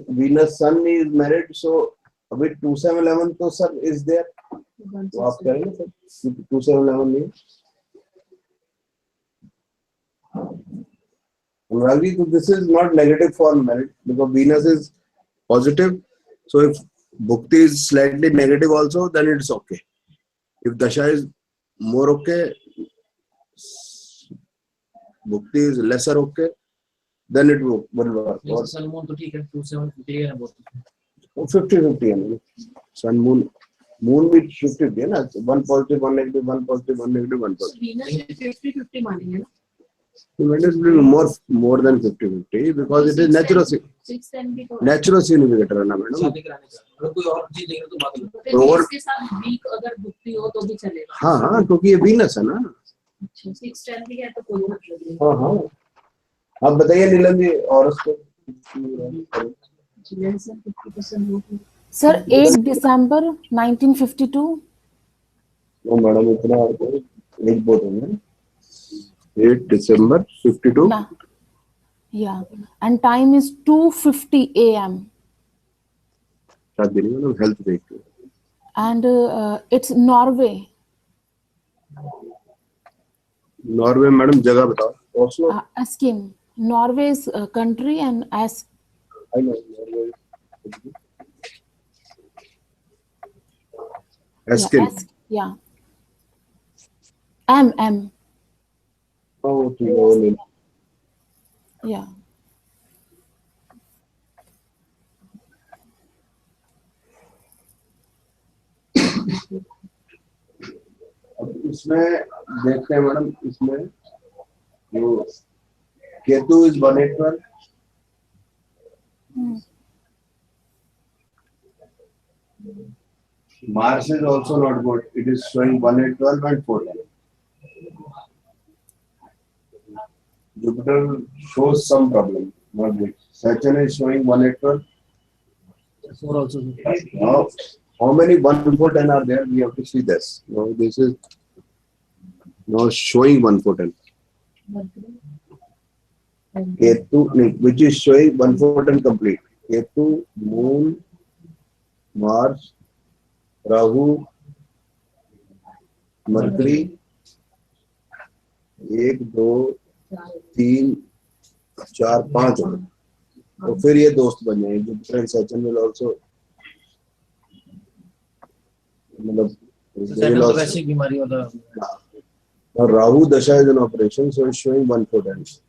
Venus Sun is married. So अभी 2 7 11 तो sir is there. तो आप करेंगे sir 2 7 11 नहीं. Ragi, this is not negative for marriage because Venus is positive. So if Bhukti is slightly negative also, then it's okay. If Dasha is more okay, Bhukti is lesser okay, then it will work. Or sun moon तो ठीक है 2 7 50 है बहुत. 50-50 है. Sun moon भी 50-50 है ना. 1 positive 1 negative 1 positive 1 negative 1 positive. Venus 50-50 मानेंगे ना. Venus will be more than 50-50 because it is natural 6 10 भी तो natural significator है ना मैडम. शादी कराने का अगर कोई और चीज देंगे तो बात अलग. तो इसके साथ वीक अगर भुक्ति हो तो भी चलेगा. हाँ क्योंकि ये वीनस है ना. 6 10 भी है तो कोई मतलब नहीं. हाँ आप बताइए नीलम जी. और उसको सर 8 दिसंबर 1952. वो मैडम इतना एक बोल रहे हैं 8 December 52. Yeah, and time is 2:50 a.m. शादी नहीं मतलब हेल्थ देखते. And it's Norway. Norway madam जगह बताओ. Oslo. Askim. Norway is a country and I know Norway. Askin. Yeah. M. Oh, okay. Yeah. अब इसमें देखते हैं मैडम, इसमें जो Ketu is 181. Mars is also not good. It is showing 112 and 410. Jupiter shows some problem, not good. Saturn is showing 112. 4 also. Now, how many 110 are there? We have to see this. Now, this is now showing 110. Ketu, which is showing 110 complete. Ketu, Moon, Mars, Rahu, Mercury, 1, 2, 3, 4, 5 हो गए. तो फिर ये दोस्त बन जाएंगे. Jupiter and Saturn will also, मतलब they will also. वैसी बीमारी होता है. Now Rahu Dasha is an operation, so it's showing 140.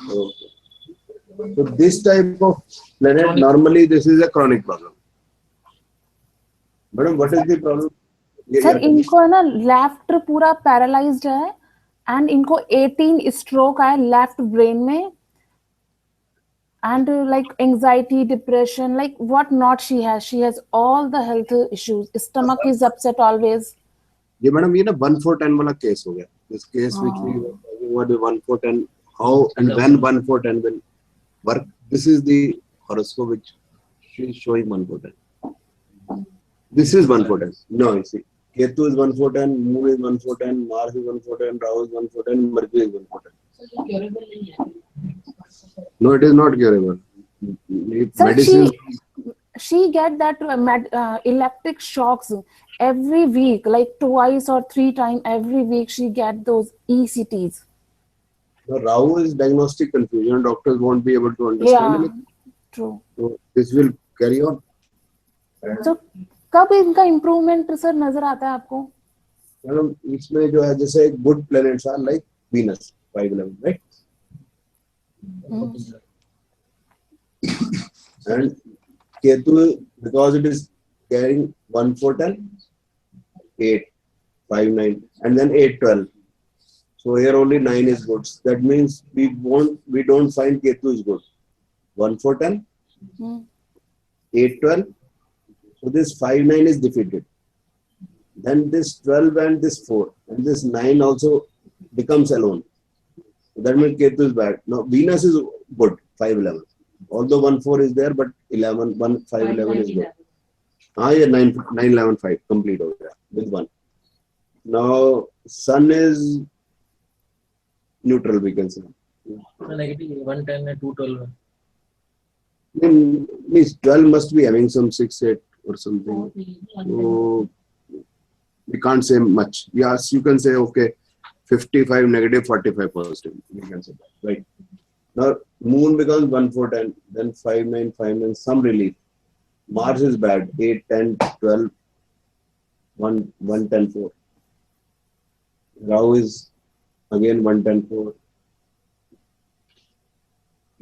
So this type of planet, normally this is a chronic problem. Madam, what is the problem? Sir इनको है ना left पूरा paralysed है and इनको 18 स्ट्रोक है लेफ्ट ब्रेन में and like anxiety, depression, like what not she has all the health issues. Stomach is upset always. ये madam ये ना 1-4-10 वाला केस हो गया. This case which we were talking about, the 1-4-10, how and when 1-4-10 will work. This is the horoscope which she is showing 1-4-10. This is 1-4-10. No, you see, Ketu is 1-4-10, Moon is 1-4-10, Mars is 1-4-10, Rahu is 1-4-10, Mercury is 1-4-10. No, it is not curable. Sir, Medicine. she get that electric shocks every week, like 2 or 3 times every week. She get those ECTs. The Rahu is diagnostic confusion. Doctors won't be able to understand. Yeah, true. So this will carry on. So कब इनका improvement sir नजर आता है आपको? Madam इसमें जो है जैसे good planets are like Venus 511, right? And Ketu, because it is carrying 1-4-10, 8, 5, 9, and then 8-12. So here only 9 is good. That means we don't find Ketu is good. 1-4-10, 8-12. So this 5-9 is defeated. Then this 12 and this 4 and this 9 also becomes alone. That means Ketu is bad. Now Venus is good, 5-11. Although 1-4 is there, but 5-11 is good. Yeah, 9-11-5 complete over there with 1. Now Sun is neutral, we can say. Negative 110 and 212. Means 12 must be having some 6-8 or something. So we can't say much. Yes, you can say okay, 55 negative, 45 positive. We can say that, right? Now Moon becomes 1-4-10, then 5-9, 5-9, some relief. Mars is bad, 8-10, 12, 1-10-4. Rahu is again 1-10-4.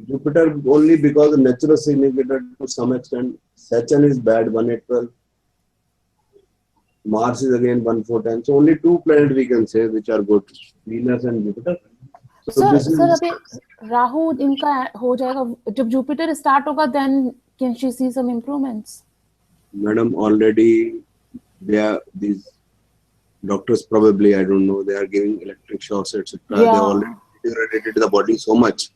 Jupiter only because of natural significant to some extent. Saturn is bad, 1-8-12. Mars is again 1-4-10. So only 2 planets we can say which are good, Venus and Jupiter. So sir अभी राहु इनका हो जाएगा जब Jupiter start होगा then can she see some improvements? Madam, already these doctors probably, I don't know, they are giving electric shocks, etc. They already deteriorated the body so much.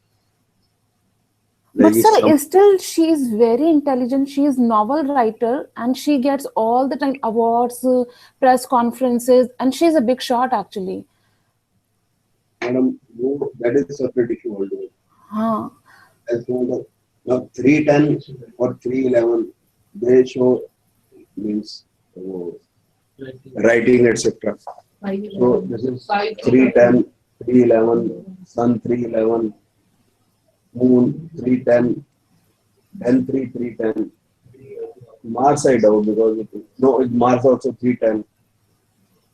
But sir, still she is very intelligent. She is novel writer and she gets all the time awards, press conferences, and she is a big shot actually. Madam, that is a pretty issue already. Now 310 or 311, they show means writing, etc. So this is 310, 311, Sun 311, Moon 310, 10-3, 310, Mars I doubt because no, Mars also 310,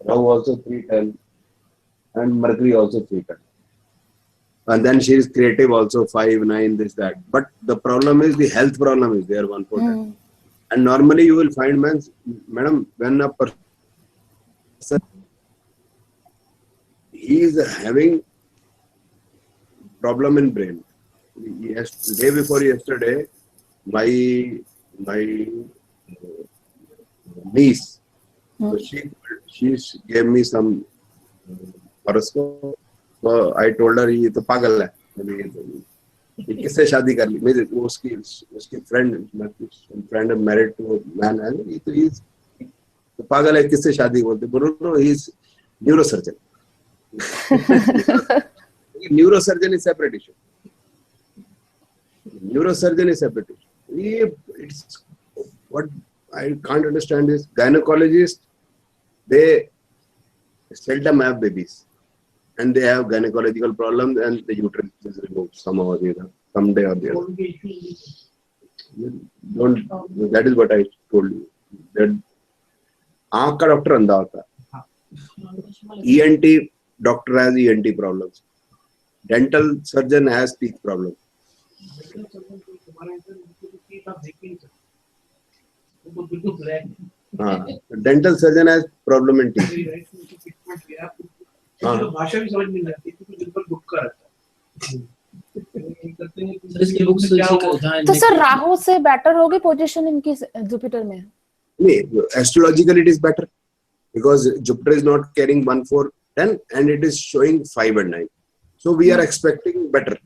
Rahu also 310, and Mercury also 310. And then she is creative also 5, 9, this, that. But the problem is the health problem is there 1, 4, 10. And normally you will find, madam, when a person he is having problem in brain. Yes, day before yesterday, my niece, so she gave me some horoscope. So I told her ये तो पागल है, ये किससे शादी कर ली? मेरे उसकी friend married to a man है, ये तो पागल है, किससे शादी बोलते? बोलो no, he is neurosurgeon. Neurosurgeon is separate issue. Neurosurgeon is separate issue. It's what I can't understand is gynecologists, they seldom have babies, and they have gynecological problems, and the uterus is removed somehow or the other, someday or the other. That is what I told you. That आँख का doctor अंधा होता है. ENT doctor has ENT problems. Dental surgeon has teeth problems. Dental surgeon has problem in teeth. भाषा भी समझ नहीं आती क्योंकि दिन भर गुटका रहता है. तो सर राहु से बेटर होगी पोजीशन इनकी जुपिटर में? नहीं, astrologically it is better because Jupiter is not carrying 1, 4, 10 and it is showing 5 and 9. So we are expecting better.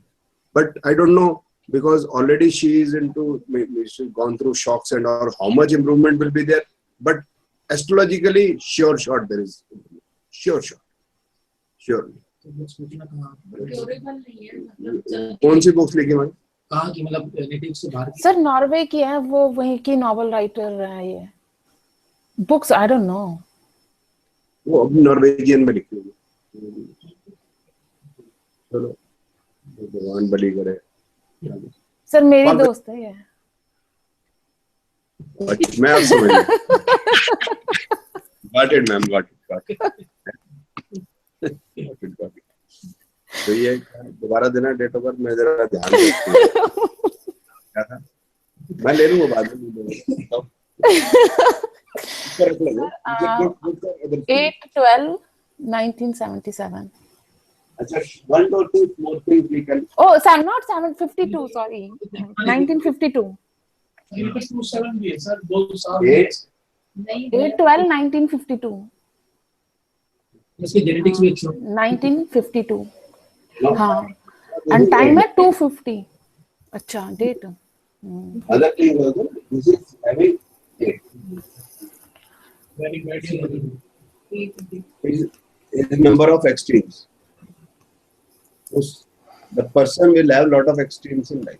But I don't know because already she is she's gone through shocks and all, how much improvement will be there. But astrologically, sure there is improvement. Sure. कौन सी books लिखी मैंने? कहाँ की, मतलब native से बाहर की? Sir Norway की है, वो वहीं की नॉवेल राइटर है. ये बुक्स आई डोंट नो. वो अब नॉर्वेजियन में लिखी होगी. चलो भगवान बली करे. सर मेरी दोस्त है ये. अच्छा, मैं आप समझ गया. Got it, ma'am. Got it. तो ये दोबारा देना डेट ऑफ बर्थ में जरा ध्यान दो. क्या था? मैं ले लूँगा बाद में. 8/12/1977. अच्छा, 1 or 2 more things we can. Oh, sir, not 752. Sorry, 1952. 327 भी है सर, 2 साल. 8/12/1952. इसकी जेनेटिक्स भी अच्छी है. 1952. हाँ. And time है 250. अच्छा date. Other thing also, this is having is number of extremes. The person will have lot of extremes in life.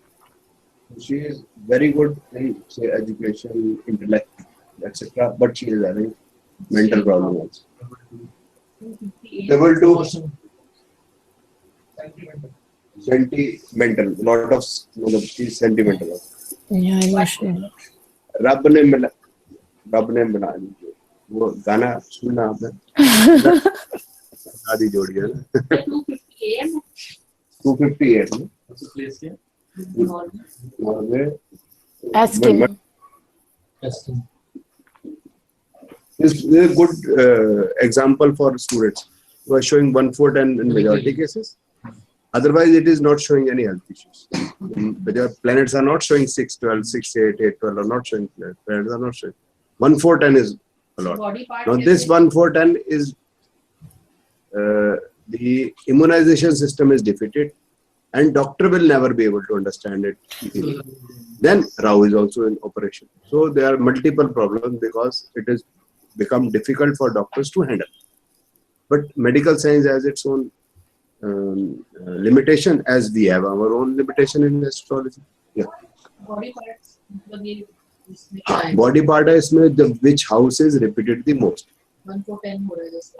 She is very good in say education, intellect, etc. But she is having mental problem also. Level 2 sentimental, lot of she is sentimental. Yeah, emotional. रब ने बना दी. वो गाना सुनना आपने? शादी जोड़ी है ना. 258 में. Asking. This is a good example for students who are showing 1, 4, 10 in majority cases. Otherwise, it is not showing any health issues. The planets are not showing 6, 12, 6, 8, 8, 12 are not showing. Planets are not showing. 1, 4, 10 is a lot. Now, this 1, 4, 10 is the immunization system is defeated, and doctor will never be able to understand it easily. Then Rahu is also in operation. So there are multiple problems because it is become difficult for doctors to handle. But medical science has its own limitation, as we have our own limitation in astrology. Yeah. Body parts. Body part है इसमें which house is repeated the most. 1 4 10 हो रहा है जैसे.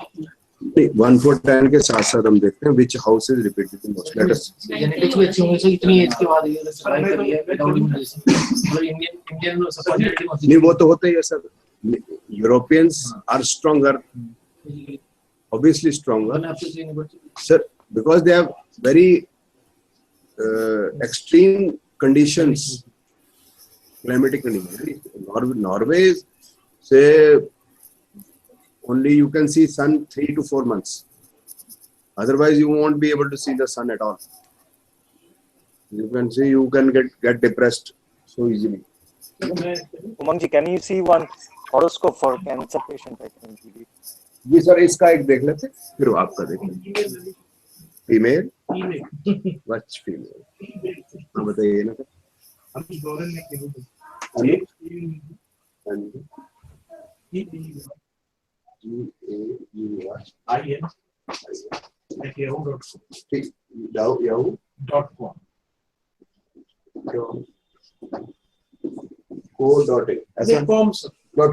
1 4 10 के साथ साथ हम देखते हैं which house is repeated the most. Let us genetics भी अच्छी होंगी, इतनी एज के बाद ये सर्वाइव कर रही है विदाउट इम्यूनाइजेशन, मतलब इंडियन सपोर्ट नहीं, वो तो होता ही है sir. Europeans are stronger, obviously stronger, sir, because they have very extreme conditions, climatic conditions. Norway is, say, only you can see sun 3 to 4 months. Otherwise, you won't be able to see the sun at all. You can see, you can get depressed so easily. Umang ji, can you see one horoscope for cancer patient? I can give you. जी sir, इसका एक देख लेते, फिर आपका देख लेते. Female, वच फीमेल, हाँ बताइए ना.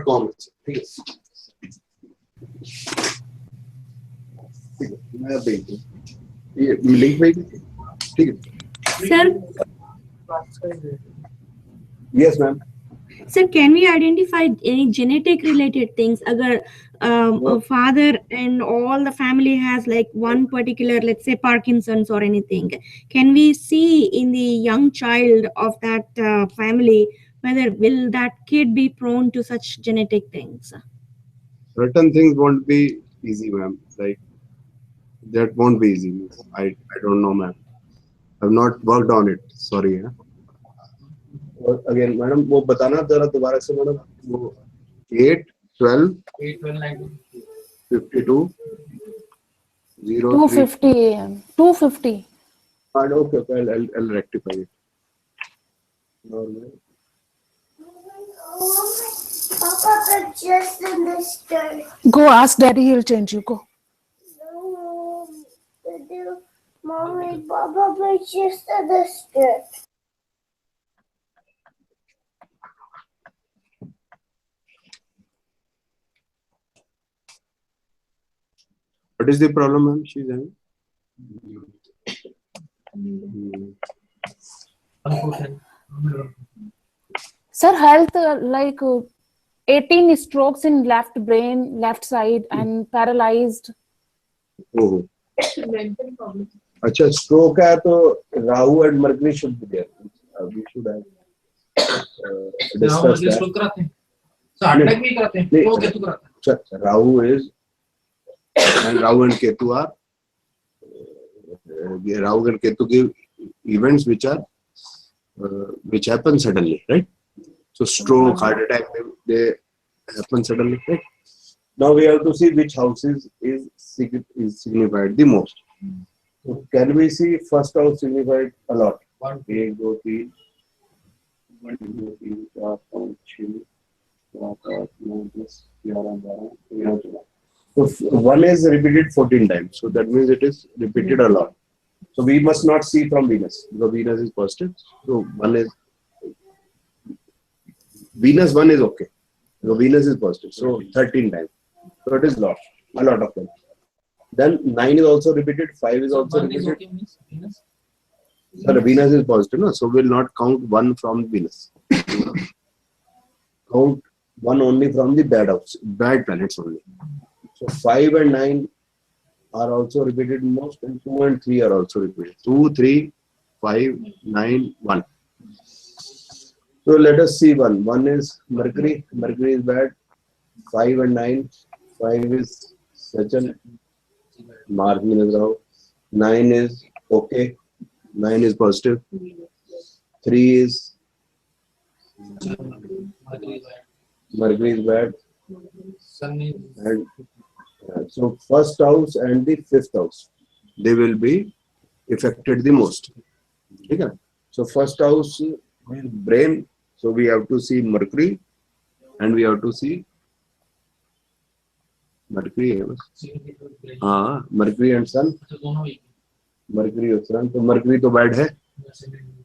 .com. ठीक है. मैं भेज दूं. ये लिंक भेज दीजिए. ठीक है. Sir, yes ma'am. sir, can we identify any genetic related things? Agar a father and all the family has like one particular, let's say Parkinson's or anything, can we see in the young child of that family whether will that kid be prone to such genetic things? Certain things won't be easy, ma'am. Like that won't be easy. I don't know, ma'am. I've not worked on it. Sorry. Huh? Again, madam, वो बताना जरा दोबारा से madam. वो 8 12 52 0 2:50 a.m. 2:50. Okay, I'll rectify it. Papa, but just in the skirt. Go ask daddy, he'll change you. Go. No, Mommy, Papa, but just in the skirt. What is the problem, ma'am? She's having. Sir, health like 18 strokes in left brain, left side, and paralyzed. Oh. अच्छा, stroke है तो Rahu and Mercury should be there. We should have discussed that. कराते हैं, heart attack भी कराते हैं, तो केतु कराते हैं. Rahu is and Rahu and Ketu are Rahu and Ketu give events which happen suddenly, right? So stroke, heart attack, they happen suddenly, right? Now we have to see which houses is signified the most. So can we see first house signified a lot? 1 2 3 1 2 3 4 5 6 7 8 9 10 11 12. So 1 is repeated 14 times. So that means it is repeated a lot. So we must not see from Venus because Venus is positive. So 1 is Venus 1 is okay. So Venus is positive. So 13 times. So it is a lot of them. Then 9 is also repeated. 5 is also repeated. Okay, Venus? So Venus is positive, no? So we will not count 1 from Venus. Count 1 only from the bad planets only. So 5 and 9 are also repeated most, and 2 and 3 are also repeated. 2, 3, 5, 9, 1. So let us see 1. 1 is Mercury. Mercury is bad. 5 and 9. 5 is Saturn. Mars minus Rahu. 9 is okay. 9 is positive. 3 is Mercury is bad. And so first house and the fifth house, they will be affected the most. Okay? So first house is brain. So we have to see Mercury, and we have to see Mercury. Mercury and Sun. Mercury and Sun. So Mercury तो bad है.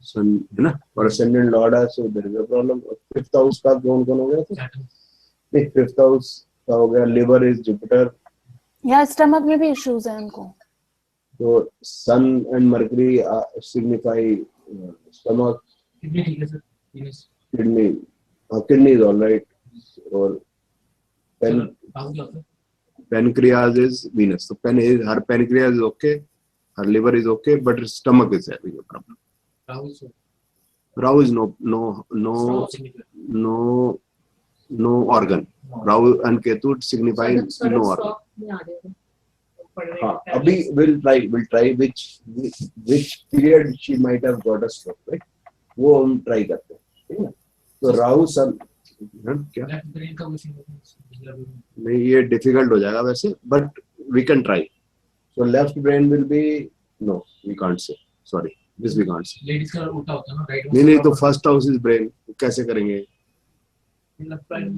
Sun है ना? और ascendant Lord है. So there is a problem. Fifth house का कौन हो गया था? Fifth house का हो गया. Liver is Jupiter. या स्टमक में भी इश्यूज हैं उनको. So Sun and Mercury signify stomach, कितनी ठीक है sir? Venus. kidney. Kidney is all right. Or sir, Rahu क्या होता है? pancreas is Venus. So her pancreas is okay, her liver is okay, but her stomach is having a problem. Rahu is what? Rahu is no Strong significant. no organ. Rahu and Ketu signify no organ. हाँ, अभी we'll try which period she might have got a stroke, right? वो हम try करते हैं, ठीक है? तो राहु सन क्या? Left brain का कुछ नहीं. नहीं, ये difficult हो जाएगा वैसे, but we can try. So left brain will be no, we can't say. Sorry, this we can't say. Ladies का उल्टा होता है ना, right? नहीं तो first house is brain. कैसे करेंगे?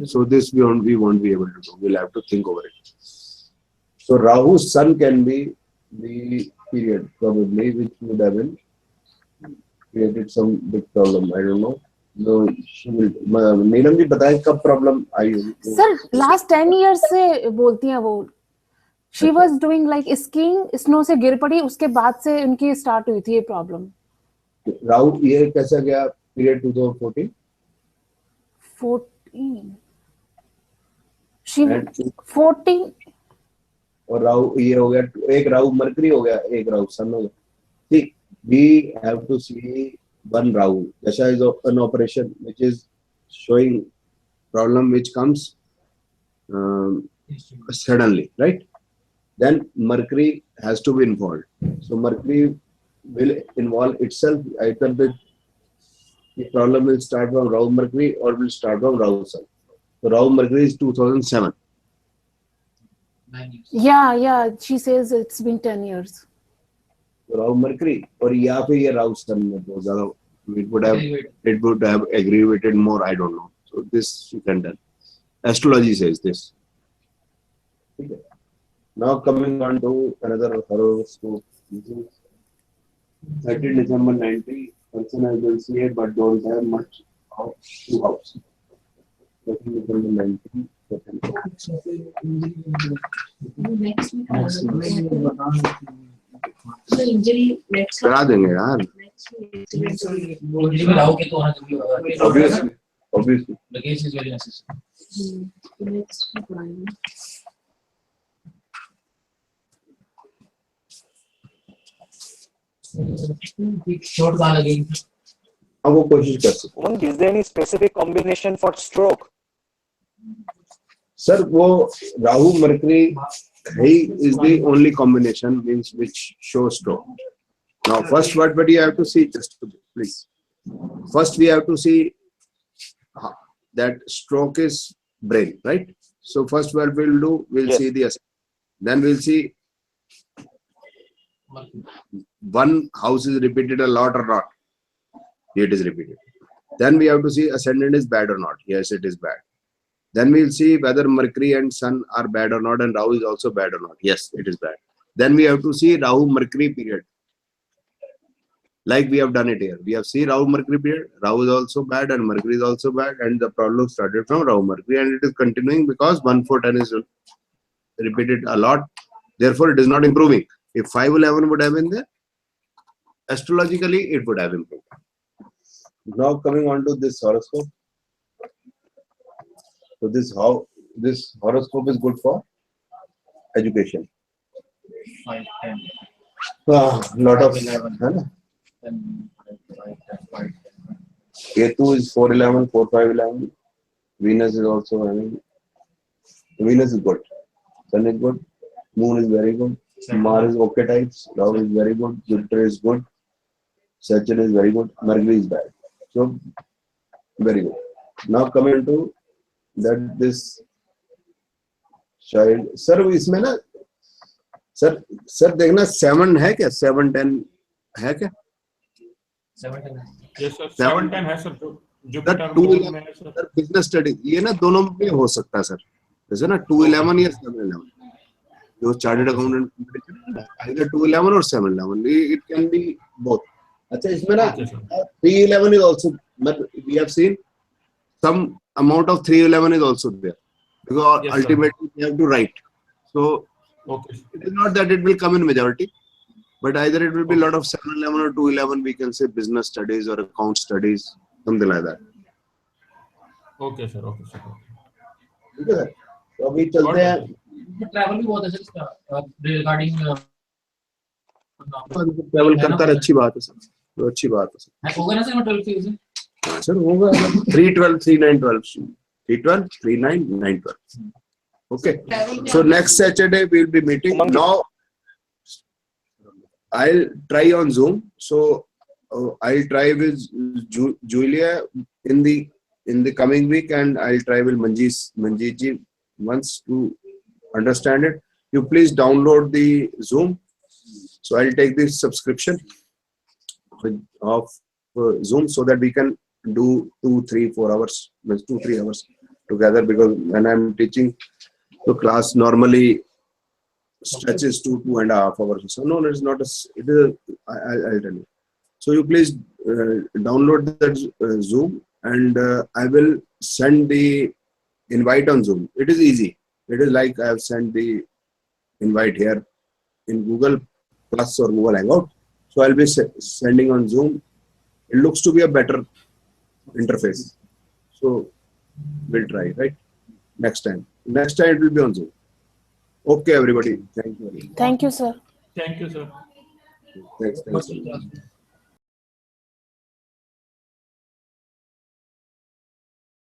So this we won't be able to do. We'll have to think over it. So Rahu Sun can be the period probably which would have been created some big problem. I don't know. No, she will. Neelam ji बताएं कब problem आई होगी? Sir last 10 years से बोलती हैं वो. She was doing like skiing, snow से गिर पड़ी, उसके बाद से उनकी स्टार्ट हुई थी ये प्रॉब्लम. राहु ये कैसा गया period 2014? 14. She 14. और राहु ये हो गया, एक राहु मरकरी हो गया, एक राहु सन हो गया. See, we have to see one Rahu. Dasha is an operation which is showing problem which comes suddenly, right? Then Mercury has to be involved. So Mercury will involve itself. Either the problem will start from Rahu Mercury or will start from Rahu Sun. So Rahu Mercury is 2007. 9 years. Yeah, she says it's been 10 years. Rahu Mercury और या फिर ये Rahu Sun में बहुत ज़्यादा it would have aggravated more. I don't know. So this you can tell. Astrology says this. Okay. Now coming on to another horoscope. 13 December 90. Person I will see it but don't have much of two house. 13 December 90. Next week. Injury next week. करा देंगे यार. Injury में राहु के तो होना जरूरी होगा. Obviously. The case is very necessary. Next week. Short कहाँ लगेगी? अब वो कोशिश कर सकते. Umang, is there any specific combination for stroke? Sir, वो Rahu mercury is the only combination means which shows stroke. Now, first what you have to see, just please. First, we have to see that stroke is brain, right? So first, what we'll do, we'll see the ascendant. Then we'll see one house is repeated a lot or not. It is repeated. Then we have to see ascendant is bad or not. Yes, it is bad. Then we'll see whether Mercury and Sun are bad or not, and Rahu is also bad or not. Yes, it is bad. Then we have to see Rahu Mercury period. Like we have done it here. We have seen Rahu Mercury period. Rahu is also bad and Mercury is also bad, and the problem started from Rahu Mercury, and it is continuing because 1, 4, 10 is repeated a lot. Therefore, it is not improving. If 5, 11 would have been there, astrologically it would have improved. Now coming on to this horoscope. So this horoscope is good for education. 5, 10. Lot of 11. 10, 5, 10. Ketu is 4, 11, 4, 5, 11. Venus is also having. Venus is good. Sun is good. Moon is very good. Mars is okay types. Rahu is very good. Jupiter is good. Saturn is very good. Mercury is bad. So very good. Now coming to that this child. Sir, इसमें ना sir देखना 7 है क्या? 7, 10 है क्या? 7, 10. Yes sir. 7, 10 है sir. Jupiter 2, moon में है सर. सर बिजनेस स्टडी ये ना दोनों में हो सकता है सर. जैसे ना 2, 11 या 7, 11. जो chartered accountant either 2, 11 or 7, 11. It can be both. अच्छा इसमें ना 3, 11 is also. We have seen some amount of 3, 11 is also there because Yes, ultimately we have to write. So Okay. It is not that it will come in majority, but either it will be a lot of 711 or 211. We can say business studies or account studies, something like that. Okay, sir. Okay, sir. ठीक है sir, तो अभी चलते हैं. Travel भी बहुत है sir इसका रिगार्डिंग ट्रैवल करता है, अच्छी बात है सर, तो अच्छी बात है सर. होगा ना सर 12 फीस सर होगा 312 3912 312 3912. Okay, so next Saturday we'll be meeting. Now I'll try on Zoom. So I'll try with Julia in the coming week, and I'll try with Manjeet ji once to understand it. You please download the Zoom. So I'll take this subscription of Zoom so that we can do 2, 3, 4 hours, 2, 3 hours together, because when I'm teaching, the class normally stretches to 2.5 hours. So no, it's not. It is. I'll tell you. So you please download that Zoom, and I will send the invite on Zoom. It is easy. It is like I have sent the invite here in Google Plus or Google Hangout. So I'll be sending on Zoom. It looks to be a better interface. So we'll try, right? Next time it will be on Zoom. Okay, everybody. Thank you. Thank you, sir. Thank you, sir. Thanks.